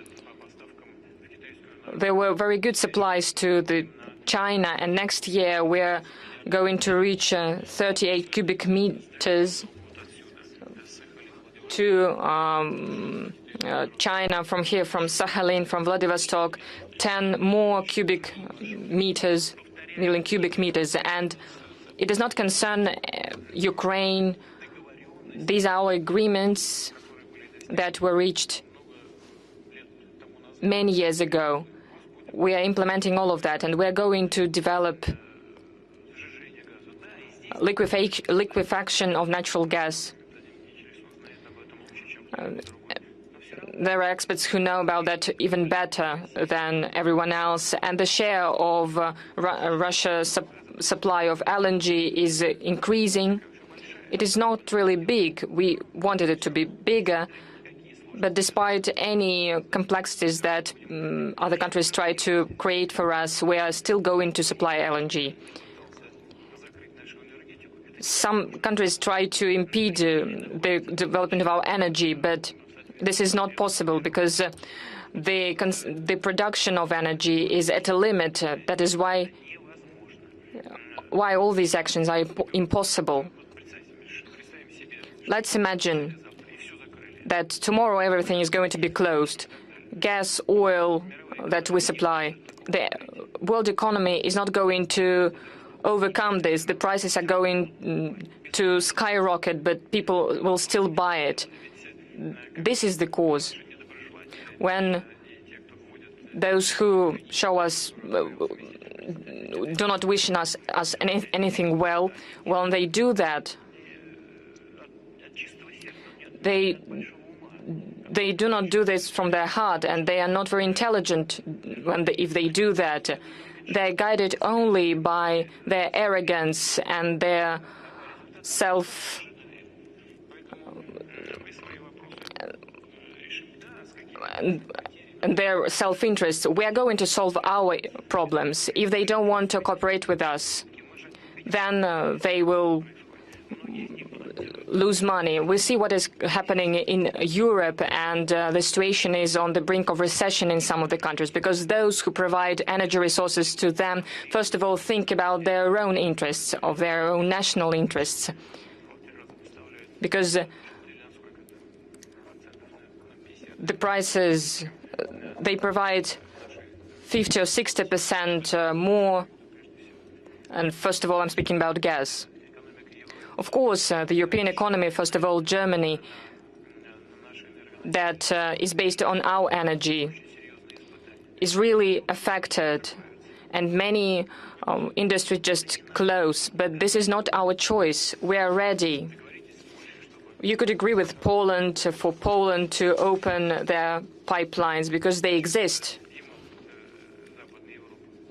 there were very good supplies to China, and next year we're going to reach 38 cubic meters to China from here, from Sakhalin, from Vladivostok, 10 more million cubic meters, and it does not concern Ukraine. These are our agreements that were reached many years ago. We are implementing all of that, and we're going to develop liquefaction of natural gas. There are experts who know about that even better than everyone else, and the share of Russia's supply of LNG is increasing. It is not really big. We wanted it to be bigger, but despite any complexities that other countries try to create for us, we are still going to supply LNG. Some countries try to impede the development of our energy, but this is not possible because the production of energy is at a limit. That is why all these actions are impossible. Let's imagine that tomorrow everything is going to be closed. Gas, oil that we supply. The world economy is not going to overcome this. The prices are going to skyrocket, but people will still buy it. This is the cause. When those who show us do not wish us anything well, when they do that, they do not do this from their heart, and they are not very intelligent if they do that. They're guided only by their arrogance and their self-interest. We are going to solve our problems. If they don't want to cooperate with us, then they will lose money. We see what is happening in Europe, and the situation is on the brink of recession in some of the countries, because those who provide energy resources to them, first of all, think about their own interests, of their own national interests. Because the prices, they provide 50 or 60% more, and first of all, I'm speaking about gas. Of course, the European economy, first of all, Germany, that is based on our energy, is really affected, and many industries just close. But this is not our choice. We are ready. You could agree with Poland for Poland to open their pipelines because they exist.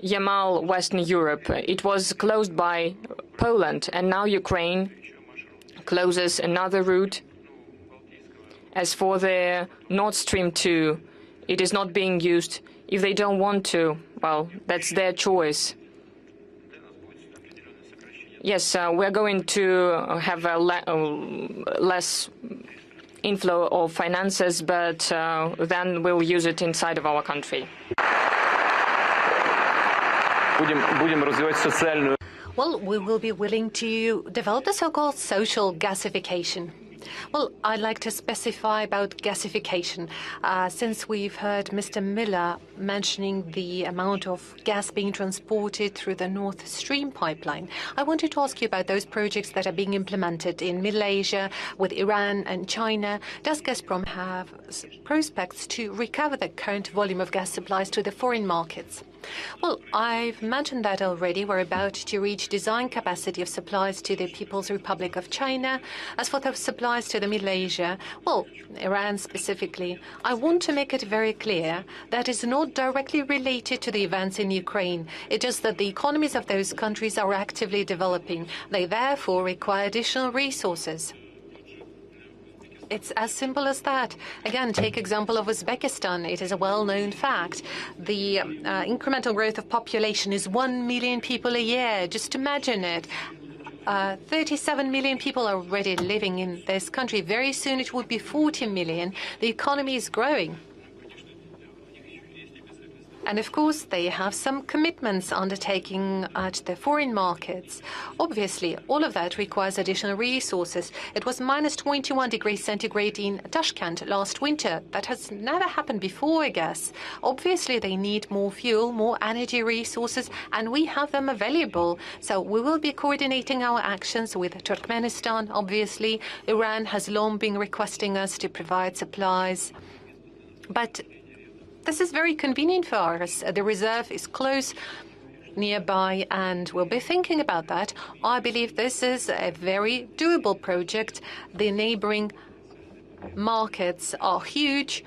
Yamal, Western Europe, it was closed by Poland, and now Ukraine closes another route. As for the Nord Stream 2, it is not being used. If they don't want to, well, that's their choice. Yes, we're going to have a less inflow of finances, but then we'll use it inside of our country. Well, we will be willing to develop the so-called social gasification. Well, I'd like to specify about gasification. Since we've heard Mr. Miller mentioning the amount of gas being transported through the North Stream pipeline, I wanted to ask you about those projects that are being implemented in Malaysia, with Iran and China. Does Gazprom have prospects to recover the current volume of gas supplies to the foreign markets? Well, I've mentioned that already. We're about to reach design capacity of supplies to the People's Republic of China. As for the supplies to the Middle Asia, well, Iran specifically, I want to make it very clear that is not directly related to the events in Ukraine. It's just that the economies of those countries are actively developing. They therefore require additional resources. It's as simple as that. Again, take example of Uzbekistan. It is a well-known fact. The incremental growth of population is 1 million people a year. Just imagine it. 37 million people are already living in this country. Very soon it will be 40 million. The economy is growing. And of course, they have some commitments undertaking at the foreign markets. Obviously, all of that requires additional resources. It was minus 21 degrees centigrade in Tashkent last winter. That has never happened before, I guess. Obviously, they need more fuel, more energy resources, and we have them available. So we will be coordinating our actions with Turkmenistan, obviously. Iran has long been requesting us to provide supplies. But this is very convenient for us. The reserve is close nearby, and we'll be thinking about that. I believe this is a very doable project. The neighboring markets are huge.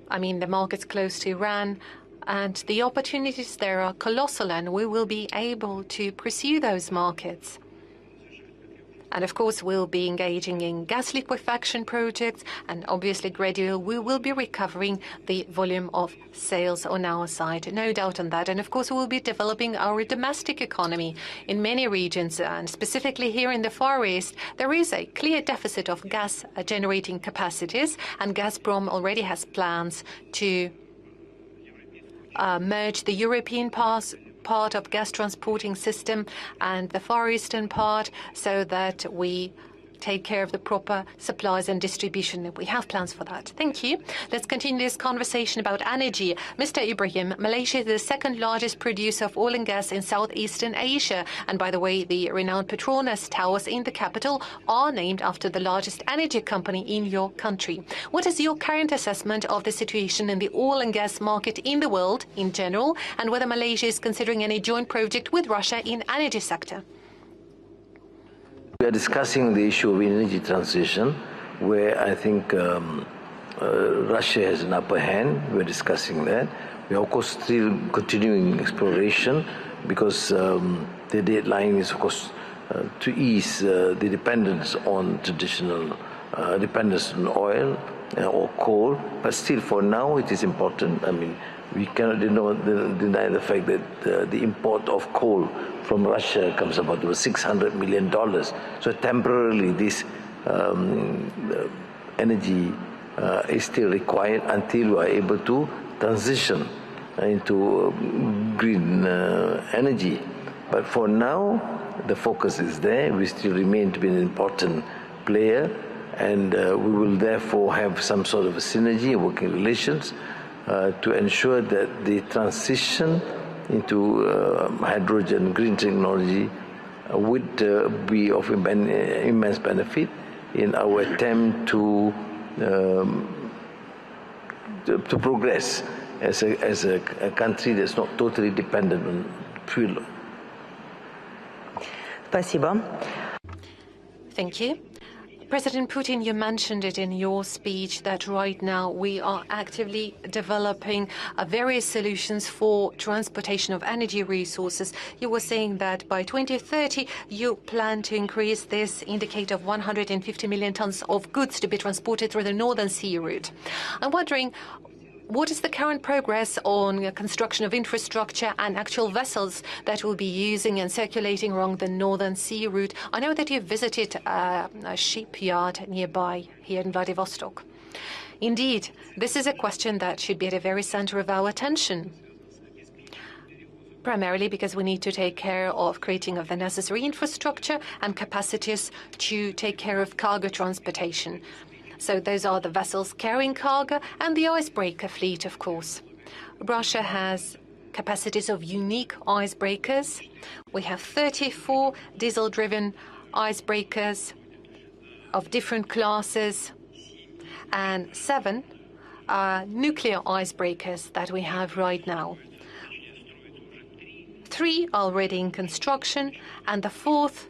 I mean, the markets close to Iran, and the opportunities there are colossal, and we will be able to pursue those markets. And of course, we'll be engaging in gas liquefaction projects, and obviously gradually we will be recovering the volume of sales on our side. No doubt on that. And of course, we'll be developing our domestic economy in many regions, and specifically here in the Far East, there is a clear deficit of gas generating capacities, and Gazprom already has plans to merge the European part of gas transporting system and the Far Eastern part, so that we take care of the proper supplies and distribution. We have plans for that. Thank you. Let's continue this conversation about energy. Mr. Ibrahim, Malaysia is the second largest producer of oil and gas in Southeastern Asia. And by the way, the renowned Petronas towers in the capital are named after the largest energy company in your country. What is your current assessment of the situation in the oil and gas market in the world in general, and whether Malaysia is considering any joint project with Russia in energy sector? We are discussing the issue of energy transition, where I think Russia has an upper hand. We're discussing that. We are, of course, still continuing exploration, because the deadline is, of course, to ease the dependence on traditional dependence on oil or coal. But still, for now, it is important. I mean, we cannot deny the fact that the import of coal from Russia comes about $600 million. So temporarily, this energy is still required until we are able to transition into green energy. But for now, the focus is there. We still remain to be an important player, and we will therefore have some sort of a synergy, working relations, to ensure that the transition into hydrogen, green technology would be of immense benefit in our attempt to progress as a country that's not totally dependent on fuel. Спасибо. Thank you. President Putin, you mentioned it in your speech that right now we are actively developing various solutions for transportation of energy resources. You were saying that by 2030 you plan to increase this indicator of 150 million tons of goods to be transported through the Northern Sea route. I'm wondering, what is the current progress on construction of infrastructure and actual vessels that will be using and circulating along the Northern Sea route? I know that you visited a shipyard nearby here in Vladivostok. Indeed, this is a question that should be at the very center of our attention, primarily because we need to take care of creating of the necessary infrastructure and capacities to take care of cargo transportation. So those are the vessels carrying cargo and the icebreaker fleet, of course. Russia has capacities of unique icebreakers. We have 34 diesel-driven icebreakers of different classes and 7 nuclear icebreakers that we have right now. 3 are already in construction, and the 4th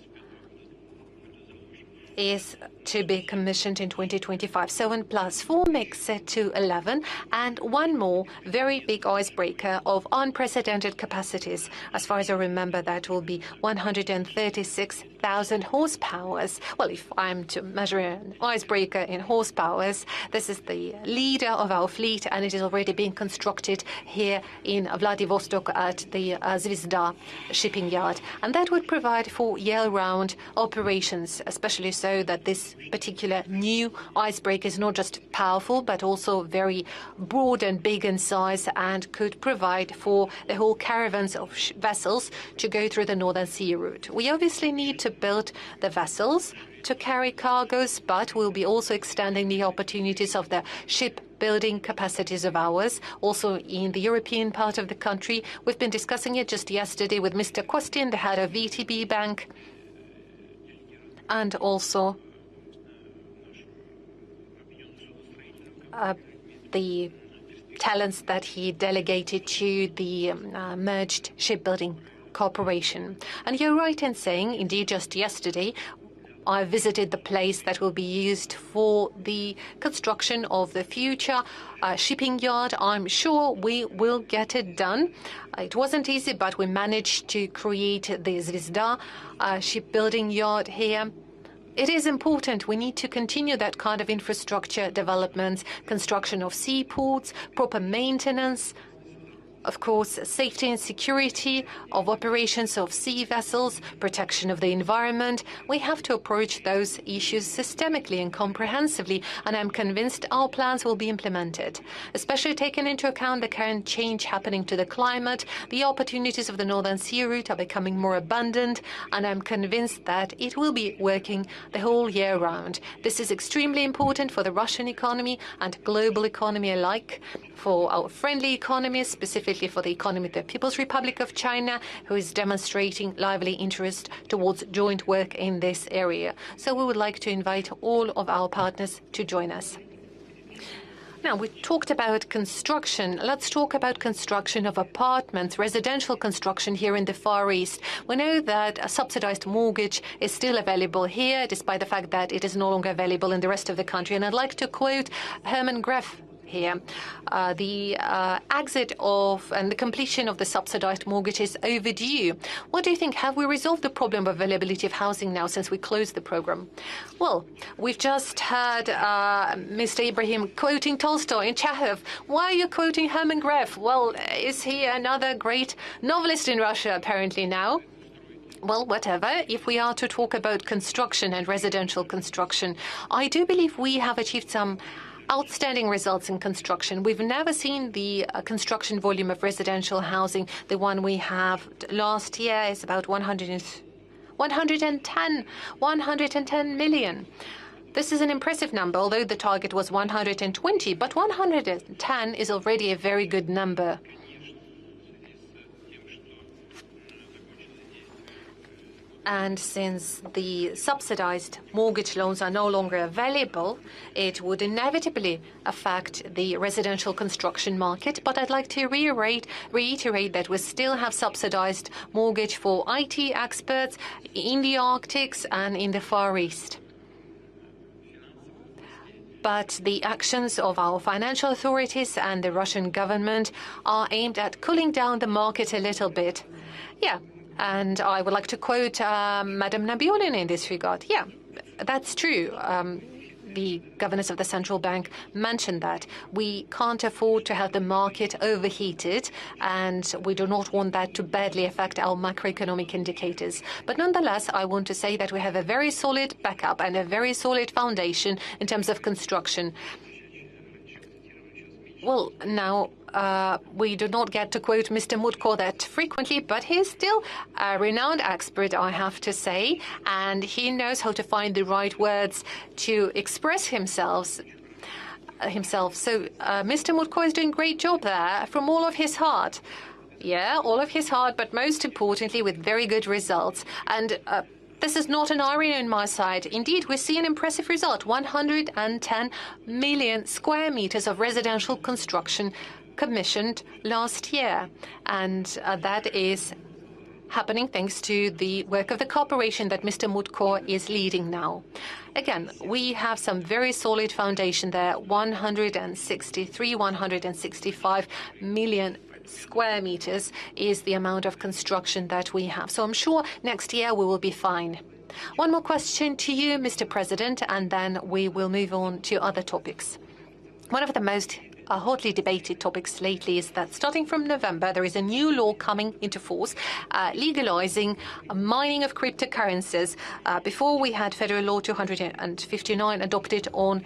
is to be commissioned in 2025. 7 plus 4 makes it to 11, and 1 more very big icebreaker of unprecedented capacities. As far as I remember, that will be 136,000 100,000 horsepowers. Well, if I'm to measure an icebreaker in horsepowers, this is the leader of our fleet, and it is already being constructed here in Vladivostok at the Zvezda shipping yard. And that would provide for year-round operations, especially so that this particular new icebreaker is not just powerful, but also very broad and big in size, and could provide for the whole caravans of vessels to go through the Northern Sea route. We obviously need to build the vessels to carry cargoes, but we'll be also extending the opportunities of the shipbuilding capacities of ours, also in the European part of the country. We've been discussing it just yesterday with Mr. Kostin, the head of VTB Bank, and also the talents that he delegated to the merged shipbuilding corporation. And you're right in saying, indeed, just yesterday, I visited the place that will be used for the construction of the future shipping yard. I'm sure we will get it done. It wasn't easy, but we managed to create the Zvezda shipbuilding yard here. It is important. We need to continue that kind of infrastructure development, construction of seaports, proper maintenance, of course, safety and security of operations of sea vessels, protection of the environment. We have to approach those issues systemically and comprehensively, and I'm convinced our plans will be implemented, especially taking into account the current change happening to the climate. The opportunities of the Northern Sea route are becoming more abundant, and I'm convinced that it will be working the whole year round. This is extremely important for the Russian economy and global economy alike, for our friendly economies, specifically for the economy of the People's Republic of China, who is demonstrating lively interest towards joint work in this area. So we would like to invite all of our partners to join us. Now, we talked about construction. Let's talk about construction of apartments, residential construction here in the Far East. We know that a subsidized mortgage is still available here, despite the fact that it is no longer available in the rest of the country. And I'd like to quote Herman Greff here. The exit of and the completion of the subsidized mortgage is overdue. What do you think? Have we resolved the problem of availability of housing now since we closed the program? Well, we've just heard Mr. Ibrahim quoting Tolstoy and Chekhov. Why are you quoting Herman Greff? Well, is he another great novelist in Russia apparently now? Well, whatever. If we are to talk about construction and residential construction, I do believe we have achieved some outstanding results in construction. We've never seen the construction volume of residential housing. The one we have last year is about 110 million. This is an impressive number, although the target was 120, but 110 is already a very good number. And since the subsidized mortgage loans are no longer available, it would inevitably affect the residential construction market. But I'd like to reiterate that we still have subsidized mortgage for IT experts in the Arctic and in the Far East. But the actions of our financial authorities and the Russian government are aimed at cooling down the market a little bit. Yeah. And I would like to quote Madam Nabiulina in this regard. Yeah, that's true. The governors of the central bank mentioned that we can't afford to have the market overheated, and we do not want that to badly affect our macroeconomic indicators. But nonetheless, I want to say that we have a very solid backup and a very solid foundation in terms of construction. Well, now, we do not get to quote Mr. Mutko that frequently, but he's still a renowned expert, I have to say, and he knows how to find the right words to express himself. So Mr. Mutko is doing a great job there from all of his heart. Yeah, all of his heart, but most importantly, with very good results. And this is not an irony on my side. Indeed, we see an impressive result, 110 million square meters of residential construction commissioned last year. And that is happening thanks to the work of the corporation that Mr. Mutko is leading now. Again, we have some very solid foundation there, 165 million square meters is the amount of construction that we have. So I'm sure next year we will be fine. One more question to you, Mr. President, and then we will move on to other topics. One of the most hotly debated topics lately is that starting from November, there is a new law coming into force legalizing mining of cryptocurrencies. Before, we had Federal Law 259 adopted on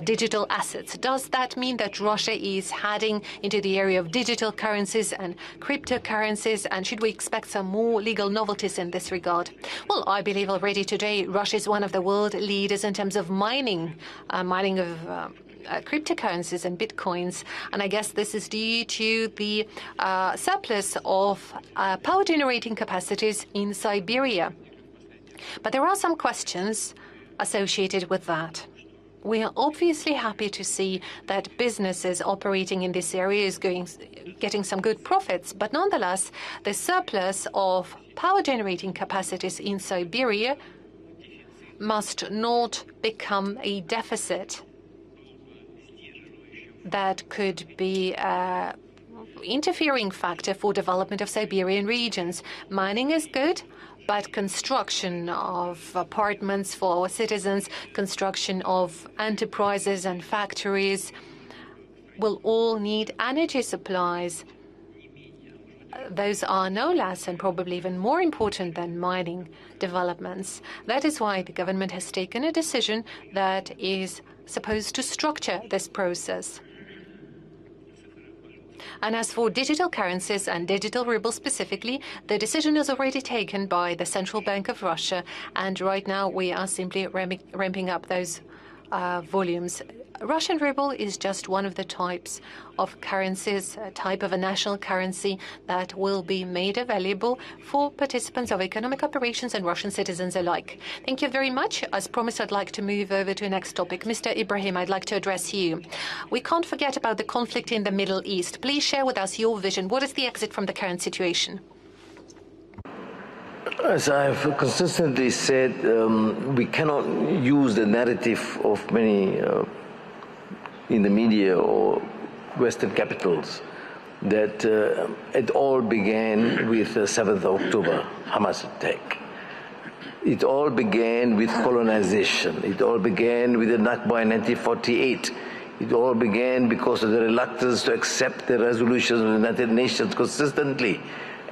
digital assets. Does that mean that Russia is heading into the area of digital currencies and cryptocurrencies? And should we expect some more legal novelties in this regard? Well, I believe already today Russia is one of the world leaders in terms of mining of cryptocurrencies and bitcoins, and I guess this is due to the surplus of power generating capacities in Siberia. But there are some questions associated with that. We are obviously happy to see that businesses operating in this area is getting some good profits, but nonetheless, the surplus of power generating capacities in Siberia must not become a deficit that could be an interfering factor for development of Siberian regions. Mining is good, but construction of apartments for our citizens, construction of enterprises and factories will all need energy supplies. Those are no less and probably even more important than mining developments. That is why the government has taken a decision that is supposed to structure this process. And as for digital currencies and digital ruble specifically, the decision is already taken by the Central Bank of Russia, and right now we are simply ramping up those volumes. Russian ruble is just one of the types of currencies, a type of a national currency that will be made available for participants of economic operations and Russian citizens alike. Thank you very much. As promised, I'd like to move over to the next topic. Mr. Ibrahim, I'd like to address you. We can't forget about the conflict in the Middle East. Please share with us your vision. What is the exit from the current situation? As I've consistently said, we cannot use the narrative of many in the media or Western capitals that it all began with the 7th of October, Hamas attack. It all began with colonization. It all began with the Nakba in 1948. It all began because of the reluctance to accept the resolutions of the United Nations consistently,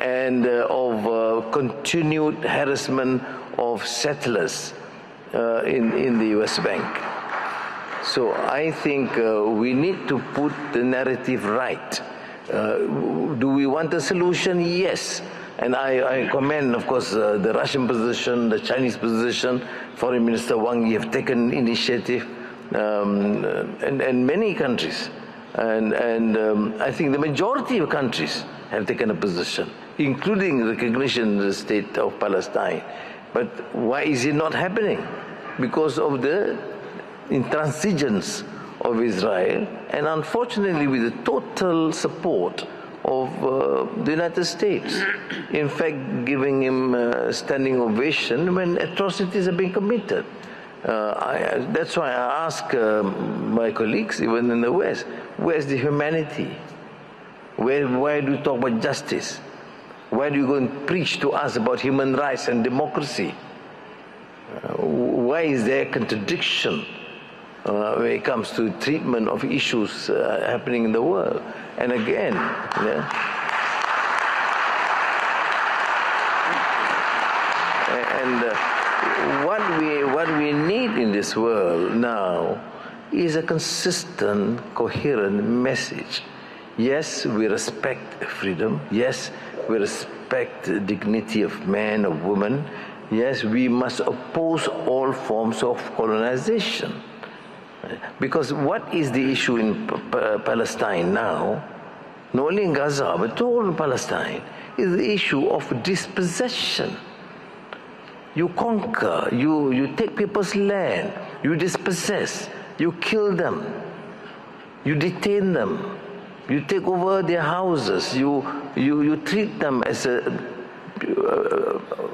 and of continued harassment of settlers in the West Bank. So I think we need to put the narrative right. Do we want a solution? Yes. And I commend, of course, the Russian position, the Chinese position. Foreign Minister Wang Yi have taken initiative, and many countries. And I think the majority of countries have taken a position, including recognition of the state of Palestine. But why is it not happening? Because of the intransigence of Israel, and unfortunately with the total support of the United States. In fact, giving him a standing ovation when atrocities are being committed. That's why I ask my colleagues, even in the West, where's the humanity? Why do you talk about justice? Why do you go and preach to us about human rights and democracy? Why is there contradiction when it comes to treatment of issues happening in the world? And again, what we need in this world now is a consistent, coherent message. Yes, we respect freedom. Yes, we respect the dignity of man or woman. Yes, we must oppose all forms of colonization. Because what is the issue in Palestine now, not only in Gaza, but all in Palestine, is the issue of dispossession. You conquer, you take people's land, you dispossess, you kill them, you detain them, you take over their houses, you treat them as a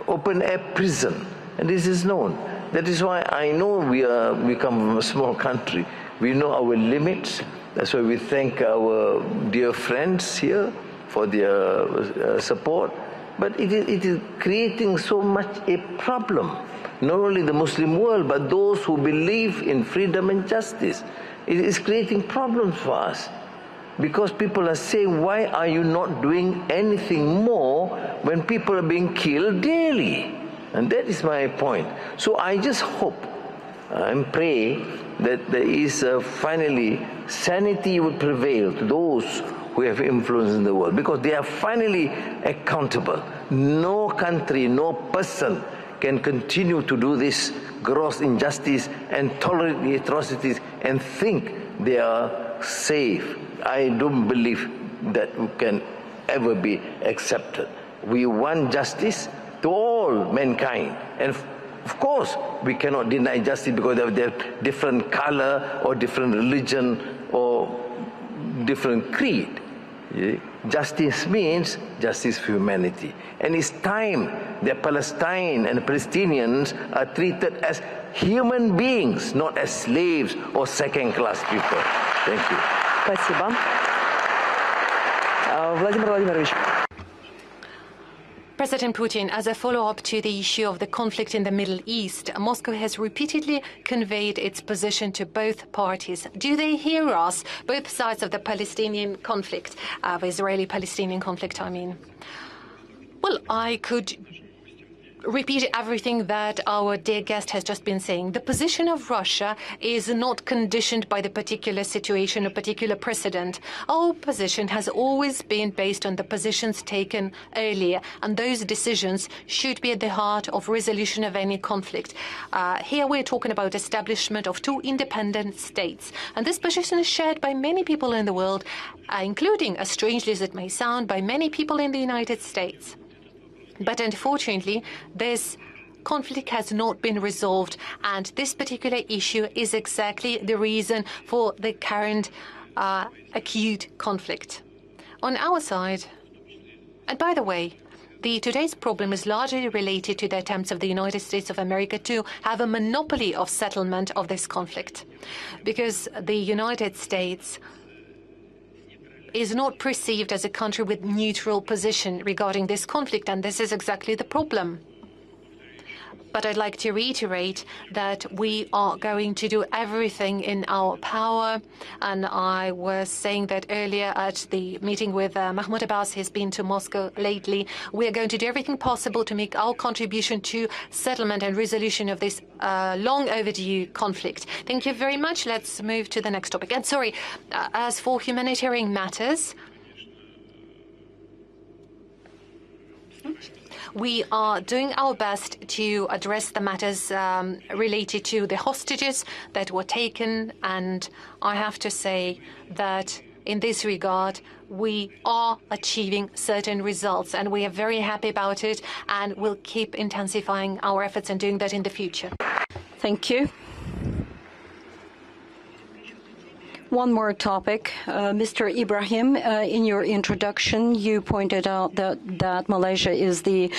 open-air prison, and this is known. That is why I know we come from a small country. We know our limits. That's why we thank our dear friends here for their support. But it is creating so much a problem. Not only the Muslim world, but those who believe in freedom and justice. It is creating problems for us. Because people are saying, why are you not doing anything more when people are being killed daily? And that is my point. So I just hope and pray that there is finally sanity will prevail to those who have influence in the world, because they are finally accountable. No country, no person can continue to do this gross injustice and tolerate the atrocities and think they are safe. I don't believe that can ever be accepted. We want justice to all mankind. And of course, we cannot deny justice because of their different color or different religion or different creed. Justice means justice for humanity. And it's time that Palestine and Palestinians are treated as human beings, not as slaves or second-class people. Thank you. Спасибо. Владимир Владимирович. President Putin, as a follow-up to the issue of the conflict in the Middle East, Moscow has repeatedly conveyed its position to both parties. Do they hear us, both sides of the Palestinian conflict, the Israeli-Palestinian conflict, I mean? Well, I could repeat everything that our dear guest has just been saying. The position of Russia is not conditioned by the particular situation or particular precedent. Our position has always been based on the positions taken earlier, and those decisions should be at the heart of resolution of any conflict. Here we're talking about establishment of two independent states, and this position is shared by many people in the world, including, as strangely as it may sound, by many people in the United States. But unfortunately, this conflict has not been resolved, and this particular issue is exactly the reason for the current acute conflict. On our side, and by the way, today's problem is largely related to the attempts of the United States of America to have a monopoly of settlement of this conflict, because the United States is not perceived as a country with neutral position regarding this conflict, and this is exactly the problem. But I'd like to reiterate that we are going to do everything in our power, and I was saying that earlier at the meeting with Mahmoud Abbas. He's been to Moscow lately. We are going to do everything possible to make our contribution to settlement and resolution of this long overdue conflict. Thank you very much. Let's move to the next topic. And sorry, as for humanitarian matters, we are doing our best to address the matters related to the hostages that were taken, and I have to say that in this regard, we are achieving certain results, and we are very happy about it, and we'll keep intensifying our efforts and doing that in the future. Thank you. One more topic. Mr. Ibrahim, in your introduction, you pointed out that Malaysia is the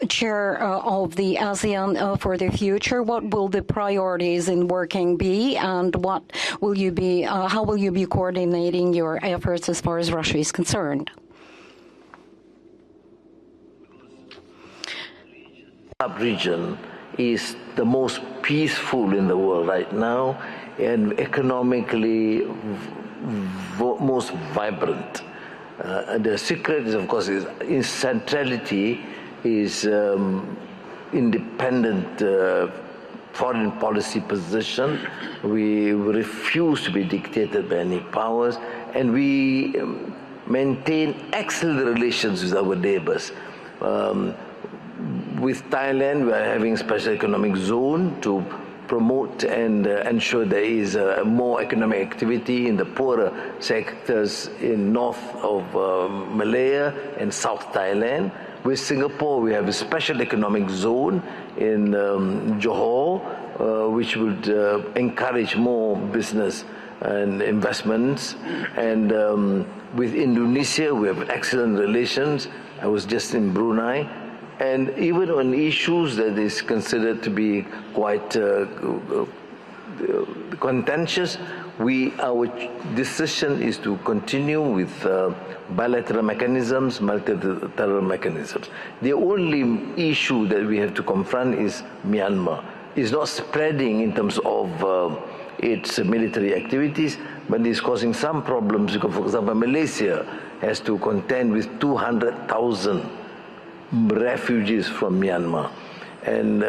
chair of the ASEAN for the future. What will the priorities in working be, and what will you be? How will you be coordinating your efforts as far as Russia is concerned? The region is the most peaceful in the world right now, and economically most vibrant. The secret is, of course, in centrality is independent foreign policy position. We refuse to be dictated by any powers, and we maintain excellent relations with our neighbors. With Thailand, we are having a special economic zone to promote and ensure there is more economic activity in the poorer sectors in north of Malaya and South Thailand. With Singapore, we have a special economic zone in Johor, which would encourage more business and investments. And with Indonesia, we have excellent relations. I was just in Brunei. And even on issues that is considered to be quite contentious, our decision is to continue with bilateral mechanisms, multilateral mechanisms. The only issue that we have to confront is Myanmar. It's not spreading in terms of its military activities, but it's causing some problems because, for example, Malaysia has to contend with 200,000 refugees from Myanmar. And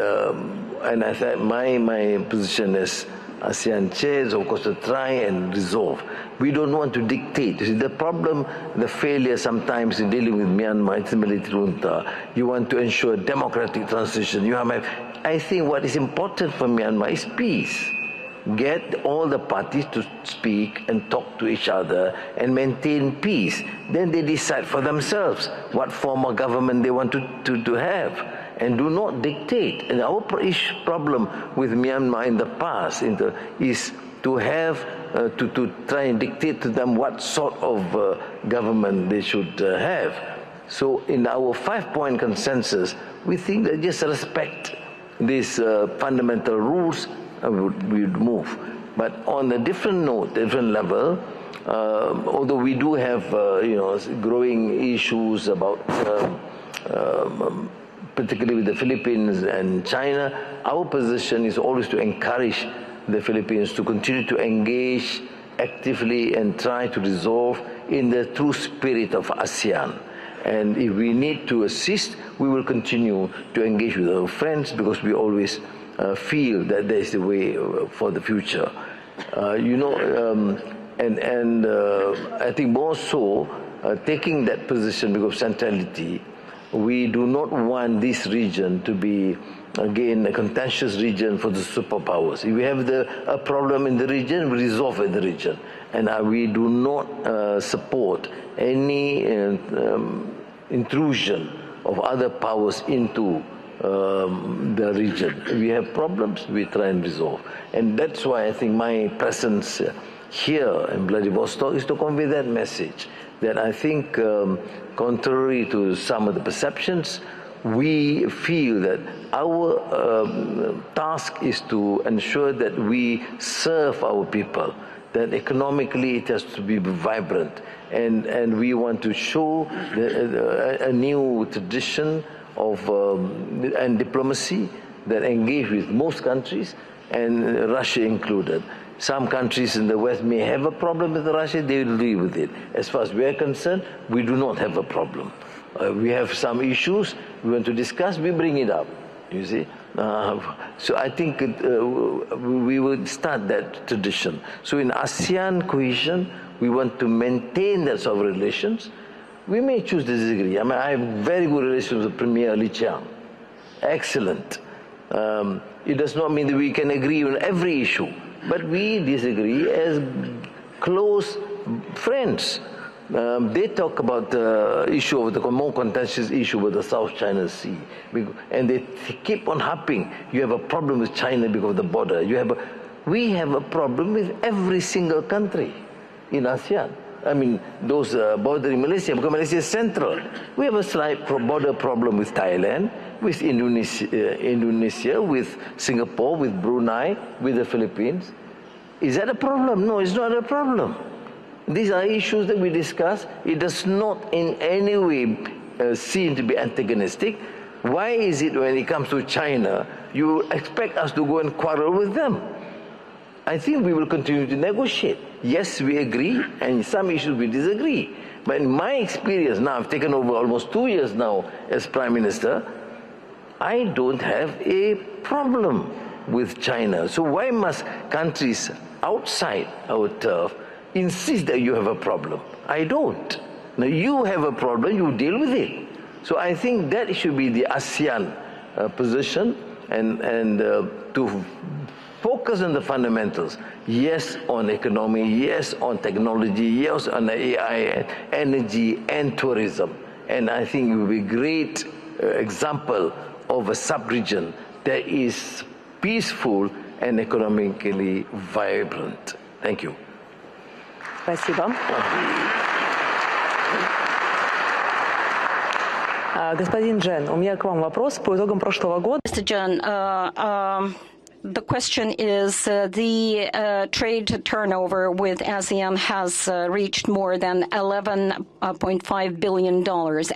I thought my position as ASEAN chair is, of course, to try and resolve. We don't want to dictate. You see, the problem, the failure sometimes in dealing with Myanmar, it's the military junta. You want to ensure democratic transition. I think what is important for Myanmar is peace. Get all the parties to speak and talk to each other and maintain peace. Then they decide for themselves what form of government they want to have. And do not dictate. And our problem with Myanmar in the past is to have to try and dictate to them what sort of government they should have. So in our 5-point consensus, we think that just respect these fundamental rules, we would move. But on a different note, different level, although we do have growing issues about particularly with the Philippines and China, our position is always to encourage the Philippines to continue to engage actively and try to resolve in the true spirit of ASEAN. And if we need to assist, we will continue to engage with our friends because we always feel that there is a way for the future. I think more so, taking that position because of centrality, we do not want this region to be, again, a contentious region for the superpowers. If we have a problem in the region, we resolve in the region. And we do not support any intrusion of other powers into the region. If we have problems, we try and resolve. And that's why I think my presence here in Vladivostok is to convey that message, that I think, contrary to some of the perceptions, we feel that our task is to ensure that we serve our people, that economically it has to be vibrant, and we want to show a new tradition of and diplomacy that engage with most countries, and Russia included. Some countries in the West may have a problem with Russia, they will deal with it. As far as we are concerned, we do not have a problem. We have some issues we want to discuss, we bring it up, you see. So I think we will start that tradition. So in ASEAN cohesion, we want to maintain that sort of relations. We may choose to disagree. I mean, I have very good relations with Premier Li Qiang. Excellent. It does not mean that we can agree on every issue, but we disagree as close friends. They talk about the issue of the more contentious issue with the South China Sea, and they keep on harping. You have a problem with China because of the border. We have a problem with every single country in ASEAN. I mean, those bordering Malaysia, because Malaysia is central. We have a slight border problem with Thailand, with Indonesia, with Singapore, with Brunei, with the Philippines. Is that a problem? No, it's not a problem. These are issues that we discuss. It does not in any way seem to be antagonistic. Why is it when it comes to China, you expect us to go and quarrel with them? I think we will continue to negotiate. Yes, we agree, and some issues we disagree. But in my experience now, I've taken over almost 2 years now as Prime Minister, I don't have a problem with China. So why must countries outside our turf insist that you have a problem? I don't. Now you have a problem, you deal with it. So I think that should be the ASEAN position, and to focus on the fundamentals. Yes, on economy, yes, on technology, yes, on AI, energy, and tourism. And I think it will be a great example of a sub-region that is peaceful and economically vibrant. Thank you. Спасибо. Господин Джен, у меня к вам вопрос по итогам прошлого года. Mr. Zheng, the question is, the trade turnover with ASEAN has reached more than $11.5 billion.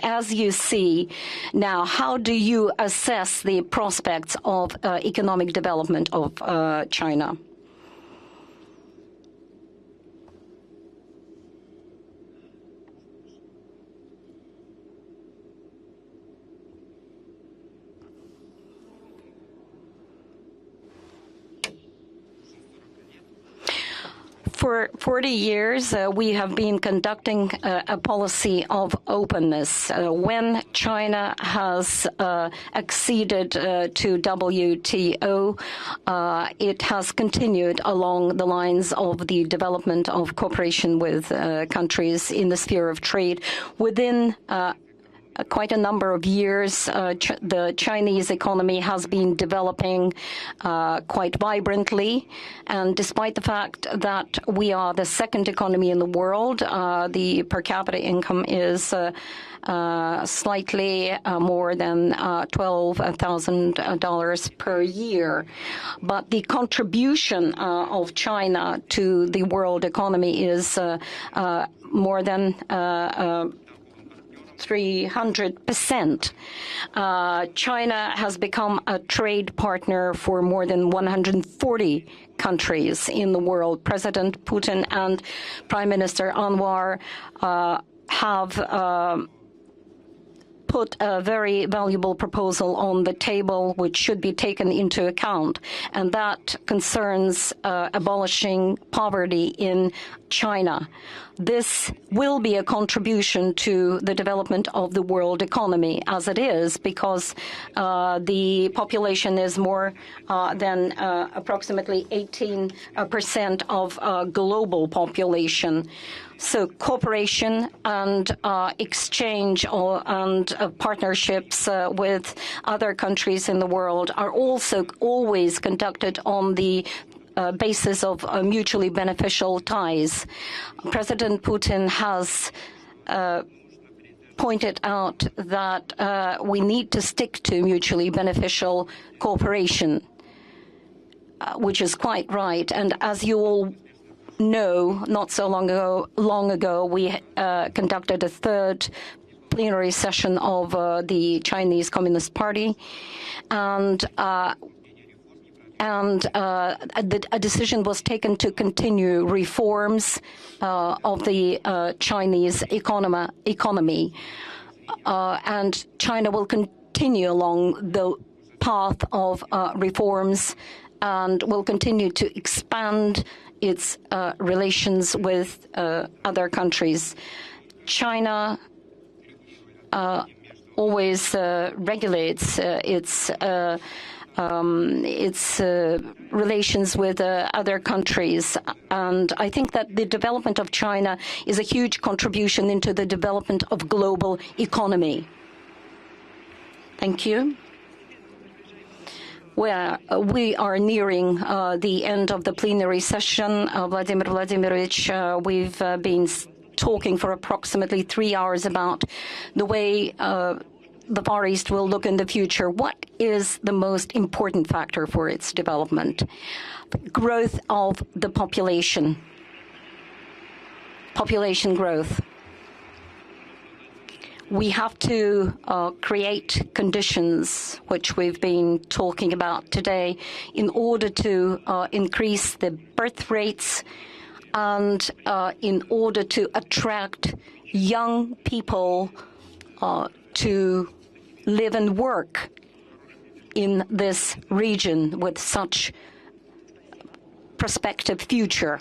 As you see now, how do you assess the prospects of economic development of China? For 40 years, we have been conducting a policy of openness. When China has acceded to WTO, it has continued along the lines of the development of cooperation with countries in the sphere of trade. Within quite a number of years, the Chinese economy has been developing quite vibrantly. And despite the fact that we are the second economy in the world, the per capita income is slightly more than $12,000 per year. But the contribution of China to the world economy is more than 300%. China has become a trade partner for more than 140 countries in the world. President Putin and Prime Minister Anwar have put a very valuable proposal on the table, which should be taken into account, and that concerns abolishing poverty in China. This will be a contribution to the development of the world economy, as it is, because the population is more than approximately 18% of global population. So cooperation and exchange and partnerships with other countries in the world are also always conducted on the basis of mutually beneficial ties. President Putin has pointed out that we need to stick to mutually beneficial cooperation, which is quite right. And as you all know, not so long ago, we conducted a third plenary session of the Chinese Communist Party, and a decision was taken to continue reforms of the Chinese economy. And China will continue along the path of reforms and will continue to expand its relations with other countries. China always regulates its relations with other countries. And I think that the development of China is a huge contribution into the development of global economy. Thank you. We are nearing the end of the plenary session. Vladimir Vladimirovich, we've been talking for approximately 3 hours about the way the Far East will look in the future. What is the most important factor for its development? Growth of the population growth. We have to create conditions, which we've been talking about today, in order to increase the birth rates and in order to attract young people to live and work in this region with such prospective future.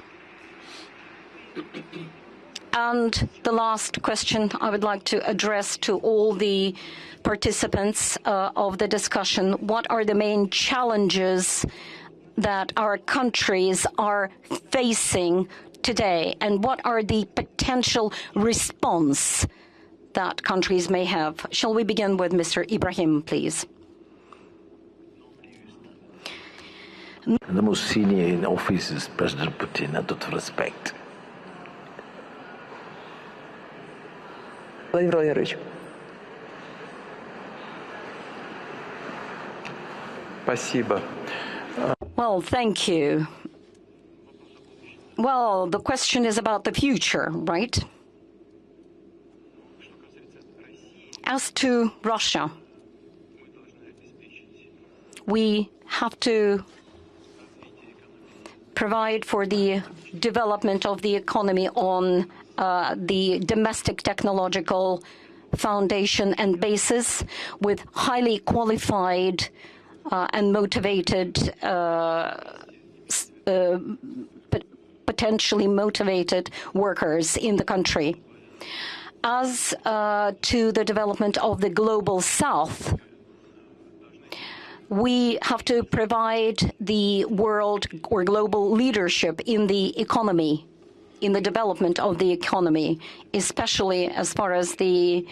And the last question I would like to address to all the participants of the discussion: what are the main challenges that our countries are facing today, and what are the potential response that countries may have? Shall we begin with Mr. Ibrahim, please? The most senior in office is President Putin, out of respect. Владимир Владимирович. Спасибо. Well, thank you. Well, the question is about the future, right? As to Russia, we have to provide for the development of the economy on the domestic technological foundation and basis with highly qualified and motivated, potentially motivated workers in the country. As to the development of the global south, we have to provide the world or global leadership in the economy, in the development of the economy, especially as far as the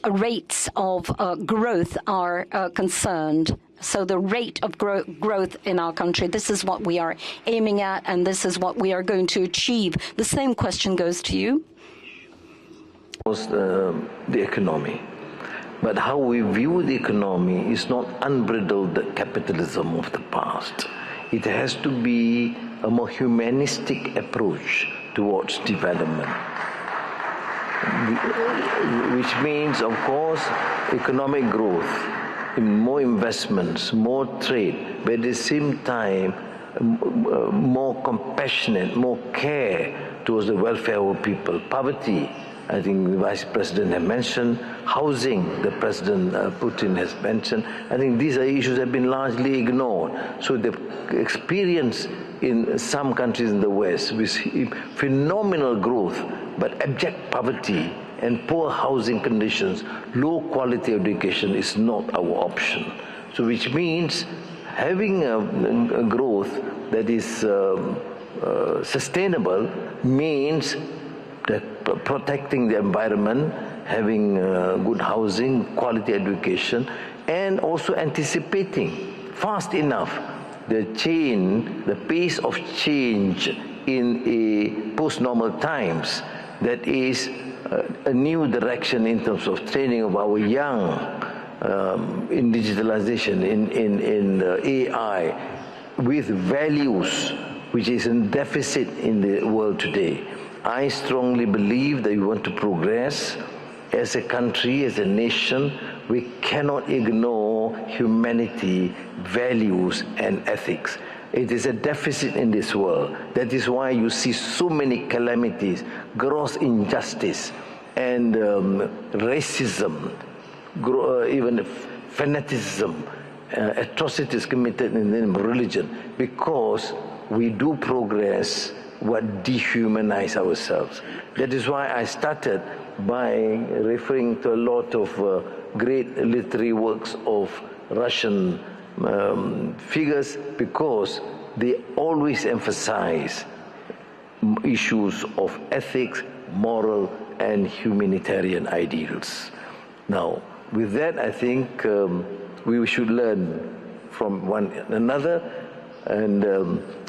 rates of growth are concerned. So the rate of growth in our country, this is what we are aiming at, and this is what we are going to achieve. The same question goes to you. The economy. But how we view the economy is not unbridled capitalism of the past. It has to be a more humanistic approach towards development, which means, of course, economic growth, more investments, more trade, but at the same time, more compassionate, more care towards the welfare of people. Poverty, I think the Vice President has mentioned. Housing, the President Putin has mentioned. I think these are issues that have been largely ignored. So the experience in some countries in the West with phenomenal growth, but abject poverty and poor housing conditions, low quality education is not our option. So which means having a growth that is sustainable means that protecting the environment, having good housing, quality education, and also anticipating fast enough the pace of change in a post-normal times, that is a new direction in terms of training of our young in digitalization, in AI, with values which is in deficit in the world today. I strongly believe that we want to progress as a country, as a nation. We cannot ignore humanity, values, and ethics. It is a deficit in this world. That is why you see so many calamities, gross injustice, and racism, even fanaticism, atrocities committed in the name of religion, because we do progress what dehumanize ourselves. That is why I started by referring to a lot of great literary works of Russian figures, because they always emphasize issues of ethics, moral, and humanitarian ideals. Now, with that, I think we should learn from one another, and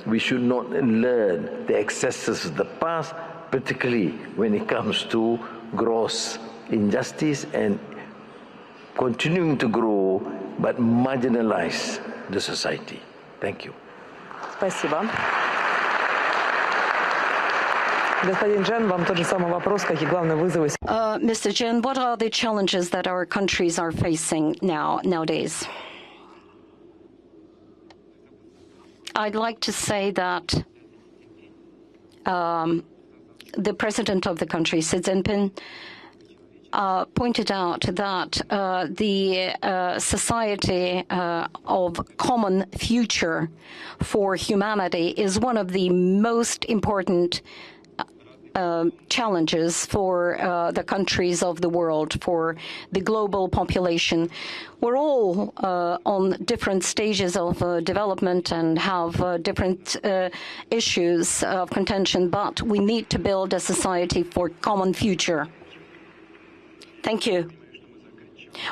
we should not learn the excesses of the past, particularly when it comes to gross injustice and continuing to grow but marginalize the society. Thank you. Спасибо. Господин Zheng, вам тот же самый вопрос, какие главные вызовы? Mr. Zheng, what are the challenges that our countries are facing nowadays? I'd like to say that the president of the country, Xi Jinping, pointed out that the society of common future for humanity is one of the most important challenges for the countries of the world, for the global population. We're all on different stages of development and have different issues of contention, but we need to build a society for common future. Thank you.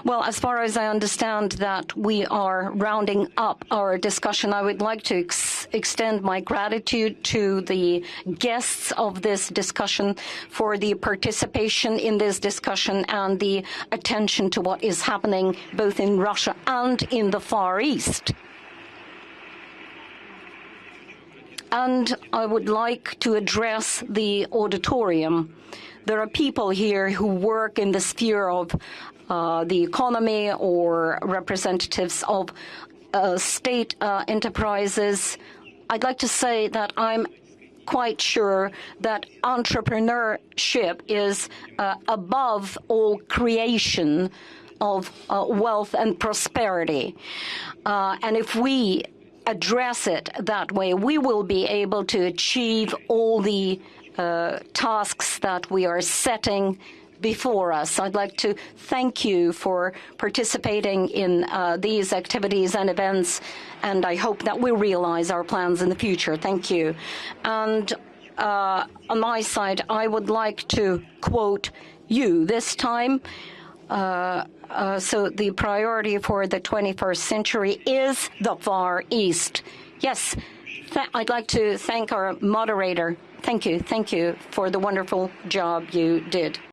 Well, as far as I understand that we are rounding up our discussion, I would like to extend my gratitude to the guests of this discussion for the participation in this discussion and the attention to what is happening both in Russia and in the Far East. And I would like to address the auditorium. There are people here who work in the sphere of the economy or representatives of state enterprises. I'd like to say that I'm quite sure that entrepreneurship is above all creation of wealth and prosperity. And if we address it that way, we will be able to achieve all the tasks that we are setting before us. I'd like to thank you for participating in these activities and events, and I hope that we realize our plans in the future. Thank you. And on my side, I would like to quote you this time. So the priority for the 21st century is the Far East. Yes, I'd like to thank our moderator. Thank you for the wonderful job you did.